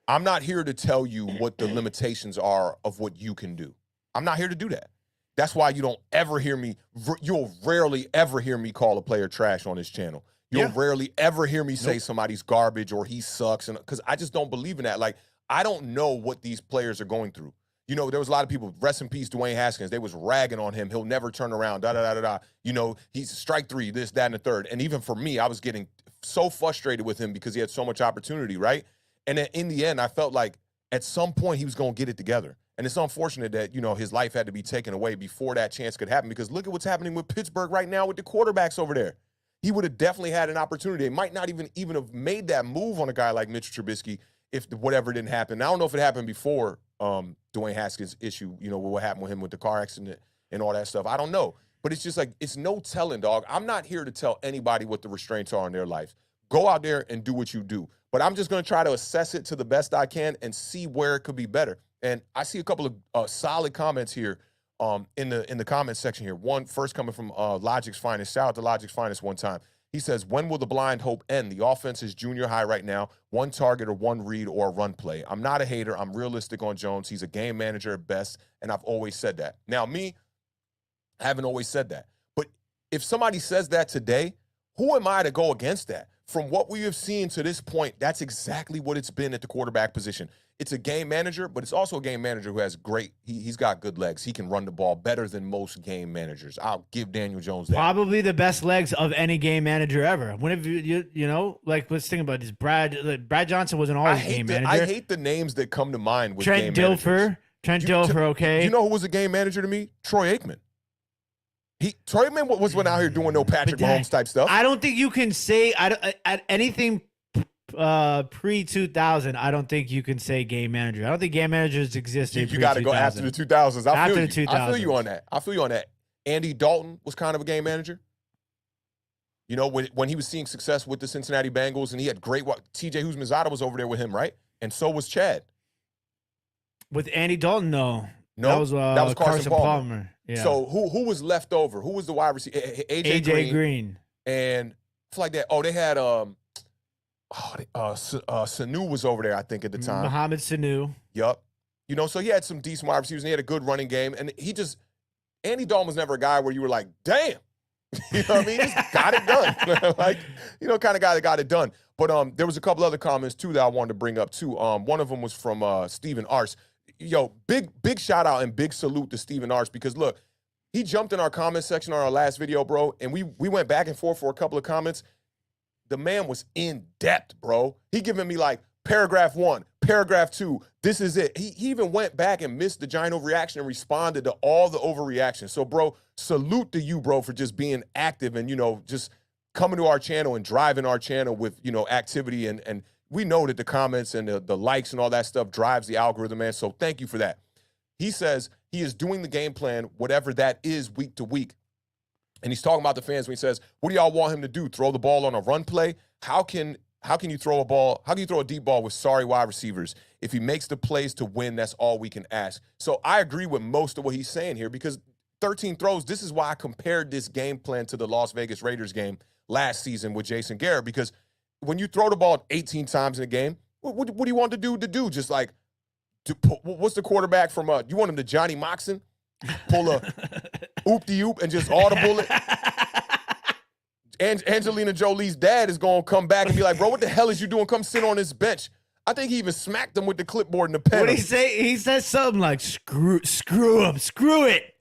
I'm not here to tell you what the limitations are of what you can do. I'm not here to do that. That's why you don't ever hear me, you'll rarely ever hear me call a player trash on this channel. You'll rarely ever hear me say somebody's garbage or he sucks, and because I just don't believe in that. Like, I don't know what these players are going through. You know, there was a lot of people, rest in peace, Dwayne Haskins, they was ragging on him. He'll never turn around, da-da-da-da-da. You know, he's strike three, this, that, and the third. And even for me, I was getting so frustrated with him because he had so much opportunity, right? And then in the end, I felt like at some point he was going to get it together. And it's unfortunate that, you know, his life had to be taken away before that chance could happen, because look at what's happening with Pittsburgh right now with the quarterbacks over there. He would have definitely had an opportunity. They might not even have made that move on a guy like Mitch Trubisky if whatever didn't happen. Now, I don't know if it happened before Dwayne Haskins' issue, you know, what happened with him with the car accident and all that stuff. I don't know. But it's just like, it's no telling, dog. I'm not here to tell anybody what the restraints are in their life. Go out there and do what you do. But I'm just going to try to assess it to the best I can and see where it could be better. And I see a couple of solid comments here in the comment section here. One first coming from Logic's Finest. Shout out to Logic's Finest one time. He says, when will the blind hope end? The offense is junior high right now. One target or one read or a run play. I'm not a hater. I'm realistic on Jones. He's a game manager at best, and I've always said that. Now, me, I haven't always said that. But if somebody says that today, who am I to go against that? From what we have seen to this point, that's exactly what it's been at the quarterback position. It's a game manager, but it's also a game manager who has he's got good legs. He can run the ball better than most game managers. I'll give Daniel Jones that. Probably the best legs of any game manager ever. When have you know, like, let's think about this. Brad Johnson wasn't always a game manager. I hate the names that come to mind with Trent game managers. Trent Dilfer, okay. You know who was a game manager to me? Troy Aikman. Troy Aikman wasn't out here doing no Patrick Mahomes type stuff. I don't think you can say at anything pre-2000. I don't think you can say game manager. I don't think game managers existed. You got to go after the 2000s. I feel you on that. I feel you on that. Andy Dalton was kind of a game manager. You know, when he was seeing success with the Cincinnati Bengals, and he had great. TJ Houshmandzadeh was over there with him, right? And so was Chad. With Andy Dalton, no. No, that was Carson Palmer. Yeah. So who was left over? Who was the wide receiver? AJ Green. And stuff like that. Oh, they had Sanu was over there, I think, at the time. Mohamed Sanu. Yup. You know, so he had some decent wide receivers, and he had a good running game. And Andy Dalton was never a guy where you were like, damn. You know what I mean? He just got it done. Like, you know, kind of guy that got it done. But there was a couple other comments, too, that I wanted to bring up, too. One of them was from Stephen Arce. Yo, big shout out and big salute to Stephen Arce, because look, he jumped in our comment section on our last video, bro, and we went back and forth for a couple of comments. The man was in depth, bro. He giving me like paragraph 1, paragraph 2, this is it. He even went back and missed the giant overreaction and responded to all the overreaction. So, bro, salute to you, bro, for just being active and, you know, just coming to our channel and driving our channel with, you know, activity and we know that the comments and the likes and all that stuff drives the algorithm, man. So thank you for that. He says he is doing the game plan, whatever that is, week to week. And he's talking about the fans when he says, what do y'all want him to do? Throw the ball on a run play? How can you throw a deep ball with sorry wide receivers? If he makes the plays to win, that's all we can ask. So I agree with most of what he's saying here, because 13 throws, this is why I compared this game plan to the Las Vegas Raiders game last season with Jason Garrett, because when you throw the ball 18 times in a game, what do you want the dude to do? Just like, what's the quarterback from, you want him to Johnny Moxon? Pull a oop-de-oop and just audible it? Angelina Jolie's dad is going to come back and be like, bro, what the hell is you doing? Come sit on this bench. I think he even smacked him with the clipboard in the pen. What did he say? He said something like, screw him, screw it.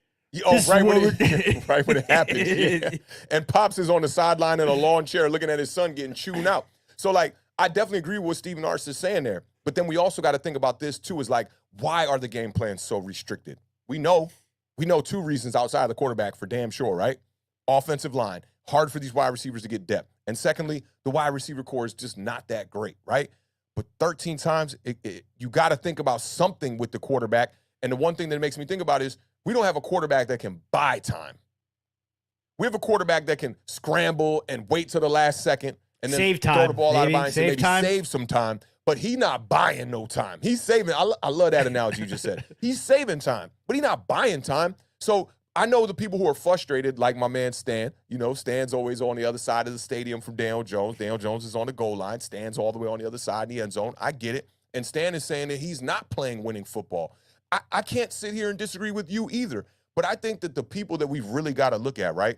Oh, right when it happens. Yeah. And Pops is on the sideline in a lawn chair looking at his son getting chewed out. So, like, I definitely agree with what Stephen Arce is saying there. But then we also got to think about this, too, is like, why are the game plans so restricted? We know 2 reasons outside of the quarterback for damn sure, right? Offensive line, hard for these wide receivers to get depth. And secondly, the wide receiver core is just not that great, right? But 13 times, you got to think about something with the quarterback. And the one thing that makes me think about is, we don't have a quarterback that can buy time. We have a quarterback that can scramble and wait till the last second and then save time, throw the ball out of bounds and maybe time. Save some time. But he's not buying no time. He's saving. I love that analogy you just said. He's saving time, but he's not buying time. So I know the people who are frustrated, like my man Stan. You know, Stan's always on the other side of the stadium from Daniel Jones. Daniel Jones is on the goal line. Stan's all the way on the other side in the end zone. I get it. And Stan is saying that he's not playing winning football. I can't sit here and disagree with you either. But I think that the people that we've really got to look at, right?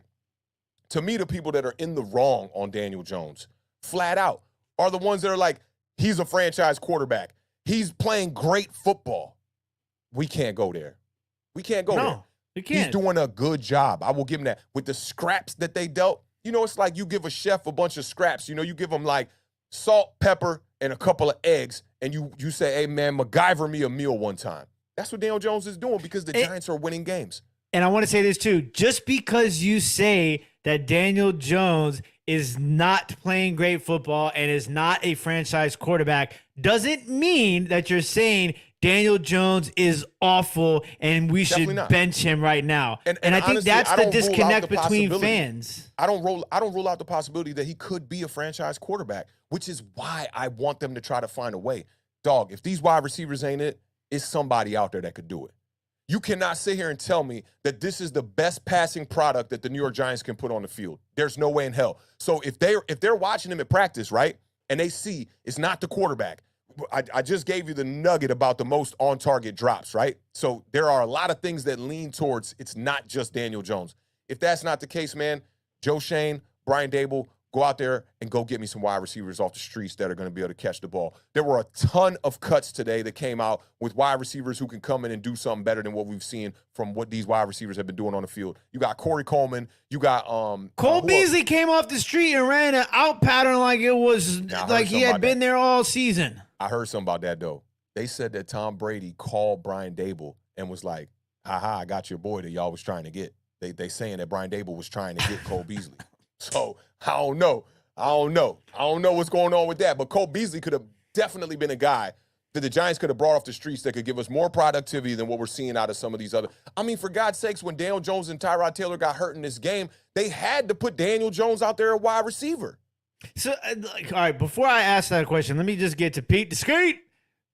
To me, the people that are in the wrong on Daniel Jones, flat out, are the ones that are like, he's a franchise quarterback. He's playing great football. We can't go there. We can't go there. You can't. He's doing a good job. I will give him that. With the scraps that they dealt, it's like you give a chef a bunch of scraps. You give them like salt, pepper, and a couple of eggs, and you say, hey, man, MacGyver me a meal one time. That's what Daniel Jones is doing because the Giants are winning games. And I want to say this too. Just because you say that Daniel Jones is not playing great football and is not a franchise quarterback doesn't mean that you're saying Daniel Jones is awful and we should bench him right now. And I think honestly, that's the disconnect between fans. I don't rule out the possibility that he could be a franchise quarterback, which is why I want them to try to find a way. Dog, if these wide receivers ain't it, it's somebody out there that could do it. You cannot sit here and tell me that this is the best passing product that the New York Giants can put on the field. There's no way in hell. So if they're watching him at practice, right, and they see it's not the quarterback, I just gave you the nugget about the most on-target drops, right? So there are a lot of things that lean towards it's not just Daniel Jones. If that's not the case, man, Joe Shane, Brian Dable, go out there and go get me some wide receivers off the streets that are going to be able to catch the ball. There were a ton of cuts today that came out with wide receivers who can come in and do something better than what we've seen from what these wide receivers have been doing on the field. You got Corey Coleman. You got Cole Beasley came off the street and ran an out pattern like it was like he had been there all season. I heard something about that, though. They said that Tom Brady called Brian Dable and was like, I got your boy that y'all was trying to get. They saying that Brian Dable was trying to get Cole Beasley. So I don't know what's going on with that. But Cole Beasley could have definitely been a guy that the Giants could have brought off the streets that could give us more productivity than what we're seeing out of some of these other. I mean, for God's sakes, when Daniel Jones and Tyrod Taylor got hurt in this game, they had to put Daniel Jones out there at wide receiver. So, all right, before I ask that question, let me just get to Pete the Skeet.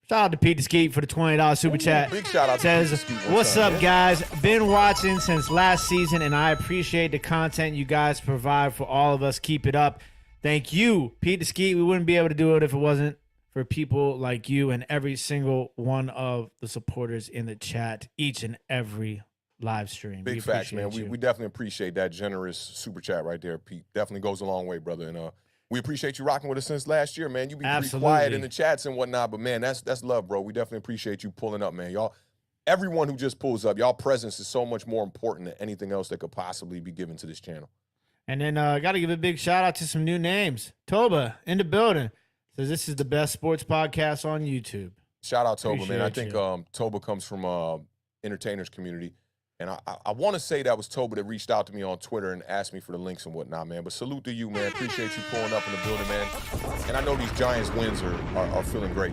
Shout out to Pete the Skeet for the $20 super chat. Big shout out Says, to Pete the Skeet. what's up, guys? Been watching since last season, and I appreciate the content you guys provide for all of us. Keep it up. Thank you, Pete the Skeet. We wouldn't be able to do it if it wasn't for people like you and every single one of the supporters in the chat, each and every live stream. Big facts, man. We definitely appreciate that generous super chat right there, Pete. Definitely goes a long way, brother. And we appreciate you rocking with us since last year, man. You be pretty quiet in the chats and whatnot, but man, that's love, bro. We definitely appreciate you pulling up, man. Y'all, everyone who just pulls up, y'all presence is so much more important than anything else that could possibly be given to this channel. And then got to give a big shout out to some new names. Toba in the building says this is the best sports podcast on YouTube. Shout out Toba, man. I think Toba comes from entertainers community. And I want to say that was Toba that reached out to me on Twitter and asked me for the links and whatnot, man. But salute to you, man. Appreciate you pulling up in the building, man. And I know these Giants wins are feeling great.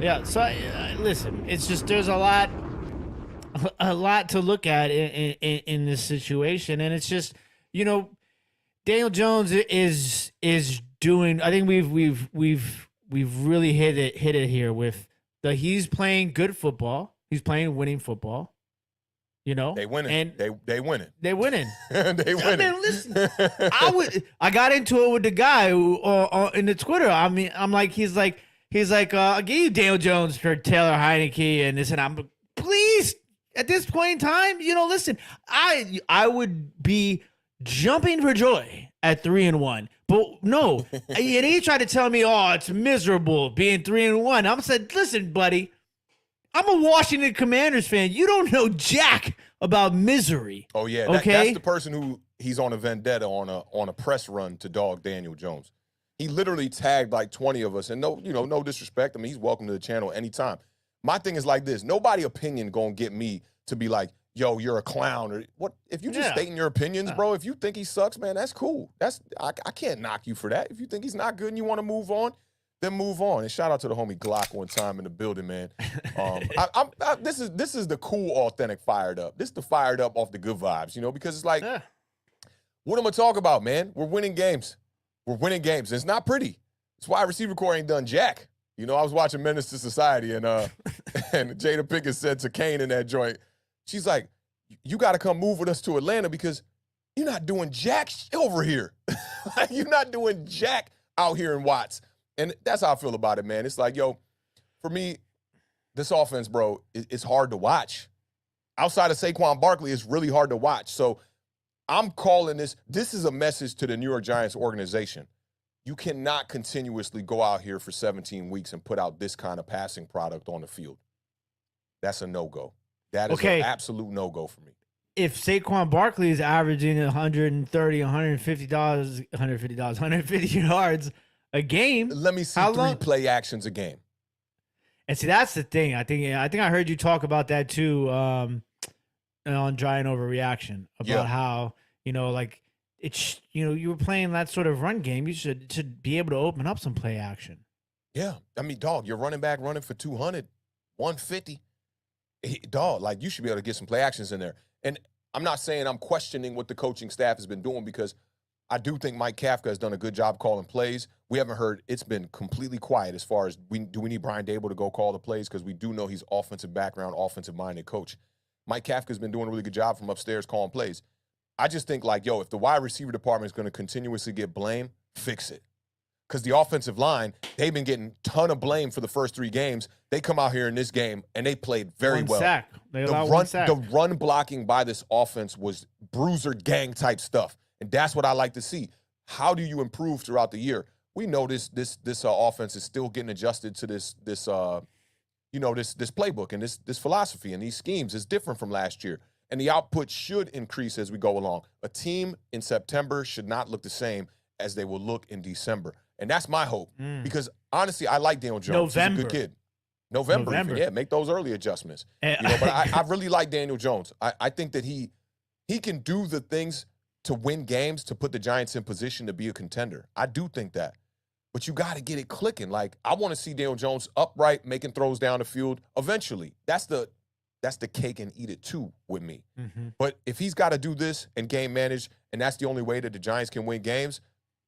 Yeah, so listen, it's just there's a lot to look at in this situation. And it's just, Daniel Jones is doing, I think we've really hit it here with he's playing good football. He's playing winning football. They winning. And they winning. They winning. They winning. I mean, listen. I got into it with the guy who in the Twitter. I mean, I'm like, he's like, I'll give you Daniel Jones for Taylor Heineke and this, and I'm please at this point in time, listen, I would be jumping for joy at 3-1, but no, and he tried to tell me, oh, it's miserable being 3-1. I'm said, listen, buddy. I'm a Washington Commanders fan. You don't know jack about misery. Oh yeah, okay? That's the person who he's on a vendetta on a press run to dog Daniel Jones. He literally tagged like 20 of us, and no disrespect. I mean, he's welcome to the channel anytime. My thing is like this: nobody opinion gonna get me to be like, yo, you're a clown or what? If you just stating your opinions, bro. If you think he sucks, man, that's cool. I can't knock you for that. If you think he's not good and you want to move on, then move on. And shout out to the homie Glock one time in the building, man. This is the cool, authentic, fired up. This is the fired up off the good vibes, because it's like, what am I talking about, man? We're winning games. We're winning games. It's not pretty. It's why receiver core ain't done jack. I was watching Menace to Society, and and Jada Pinkett said to Kane in that joint, she's like, you got to come move with us to Atlanta because you're not doing jack over here. You're not doing jack out here in Watts. And that's how I feel about it, man. It's like, yo, for me, this offense, bro, it's hard to watch. Outside of Saquon Barkley, it's really hard to watch. So I'm calling this is a message to the New York Giants organization. You cannot continuously go out here for 17 weeks and put out this kind of passing product on the field. That's a no-go. That is an absolute no-go for me. If Saquon Barkley is averaging 130, $150 yards a game, let me see three play actions a game. And see, that's the thing. I think I heard you talk about that too on Giant Overreaction about how, like it's, you were playing that sort of run game. You should be able to open up some play action. Yeah. I mean, dog, your running back running for 200, 150. Dog, like you should be able to get some play actions in there. And I'm not saying I'm questioning what the coaching staff has been doing, because I do think Mike Kafka has done a good job calling plays. We haven't heard, it's been completely quiet as far as do we need Brian Dable to go call the plays, because we do know he's offensive background, offensive-minded coach. Mike Kafka's been doing a really good job from upstairs calling plays. I just think, like, if the wide receiver department is going to continuously get blame, fix it. Because the offensive line, they've been getting a ton of blame for the first 3 games. They come out here in this game, and they played very well. Sack. They allowed one sack. The run blocking by this offense was bruiser gang-type stuff. And that's what I like to see. How do you improve throughout the year? We know this offense is still getting adjusted to this playbook and this philosophy and these schemes. Is different from last year, and the output should increase as we go along. A team in September should not look the same as they will look in December, and that's my hope. Because honestly, I like Daniel Jones. He's a good kid. November. Even, yeah, make those early adjustments. But I really like Daniel Jones. I think that he can do the things to win games, to put the Giants in position to be a contender. I do think that. But you got to get it clicking. Like, I want to see Daniel Jones upright, making throws down the field eventually. That's the cake and eat it too with me. Mm-hmm. But if he's got to do this and game manage, and that's the only way that the Giants can win games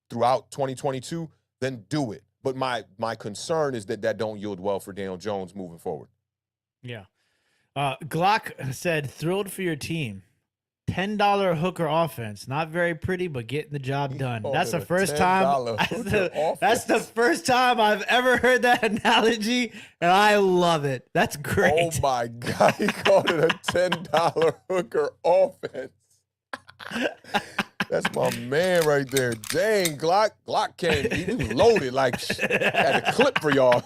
throughout 2022, then do it. But my concern is that don't yield well for Daniel Jones moving forward. Yeah. Glock said, thrilled for your team. $10 hooker offense. Not very pretty, but getting the job done. That's the first time. That's the first time I've ever heard that analogy, and I love it. That's great. Oh my God, he called it a $10 hooker offense. That's my man right there. Dang, Glock came. He was loaded. Like, had a clip for y'all.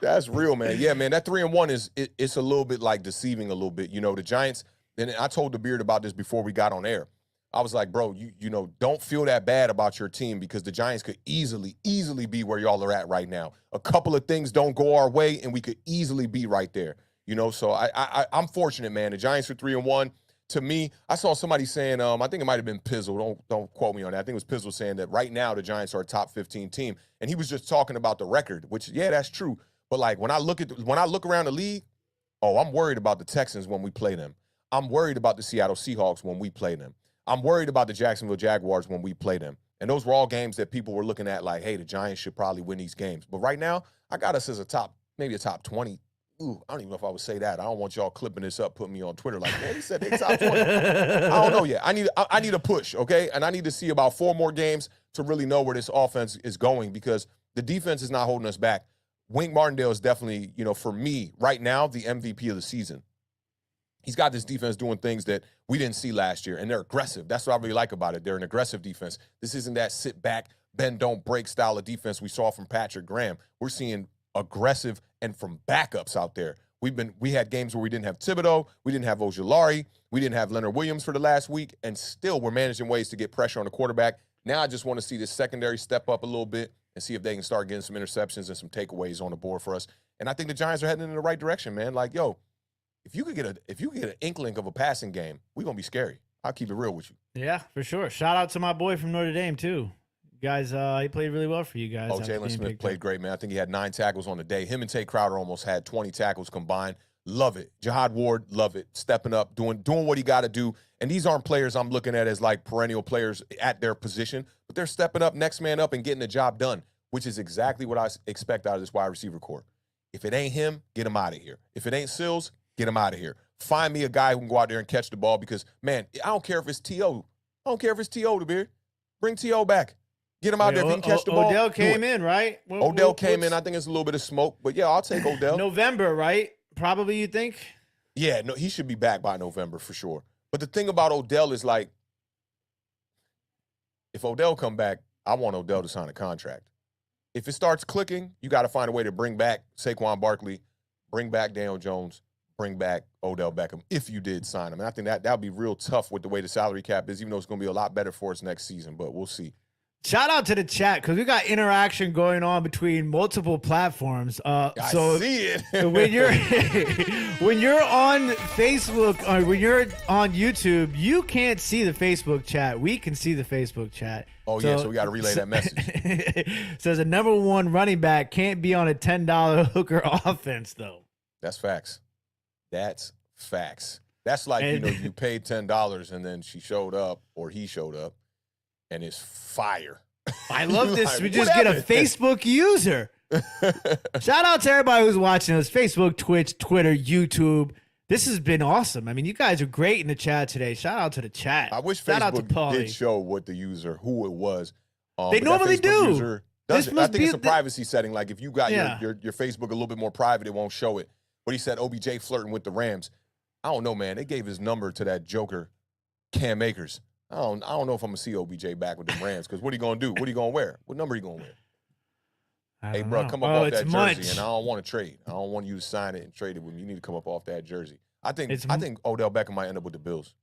That's real, man. Yeah, man. That 3-1 it's a little bit like deceiving a little bit. The Giants. And I told the Beard about this before we got on air. I was like, bro, you don't feel that bad about your team, because the Giants could easily be where y'all are at right now. A couple of things don't go our way, and we could easily be right there. So I'm fortunate, man. The Giants are 3-1. To me, I saw somebody saying, I think it might have been Pizzle. Don't quote me on that. I think it was Pizzle saying that right now the Giants are a top 15 team, and he was just talking about the record, which, yeah, that's true. But like when I look around the league, I'm worried about the Texans when we play them. I'm worried about the Seattle Seahawks when we play them. I'm worried about the Jacksonville Jaguars when we play them. And those were all games that people were looking at like, hey, the Giants should probably win these games. But right now, I got us as maybe a top 20. Ooh, I don't even know if I would say that. I don't want y'all clipping this up, putting me on Twitter like, man, he said they top 20. I don't know yet. I need a push, okay? And I need to see about 4 more games to really know where this offense is going, because the defense is not holding us back. Wink Martindale is definitely, for me, right now, the MVP of the season. He's got this defense doing things that we didn't see last year, and they're aggressive. That's what I really like about it. They're an aggressive defense. This isn't that sit back, bend, don't break style of defense we saw from Patrick Graham. We're seeing aggressive and from backups out there. We had games where we didn't have Thibodeau, we didn't have Ojulari, we didn't have Leonard Williams for the last week, and still we're managing ways to get pressure on the quarterback. Now I just want to see this secondary step up a little bit and see if they can start getting some interceptions and some takeaways on the board for us. And I think the Giants are heading in the right direction, man. Like, if you could get an inkling of a passing game, we're gonna be scary. I'll keep it real with you. Yeah, for sure. Shout out to my boy from Notre Dame too. Guys, he played really well for you guys. Oh, Jalen Smith played great, man. I think he had 9 tackles on the day. Him and Tate Crowder almost had 20 tackles combined. Love it. Jihad Ward, love it. Stepping up, doing what he got to do. And these aren't players I'm looking at as like perennial players at their position, but they're stepping up, next man up, and getting the job done, which is exactly what I expect out of this wide receiver corps. If it ain't him, get him out of here. If it ain't Sills, get him out of here. Find me a guy who can go out there and catch the ball, because, man, I don't care if it's T.O. I don't care if it's T.O. the Beard. Bring T.O. back. Get him out there if he can catch the ball. Odell do came it. in, right? Odell came in. I think it's a little bit of smoke, but yeah, I'll take Odell. November, right? Probably, you think? Yeah, no, he should be back by November for sure. But the thing about Odell is like, if Odell come back, I want Odell to sign a contract. If it starts clicking, you got to find a way to bring back Saquon Barkley, bring back Daniel Jones, bring back Odell Beckham, if you did sign him. And I think that would be real tough with the way the salary cap is, even though it's going to be a lot better for us next season, but we'll see. Shout out to the chat because we got interaction going on between multiple platforms. I see it. when you're when you're on Facebook or when you're on YouTube, you can't see the Facebook chat. We can see the Facebook chat. Oh, yeah, so we got to relay that message. Says a number one running back can't be on a $10 hooker offense, though. That's facts. That's facts. That's like, you paid $10 and then she showed up or he showed up. And it's fire. I love this. Like, we just get a Facebook user. Shout out to everybody who's watching us. Facebook, Twitch, Twitter, YouTube. This has been awesome. I mean, you guys are great in the chat today. Shout out to the chat. I wish Shout Facebook did show what the user, who it was. They normally do. I think it's a privacy setting. Like if you got your Facebook a little bit more private, it won't show it. But he said OBJ flirting with the Rams. I don't know, man. They gave his number to that joker, Cam Akers. I don't know if I'm gonna see OBJ back with the Rams because what are you gonna do? What are you gonna wear? What number are you gonna wear? Hey, bro, come up off that jersey, and I don't want to trade. I don't want you to sign it and trade it with me. You need to come up off that jersey. I think Odell Beckham might end up with the Bills.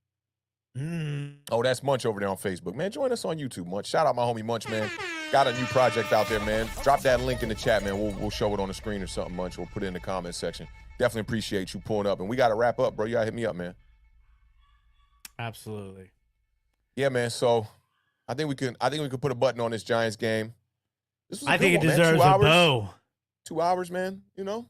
Oh, that's Munch over there on Facebook, man. Join us on YouTube, Munch. Shout out my homie Munch, man. Got a new project out there, man. Drop that link in the chat, man. We'll show it on the screen or something, Munch. We'll put it in the comment section. Definitely appreciate you pulling up, and we got to wrap up, bro. You gotta hit me up, man. Absolutely. Yeah, man. So I think we could put a button on this Giants game. This was I think it deserves a bow. 2 hours, man. You know.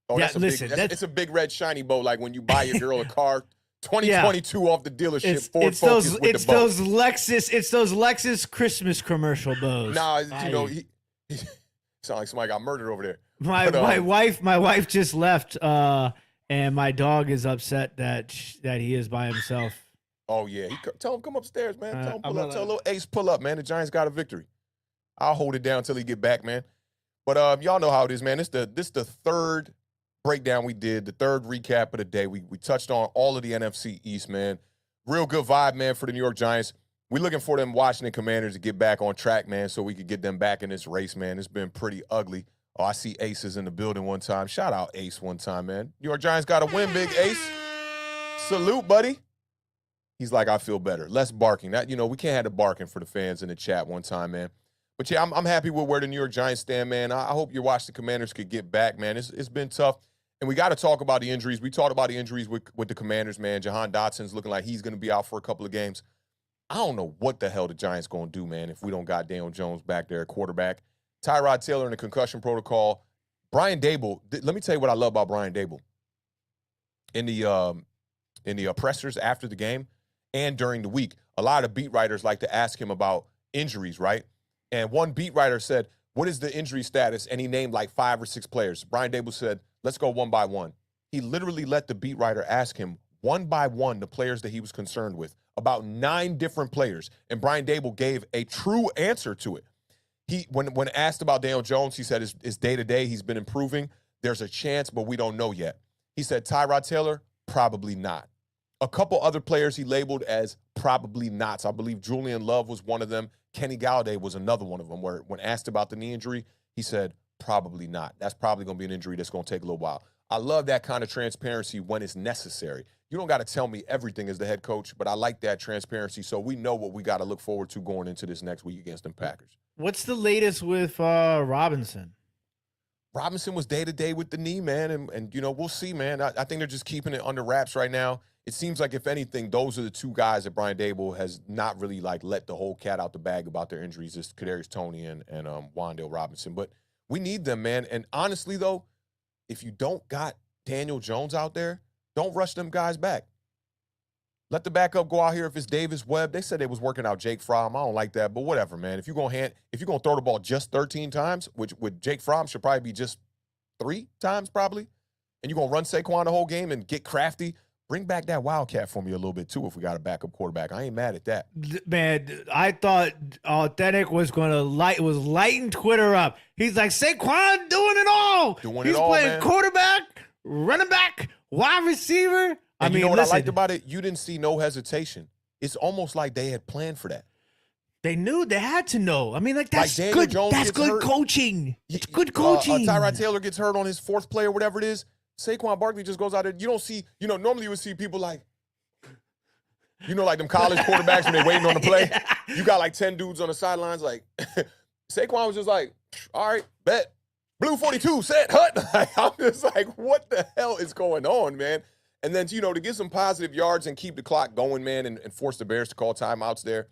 Oh, yeah, it's a big red shiny bow, like when you buy your girl a car, 2022 off the dealership. It's Focus those with the bow. It's those Lexus Christmas commercial bows. Nah, he sound like somebody got murdered over there. My wife just left, and my dog is upset that he is by himself. Oh, yeah. Tell him come upstairs, man. Tell him pull up. Tell little Ace pull up, man. The Giants got a victory. I'll hold it down until he get back, man. But y'all know how it is, man. This the third breakdown we did, the third recap of the day. We touched on all of the NFC East, man. Real good vibe, man, for the New York Giants. We're looking for them Washington Commanders to get back on track, man, so we could get them back in this race, man. It's been pretty ugly. Oh, I see Aces in the building one time. Shout out Ace one time, man. New York Giants got to win, big Ace. Salute, buddy. He's like, I feel better. Less barking. That, we can't have the barking for the fans in the chat one time, man. But, yeah, I'm happy with where the New York Giants stand, man. I hope your Washington Commanders could get back, man. It's been tough. And we got to talk about the injuries. We talked about the injuries with the Commanders, man. Jahan Dotson's looking like he's going to be out for a couple of games. I don't know what the hell the Giants going to do, man, if we don't got Daniel Jones back there at quarterback. Tyrod Taylor in the concussion protocol. Brian Dable, let me tell you what I love about Brian Dable. In the pressers after the game and during the week, a lot of beat writers like to ask him about injuries, right? And one beat writer said, what is the injury status? And he named like 5 or 6 players. Brian Dable said, let's go one by one. He literally let the beat writer ask him one by one the players that he was concerned with, about 9 different players. And Brian Dable gave a true answer to it. When asked about Daniel Jones, he said his day-to-day, he's been improving. There's a chance, but we don't know yet. He said Tyrod Taylor, probably not. A couple other players he labeled as probably nots. I believe Julian Love was one of them. Kenny Galladay was another one of them, where when asked about the knee injury, he said probably not. That's probably going to be an injury that's going to take a little while. I love that kind of transparency when it's necessary. You don't got to tell me everything as the head coach, but I like that transparency so we know what we got to look forward to going into this next week against them Packers. What's the latest with Robinson? Robinson was day-to-day with the knee, man, and we'll see, man. I think they're just keeping it under wraps right now. It seems like, if anything, those are the 2 guys that Brian Dable has not really, let the whole cat out the bag about their injuries. It's Kadarius Toney and Wan'Dale Robinson. But we need them, man. And honestly, though, if you don't got Daniel Jones out there, don't rush them guys back. Let the backup go out here. If it's Davis Webb, they said they was working out Jake Fromm. I don't like that, but whatever, man. If you're gonna throw the ball just 13 times, which with Jake Fromm should probably be just 3 times probably, and you're gonna run Saquon the whole game and get crafty, bring back that Wildcat for me a little bit too if we got a backup quarterback. I ain't mad at that. Man, I thought Awthentik was going to lighten Twitter up. He's like, Saquon doing it all. He's playing man. Quarterback, running back, wide receiver. And you know what I liked about it? You didn't see no hesitation. It's almost like they had planned for that. They knew, they had to know. I mean, like, that's like good. Jones That's good hurt. coaching. It's good coaching. Tyrod Taylor gets hurt on his fourth play or whatever it is. Saquon Barkley just goes out there. You don't see, normally you would see people like, like them college quarterbacks when they're waiting on the play. You got like 10 dudes on the sidelines. Like, Saquon was just like, all right, bet. Blue 42, set, hut. Like, I'm just like, what the hell is going on, man? And then, to get some positive yards and keep the clock going, man, and force the Bears to call timeouts there,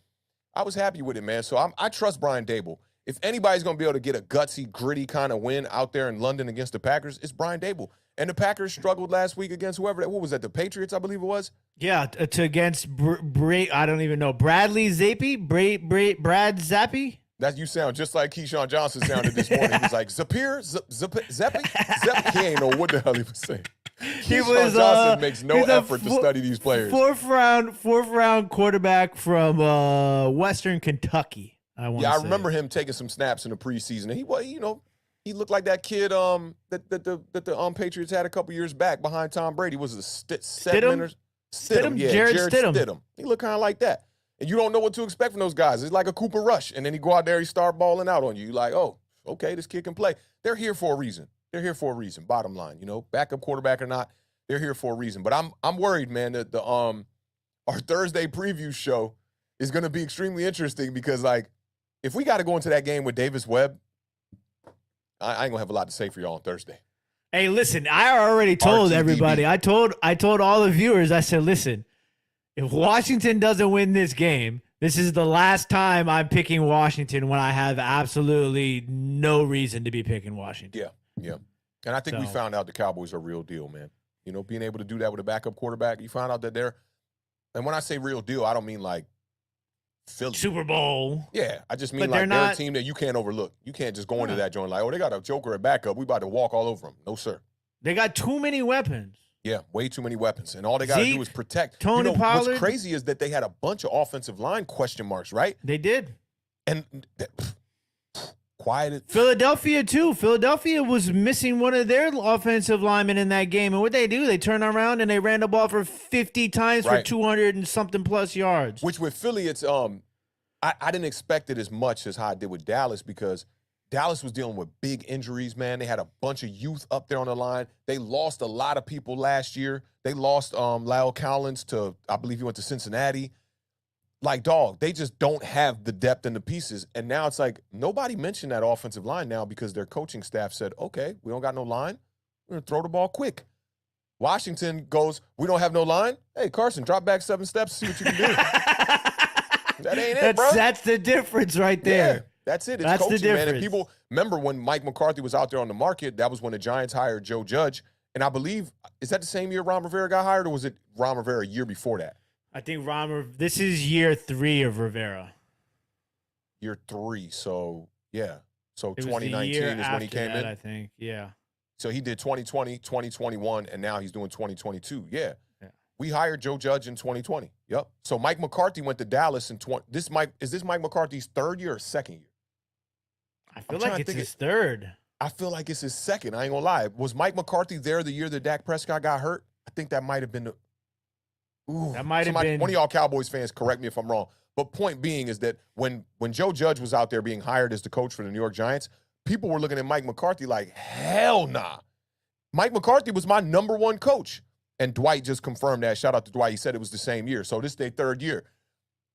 I was happy with it, man. So I trust Brian Dable. If anybody's going to be able to get a gutsy, gritty kind of win out there in London against the Packers, it's Brian Dable. And the Packers struggled last week against whoever. What was that? The Patriots, I believe it was? Yeah, against I don't even know. Bradley Zappi? Brad Zappi? That you sound just like Keyshawn Johnson sounded this morning. He was like, Zapier? Zeppy? He ain't know what the hell he was saying. Keyshawn Johnson makes no effort to study these players. Fourth round quarterback from Western Kentucky. I remember him taking some snaps in the preseason. And he looked like that kid that the Patriots had a couple years back behind Tom Brady. Was it Stidham? Stidham? Yeah, Jared Stidham. He looked kind of like that. And you don't know what to expect from those guys. It's like a Cooper Rush. And then he go out there, he start balling out on you. You're like, oh, okay, this kid can play. They're here for a reason. Bottom line, backup quarterback or not, they're here for a reason. But I'm worried, man, that our Thursday preview show is going to be extremely interesting because, like, if we got to go into that game with Davis Webb, I ain't going to have a lot to say for y'all on Thursday. Hey, listen, I already told everybody. I told all the viewers, I said, listen, if Washington doesn't win this game, this is the last time I'm picking Washington when I have absolutely no reason to be picking Washington. Yeah. And I think we found out the Cowboys are real deal, man. Being able to do that with a backup quarterback, you found out that and when I say real deal, I don't mean like Philly. Super Bowl. Yeah, I just mean like they're a team that you can't overlook. You can't just go into that joint like, oh, they got a joker at backup. We about to walk all over them. No, sir. They got too many weapons. Yeah, way too many weapons. And all they got to do is protect. Tony Pollard. What's crazy is that they had a bunch of offensive line question marks, right? They did. And quieted. Philadelphia, too. Philadelphia was missing one of their offensive linemen in that game. And what they do, they turn around and they ran the ball for 50 times for 200 and something plus yards. Which with Philly, it's I didn't expect it as much as how I did with Dallas because Dallas was dealing with big injuries, man. They had a bunch of youth up there on the line. They lost a lot of people last year. They lost Lyle Collins to, I believe he went to Cincinnati. Like, dog, they just don't have the depth and the pieces. And now it's like nobody mentioned that offensive line now because their coaching staff said, okay, we don't got no line. We're going to throw the ball quick. Washington goes, we don't have no line. Hey, Carson, drop back 7 steps, see what you can do. That ain't it, bro. That's the difference right there. Yeah. That's it. It's That's coaching, the difference. man. And people remember when Mike McCarthy was out there on the market, that was when the Giants hired Joe Judge. And I believe, is that the same year Ron Rivera got hired, or was it Ron Rivera a year before that? I think this is year 3 of Rivera. Year 3. So, yeah. So 2019 is when he came in? I think, yeah. So he did 2020, 2021, and now he's doing 2022. Yeah. We hired Joe Judge in 2020. Yep. So Mike McCarthy went to Dallas in is this Mike McCarthy's 3rd year or 2nd year? I feel like it's his 3rd. I feel like it's his 2nd. I ain't gonna lie. Was Mike McCarthy there the year that Dak Prescott got hurt? I think that might have been that might have been. One of y'all Cowboys fans, correct me if I'm wrong. But point being is that when Joe Judge was out there being hired as the coach for the New York Giants, people were looking at Mike McCarthy like, hell nah. Mike McCarthy was my #1 coach. And Dwight just confirmed that. Shout out to Dwight. He said it was the same year. So this is their 3rd year.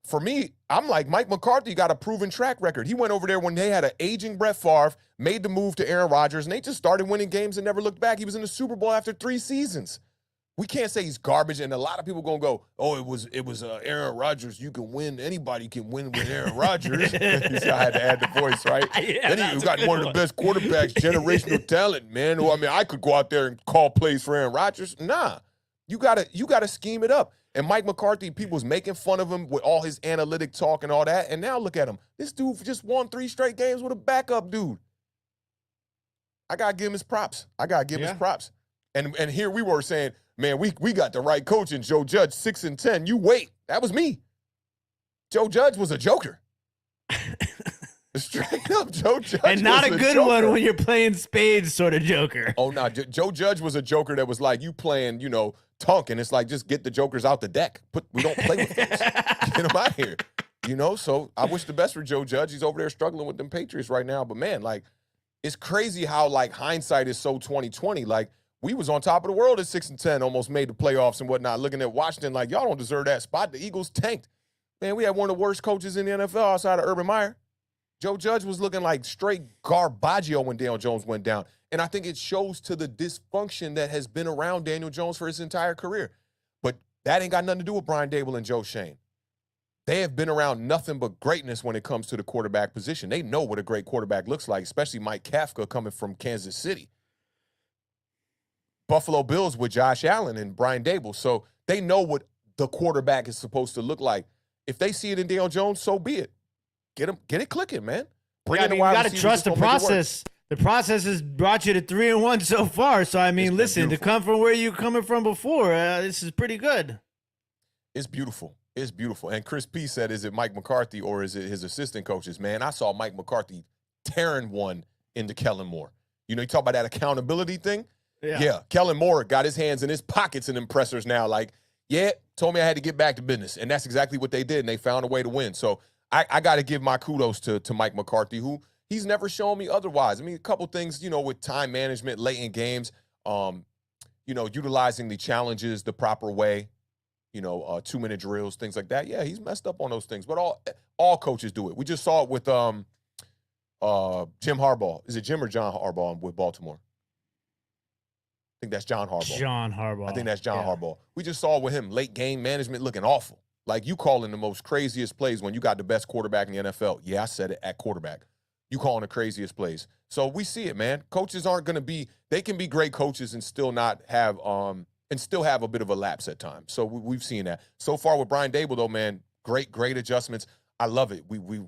For me, I'm like, Mike McCarthy got a proven track record. He went over there when they had an aging Brett Favre, made the move to Aaron Rodgers, and they just started winning games and never looked back. He was in the Super Bowl after 3 seasons. We can't say he's garbage, and a lot of people going to go, oh, it was Aaron Rodgers. You can win. Anybody can win with Aaron Rodgers. I had to add the voice, right? Yeah, then he got one of the best quarterbacks, generational talent, man. Well, I mean, I could go out there and call plays for Aaron Rodgers. Nah. You gotta scheme it up. And Mike McCarthy, people was making fun of him with all his analytic talk and all that. And now look at him. This dude just won 3 straight games with a backup dude. I gotta give him his props. And here we were saying, man, we got the right coach in Joe Judge, 6-10. You wait. That was me. Joe Judge was a joker. Straight up, Joe Judge and not was a good joker. one when you're playing spades sort of joker. Oh, no. Joe Judge was a joker that was like you playing, Tunk, and it's like just get the jokers out the deck. We don't play with those. Get them out here. So I wish the best for Joe Judge. He's over there struggling with them Patriots right now. But, man, like, it's crazy how, like, hindsight is so 20/20. Like, we was on top of the world at 6-10, almost made the playoffs and whatnot, looking at Washington like, y'all don't deserve that spot. The Eagles tanked. Man, we had one of the worst coaches in the NFL outside of Urban Meyer. Joe Judge was looking like straight garbaggio when Daniel Jones went down. And I think it shows to the dysfunction that has been around Daniel Jones for his entire career. But that ain't got nothing to do with Brian Daboll and Joe Shane. They have been around nothing but greatness when it comes to the quarterback position. They know what a great quarterback looks like, especially Mike Kafka coming from Kansas City. Buffalo Bills with Josh Allen and Brian Daboll. So they know what the quarterback is supposed to look like. If they see it in Daniel Jones, so be it. Get it clicking, man. You got to trust the process. The process has brought you to 3-1 so far. So, I mean, listen, to come from where you're coming from before, this is pretty good. It's beautiful. It's beautiful. And Chris P said, is it Mike McCarthy or is it his assistant coaches? Man, I saw Mike McCarthy tearing one into Kellen Moore. You talk about that accountability thing? Yeah. Kellen Moore got his hands in his pockets and impressors now. Like, told me I had to get back to business. And that's exactly what they did, and they found a way to win. So I got to give my kudos to Mike McCarthy, who he's never shown me otherwise. I mean, a couple things, with time management late in games, utilizing the challenges the proper way, 2-minute drills, things like that. Yeah, he's messed up on those things. But all coaches do it. We just saw it with Jim Harbaugh. Is it Jim or John Harbaugh with Baltimore? I think that's John Harbaugh. John Harbaugh. I think that's John Harbaugh. We just saw with him late game management looking awful. Like you calling the most craziest plays when you got the best quarterback in the NFL. Yeah, I said it at quarterback. You calling the craziest plays. So we see it, man. Coaches aren't going to be, they can be great coaches and still not have, and still have a bit of a lapse at times. So we've seen that. So far with Brian Daboll, though, man, great adjustments. I love it. This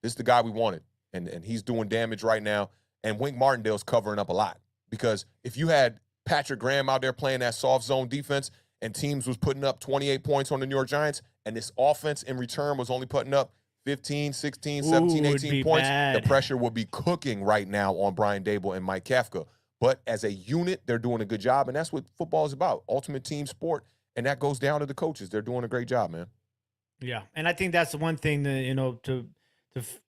is the guy we wanted, and he's doing damage right now. And Wink Martindale's covering up a lot because if you had Patrick Graham out there playing that soft zone defense and teams was putting up 28 points on the New York Giants, and this offense in return was only putting up 15, 16, 17, 18 points, the pressure will be cooking right now on Brian Daboll and Mike Kafka. But as a unit, they're doing a good job, and that's what football is about, ultimate team sport, and that goes down to the coaches. They're doing a great job, man. Yeah, and I think that's the one thing that, to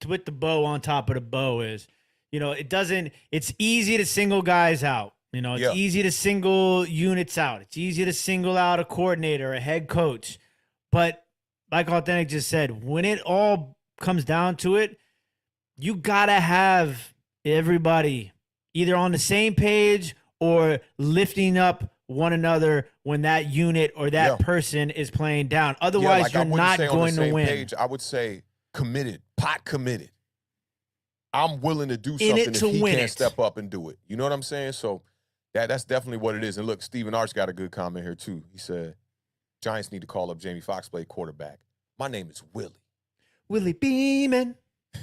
put the bow on top of the bow is, it's easy to single guys out. It's easy to single units out. It's easy to single out a coordinator, a head coach. But like Awthentik just said, when it all comes down to it, you got to have everybody either on the same page or lifting up one another when that unit or that person is playing down. Otherwise, you're not going to win. Page, I would say committed, pot committed. I'm willing to do something if he can't step up and do it. You know what I'm saying? So that's definitely what it is. And look, Stephen Arch got a good comment here too. He said, Giants need to call up Jamie Foxx, play quarterback. My name is Willie. Willie Beeman.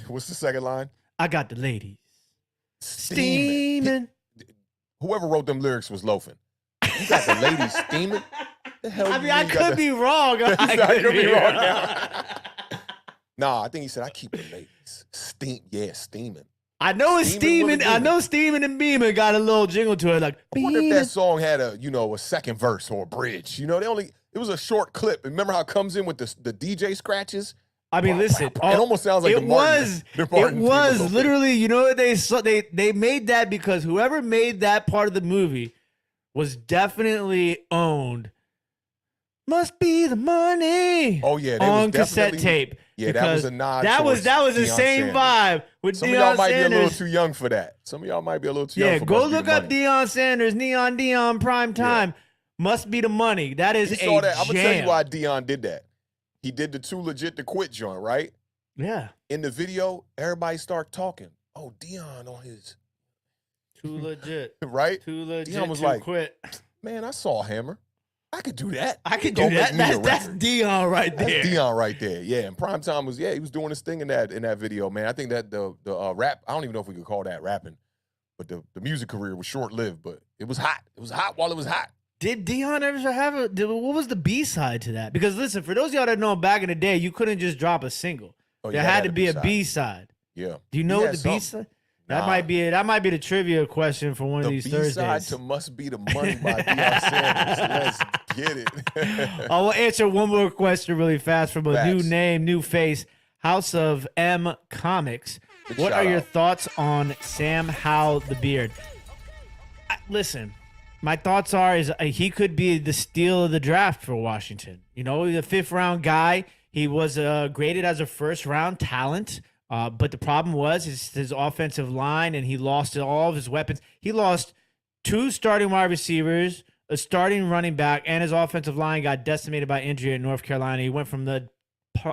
What's the second line? I got the ladies steaming. Whoever wrote them lyrics was loafing. You got the ladies steaming? The hell I could be wrong. I could be wrong now. Nah, I think he said, I keep the ladies steaming. I know it's steaming. I know steaming and beaming got a little jingle to it. Like, I wonder if that song had a second verse or a bridge. It was a short clip. Remember how it comes in with the DJ scratches? I mean, listen. It almost sounds like it was literally. They made that because whoever made that part of the movie was definitely owned. Must be the money. Oh yeah, on cassette tape. Yeah, that was a nod. That was the same vibe with Deion Sanders. Some of y'all might be a little too young for that. Some of y'all might be a little too young for go look up Deion Sanders, Neon Deion, Prime Time. Yeah. Must be the money. That is I'm gonna tell you why Deion did that. He did the Too Legit to Quit joint, right? Yeah. In the video, everybody start talking. Oh, Deion on his Too Legit. Right? Too Legit Deion was to like, Quit. Man, I saw Hammer. I could do that. I could do that. That's Deion right there. That's Deion right there. Yeah, and Primetime was, he was doing his thing in that video, man. I think that the rap, I don't even know if we could call that rapping, but the music career was short-lived, but it was hot. It was hot while it was hot. Did Dion ever have what was the B-side to that? Because listen, for those of y'all that know, back in the day, you couldn't just drop a single. There had to be a B-side. Yeah. Do you know what the B-side? That might be it. That might be the trivia question for one of these Thursdays. The B-side to Must Be the Money by Deion Sanders. Let's get it. I will answer one more question really fast from a new name, new face, House of M Comics. What are your thoughts on Sam Howell the Beard? Listen, my thoughts are he could be the steal of the draft for Washington. You know, the 5th round guy. He was graded as a 1st round talent. But the problem was his offensive line, and he lost all of his weapons. He lost 2 starting wide receivers, a starting running back, and his offensive line got decimated by injury in North Carolina. He went from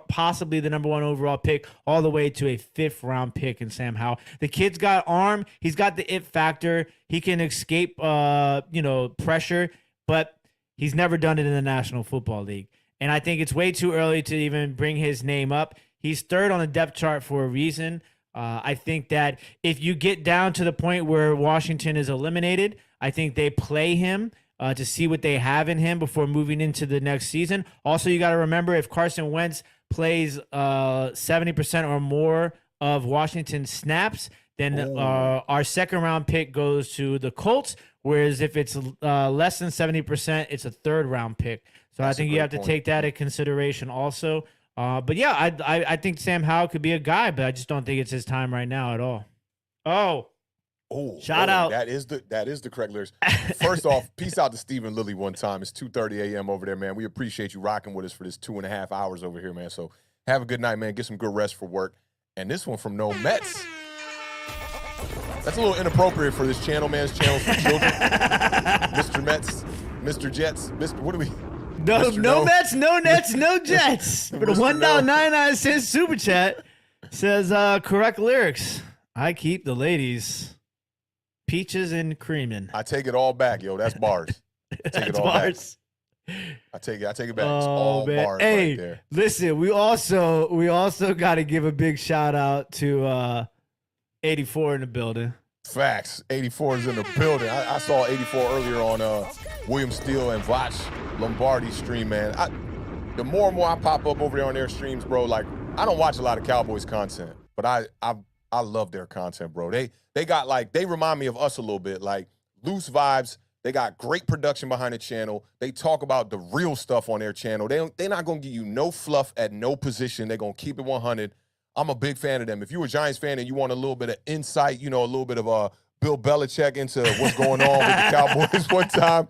possibly the number 1 overall pick all the way to a 5th round pick in Sam Howell. The kid's got arm. He's got the it factor. He can escape, pressure, but he's never done it in the National Football League. And I think it's way too early to even bring his name up. He's 3rd on the depth chart for a reason. I think that if you get down to the point where Washington is eliminated, I think they play him to see what they have in him before moving into the next season. Also, you got to remember, if Carson Wentz plays 70% or more of Washington's snaps, then our 2nd round pick goes to the Colts. Whereas if it's less than 70%, it's a 3rd round pick. So I think you have to take that into consideration also. But yeah, I think Sam Howell could be a guy, but I just don't think it's his time right now at all. Shout out. That is the correct lyrics. First off, peace out to Stephen Lilly one time. It's 2:30 a.m. over there, man. We appreciate you rocking with us for this 2.5 hours over here, man. So have a good night, man. Get some good rest for work. And this one from No Mets. That's a little inappropriate for this channel, man. This channel's for children. Mr. Mets, Mr. Jets, what do we... No Mets, no Nets, no Jets. For the $1.99 super chat says correct lyrics. I keep the ladies peaches and creamin'. I take it all back, yo. That's bars. I take it all bars. Back. I take it back. It's all bars right there. Listen, we also got to give a big shout out to 84 in the building. Facts. 84 is in the building. I saw 84 earlier on William Steele and Vach Lombardi stream, man. The more and more I pop up over there on their streams, bro, like, I don't watch a lot of Cowboys content, but I love their content, bro. They got, like, they remind me of us a little bit, like, loose vibes. They got great production behind the channel. They talk about the real stuff on their channel. They're not going to give you no fluff at no position. They're going to keep it 100. I'm a big fan of them. If you're a Giants fan and you want a little bit of insight, you know, a little bit of Bill Belichick into what's going on with the Cowboys one time,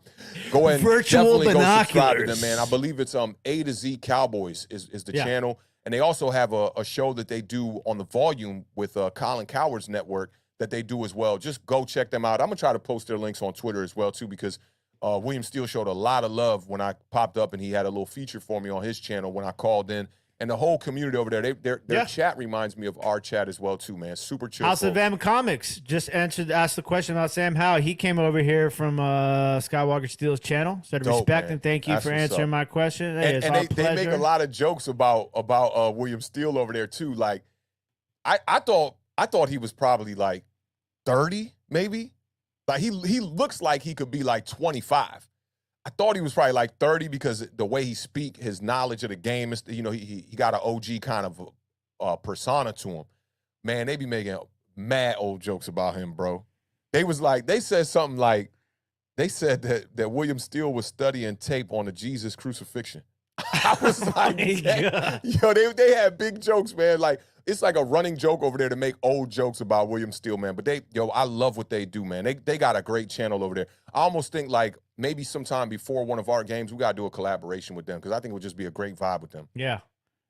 go ahead and definitely go subscribe to them, man. I believe it's A to Z Cowboys is the channel. And they also have a show that they do on the Volume with Colin Cowherd's network that they do as well. Just go check them out. I'm going to try to post their links on Twitter as well, too, because William Steele showed a lot of love when I popped up and he had a little feature for me on his channel when I called in. And the whole community over there, their chat reminds me of our chat as well, too, man. Super chill. House of M Comics just asked the question about Sam Howell. He came over here from Skywalker Steele's channel. Said respect, man. And thank you for answering my question. Hey, and they make a lot of jokes about William Steele over there, too. Like, I thought he was probably like 30, maybe. Like, he looks like he could be like 25. I thought he was probably like 30 because the way he speak, his knowledge of the game, is, you know, he got an OG kind of persona to him. Man, they be making mad old jokes about him, bro. They said something like, they said that William Steele was studying tape on the Jesus crucifixion. I was like, yo, they had big jokes, man. Like, it's like a running joke over there to make old jokes about William Steele, man. But I love what they do, man. They got a great channel over there. I almost think like maybe sometime before one of our games, we got to do a collaboration with them because I think it would just be a great vibe with them. Yeah,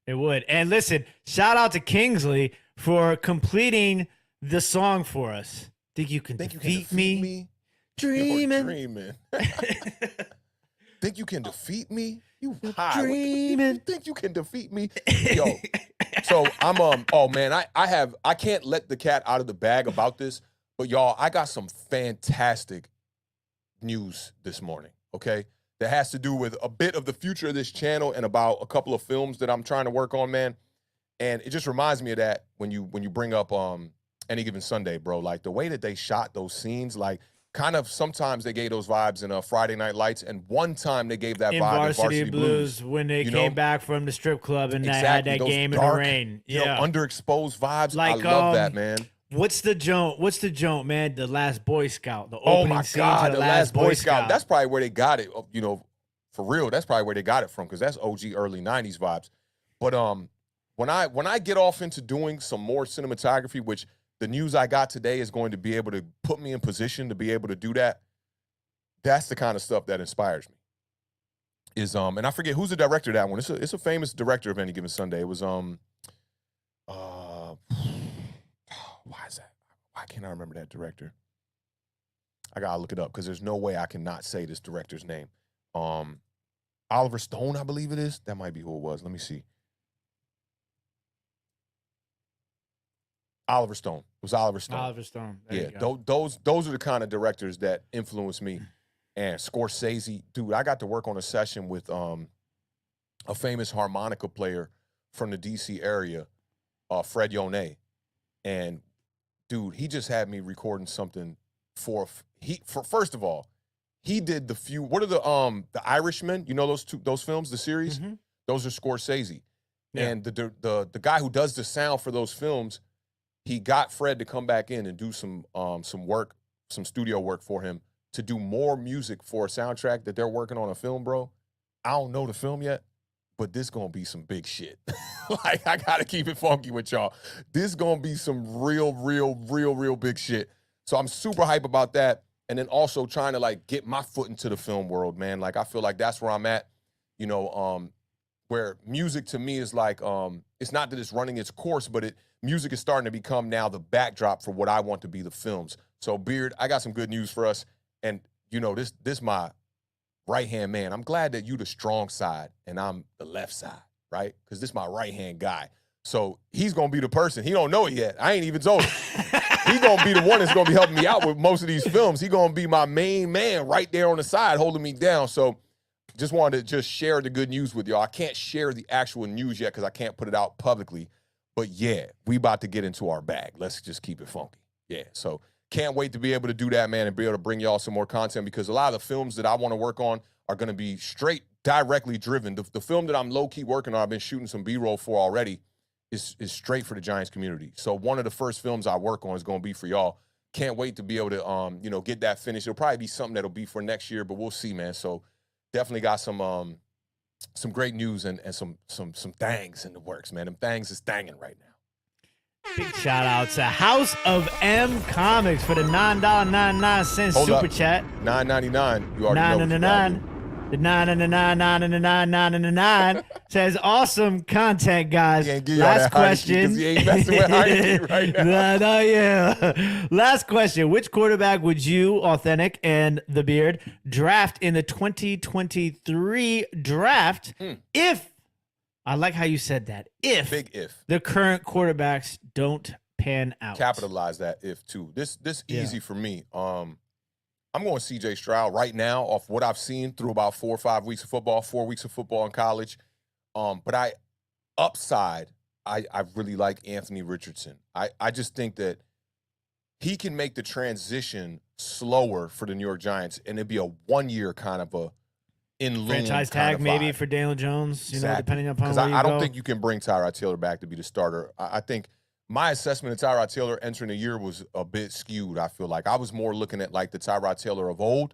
it would. And listen, shout out to Kingsley for completing the song for us. Think you can defeat me? Dreaming. Think you can defeat me? You high. Dreaming. You think you can defeat me? Yo. So I'm oh man, I can't let the cat out of the bag about this, but y'all, I got some fantastic news this morning, okay? That has to do with a bit of the future of this channel and about a couple of films that I'm trying to work on, man. And it just reminds me of that when you bring up Any Given Sunday, bro. Like the way that they shot those scenes, like kind of sometimes they gave those vibes in Friday Night Lights, and one time they gave that in vibe Varsity in Varsity Blues when they came back from the strip club and they had that those game dark, in the rain. Yeah, underexposed vibes. Like, I love that, man. What's the joke, man? The Last Boy Scout. The Oh opening my scene God, to the Last Boy Scout. That's probably where they got it. For real, that's probably where they got it from, because that's OG early '90s vibes. But when I get off into doing some more cinematography, which the news I got today is going to be able to put me in position to be able to do that. That's the kind of stuff that inspires me. And I forget who's the director of that one. It's a famous director of Any Given Sunday. It was why is that? Why can't I remember that director? I gotta look it up because there's no way I cannot say this director's name. Oliver Stone, I believe it is. That might be who it was. Let me see. Oliver Stone. It was Oliver Stone. Oliver Stone. Yeah, those are the kind of directors that influence me. And Scorsese, dude, I got to work on a session with a famous harmonica player from the DC area, Fred Yone. And dude, he just had me recording something for first of all, he did what are the Irishmen, you know those films, the series? Mm-hmm. Those are Scorsese. Yeah. And the guy who does the sound for those films, he got Fred to come back in and do some work, some studio work for him to do more music for a soundtrack that they're working on a film, bro. I don't know the film yet, but this gonna be some big shit. Like, I gotta keep it funky with y'all. This gonna be some real big shit. So I'm super hype about that. And then also trying to like get my foot into the film world, man. Like, I feel like that's where I'm at, where music to me is like, it's not that it's running its course, but music is starting to become now the backdrop for what I want to be the films. So Beard, I got some good news for us. And this my right-hand man. I'm glad that you the strong side and I'm the left side, right? Because this my right-hand guy. So he's gonna be the person. He don't know it yet. I ain't even told him. He's gonna be the one that's gonna be helping me out with most of these films. He's gonna be my main man right there on the side holding me down. So just wanted to just share the good news with y'all. I can't share the actual news yet because I can't put it out publicly. But yeah, we about to get into our bag. Let's just keep it funky. Yeah, so can't wait to be able to do that, man, and be able to bring y'all some more content, because a lot of the films that I want to work on are going to be straight directly driven. The film that I'm low-key working on, I've been shooting some B-roll for already, is straight for the Giants community. So one of the first films I work on is going to be for y'all. Can't wait to be able to, get that finished. It'll probably be something that'll be for next year, but we'll see, man. So definitely got some great news and some things in the works, man. Them things is thanging right now. Big shout out to House of M Comics for the $9.99 super chat. $9.99. You already know. The $9.99 says awesome content, guys. Last question. He ain't messing with Heineke right now. No, yeah. Last question. Which quarterback would you, Awthentik and The Beard, draft in the 2023 draft if, I like how you said that, big if, the current quarterbacks don't pan out? Capitalize that if too. This easy for me. I'm going CJ Stroud right now off what I've seen through about 4 or 5 weeks of football, 4 weeks of football in college. But I really like Anthony Richardson. I just think that he can make the transition slower for the New York Giants, and it'd be a 1-year kind of a franchise tag maybe for Daniel Jones, depending upon where you go. I don't think you can bring Tyrod Taylor back to be the starter. I think my assessment of Tyrod Taylor entering the year was a bit skewed, I feel like. I was more looking at like the Tyrod Taylor of old,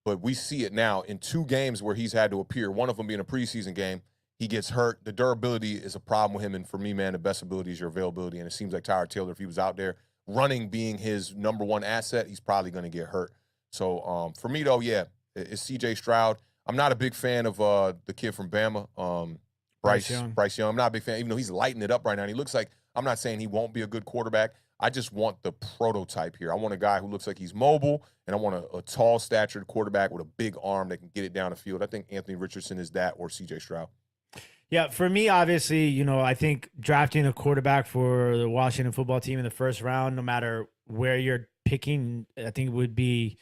but we see it now in 2 games where he's had to appear, one of them being a preseason game. He gets hurt. The durability is a problem with him, and for me, man, the best ability is your availability, and it seems like Tyrod Taylor, if he was out there running being his number 1 asset, he's probably going to get hurt. So for me, though, yeah, it's C.J. Stroud. I'm not a big fan of the kid from Bama, Bryce Young. I'm not a big fan, even though he's lighting it up right now. And he looks like, I'm not saying he won't be a good quarterback. I just want the prototype here. I want a guy who looks like he's mobile, and I want a tall, statured quarterback with a big arm that can get it down the field. I think Anthony Richardson is that, or C.J. Stroud. Yeah, for me, obviously, I think drafting a quarterback for the Washington football team in the first round, no matter where you're picking, I think would be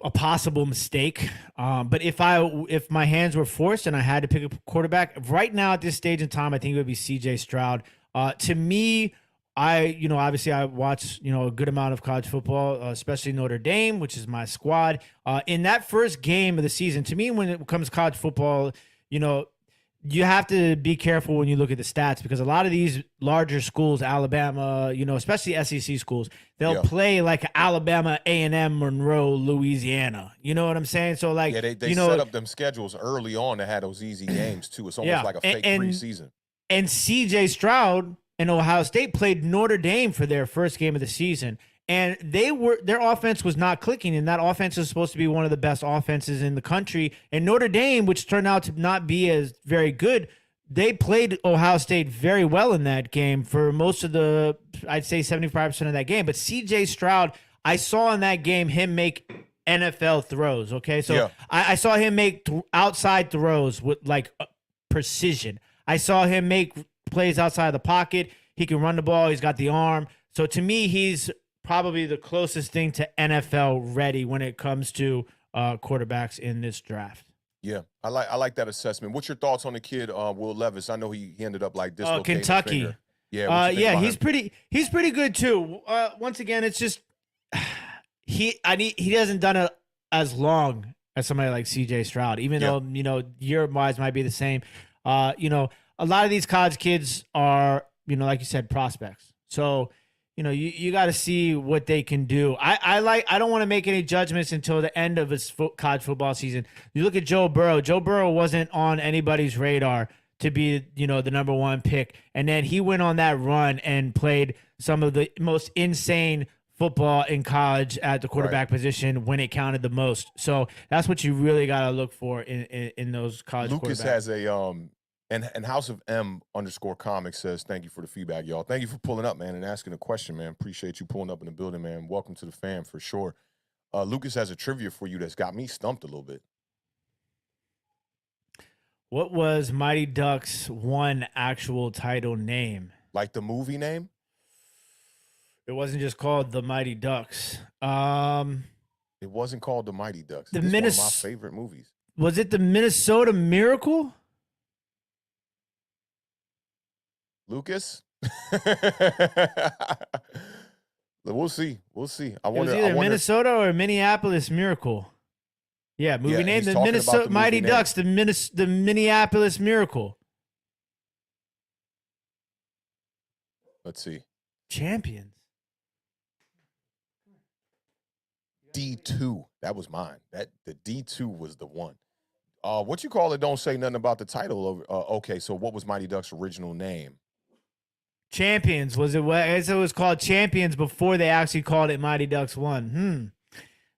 a possible mistake. But if my hands were forced and I had to pick a quarterback right now at this stage in time, I think it would be C.J. Stroud. To me, obviously I watch, a good amount of college football, especially Notre Dame, which is my squad. In that first game of the season, to me, when it comes to college football, you have to be careful when you look at the stats, because a lot of these larger schools, Alabama, especially SEC schools, they'll play like Alabama, A&M, Monroe, Louisiana. You know what I'm saying? So like, they set up them schedules early on to have those easy games too. It's almost like a fake preseason. And CJ Stroud and Ohio State played Notre Dame for their first game of the season. And their offense was not clicking, and that offense is supposed to be one of the best offenses in the country. And Notre Dame, which turned out to not be as very good, they played Ohio State very well in that game for most of I'd say 75% of that game. But CJ Stroud, I saw in that game him make NFL throws, okay? So I saw him make outside throws with like precision. I saw him make plays outside the pocket. He can run the ball. He's got the arm. So to me, he's probably the closest thing to NFL ready when it comes to quarterbacks in this draft. Yeah, I like that assessment. What's your thoughts on the kid, Will Levis? I know he ended up like dislocating Kentucky. his finger. Yeah, he's pretty good too. Once again, it's just he hasn't done it as long as somebody like CJ Stroud, even though year wise might be the same. A lot of these college kids are like you said, prospects. So you got to see what they can do. I don't want to make any judgments until the end of his college football season. You look at Joe Burrow. Joe Burrow wasn't on anybody's radar to be, the number one pick. And then he went on that run and played some of the most insane football in college at the quarterback position when it counted the most. So that's what you really got to look for in those college quarterbacks. Lucas has a And House of M _comics says, thank you for the feedback, y'all. Thank you for pulling up, man, and asking a question, man. Appreciate you pulling up in the building, man. Welcome to the fam for sure. Lucas has a trivia for you that's got me stumped a little bit. What was Mighty Ducks' one actual title name? Like the movie name? It wasn't just called The Mighty Ducks. It wasn't called The Mighty Ducks. It's one of my favorite movies. Was it the Minnesota Miracle? Lucas? We'll see. I wonder. It was either Minnesota or Minneapolis Miracle. Yeah, movie name, the Minnesota Mighty Ducks, the Minneapolis Miracle. Let's see. Champions. D2. That was mine. The D2 was the one. What you call it? Don't say nothing about the title. Okay, so what was Mighty Ducks' original name? Champions. Was it? I guess it was called Champions before they actually called it Mighty Ducks 1.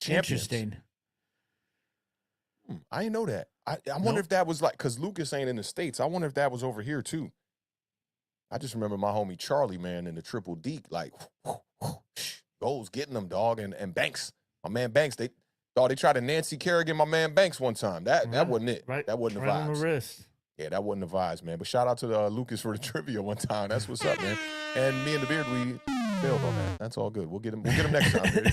Interesting. I didn't know that. I wonder if that was like, because Lucas ain't in the States. I wonder if that was over here too. I just remember my homie Charlie, man, in the Triple Deke, like, goals getting them, dog, and Banks. My man Banks, they tried to Nancy Kerrigan my man Banks one time. That wasn't it. Right. That wasn't the right vibes. on the wrist. Yeah, that wasn't the vibes, man. But shout out to Lucas for the trivia one time. That's what's up, man. And me and the Beard, we failed on that. That's all good. We'll get him next time.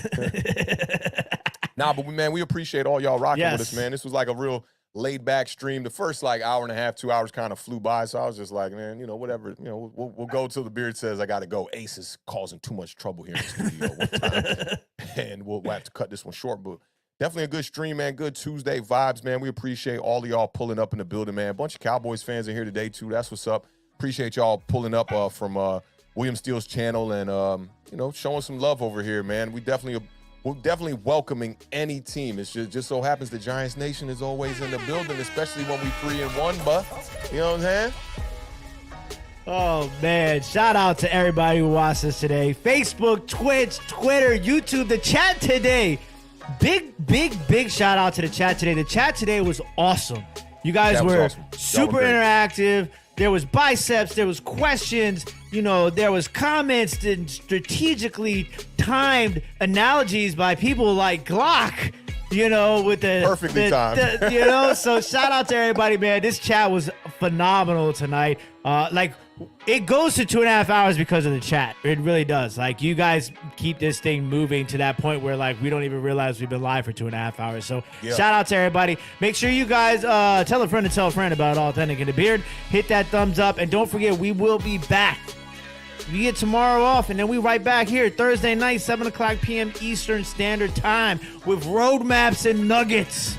Nah, but man, we appreciate all y'all rocking with us, man. This was like a real laid back stream. The first like hour and a half, 2 hours kind of flew by. So I was just like, man, whatever. We'll go till the Beard says I got to go. Ace is causing too much trouble here in the studio one time. And we'll have to cut this one short, but definitely a good stream, man. Good Tuesday vibes, man. We appreciate all of y'all pulling up in the building, man. A bunch of Cowboys fans in here today, too. That's what's up. Appreciate y'all pulling up from William Steele's channel and, showing some love over here, man. We're definitely welcoming any team. It's just so happens the Giants Nation is always in the building, especially when we 3-1, but you know what I'm saying? Oh, man. Shout out to everybody who watched us today. Facebook, Twitch, Twitter, YouTube, the chat today. Big shout out to the chat today. The chat today was awesome. You guys were awesome. Super interactive. There was biceps. There was questions. There was comments and strategically timed analogies by people like Glock. With the perfectly timed. So shout out to everybody, man. This chat was phenomenal tonight. It goes to 2.5 hours because of the chat. It really does. Like, you guys keep this thing moving to that point where, like, we don't even realize we've been live for 2.5 hours. So shout out to everybody. Make sure you guys tell a friend to tell a friend about Awthentik and The Beard. Hit that thumbs up. And don't forget, we will be back You get tomorrow off, and then we right back here Thursday night, 7 o'clock p.m. Eastern Standard Time with roadmaps and nuggets.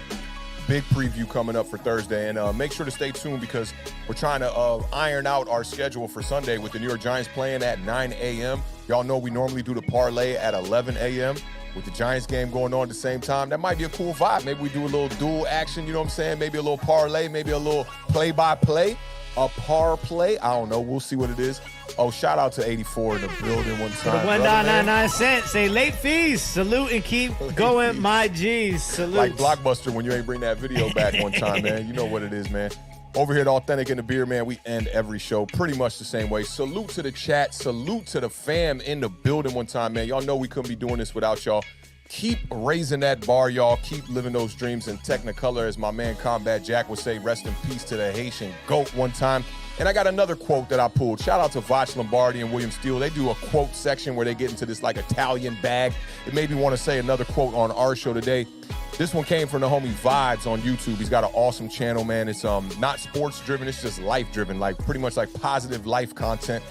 Big preview coming up for Thursday, and make sure to stay tuned because we're trying to iron out our schedule for Sunday with the New York Giants playing at 9 a.m. Y'all know we normally do the parlay at 11 a.m. with the Giants game going on at the same time. That might be a cool vibe. Maybe we do a little dual action, you know what I'm saying? Maybe a little parlay, maybe a little play-by-play, a par play. I don't know. We'll see what it is. Oh, shout out to 84 in the building one time. For the $1.99. Say late fees. Salute and keep going, my G's. Salute. Like Blockbuster when you ain't bring that video back one time, man. You know what it is, man. Over here at Awthentik and The Beard, man, we end every show pretty much the same way. Salute to the chat. Salute to the fam in the building one time, man. Y'all know we couldn't be doing this without y'all. Keep raising that bar, y'all. Keep living those dreams in Technicolor, as my man Combat Jack would say. Rest in peace to the Haitian GOAT one time. And I got another quote that I pulled. Shout out to Voch Lombardi and William Steele. They do a quote section where they get into this like Italian bag. It made me want to say another quote on our show today. This one came from the homie Vides on YouTube. He's got an awesome channel, man. It's not sports driven. It's just life driven, like pretty much like positive life content.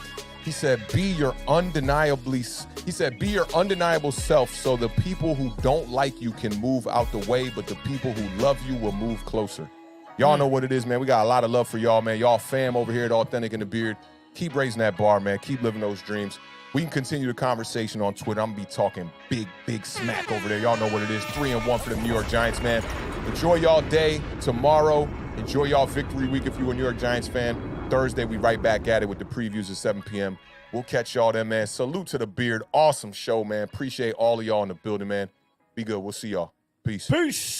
He said, be your undeniable self so the people who don't like you can move out the way, but the people who love you will move closer. Y'all know what it is, man. We got a lot of love for y'all, man. Y'all fam over here at Awthentik and The Beard. Keep raising that bar, man. Keep living those dreams. We can continue the conversation on Twitter. I'm going to be talking big smack over there. Y'all know what it is. 3-1 for the New York Giants, man. Enjoy y'all day tomorrow. Enjoy y'all victory week if you're a New York Giants fan. Thursday, we right back at it with the previews at 7 p.m. We'll catch y'all then, man. Salute to the Beard. Awesome show, man. Appreciate all of y'all in the building, man. Be good. We'll see y'all. Peace. Peace.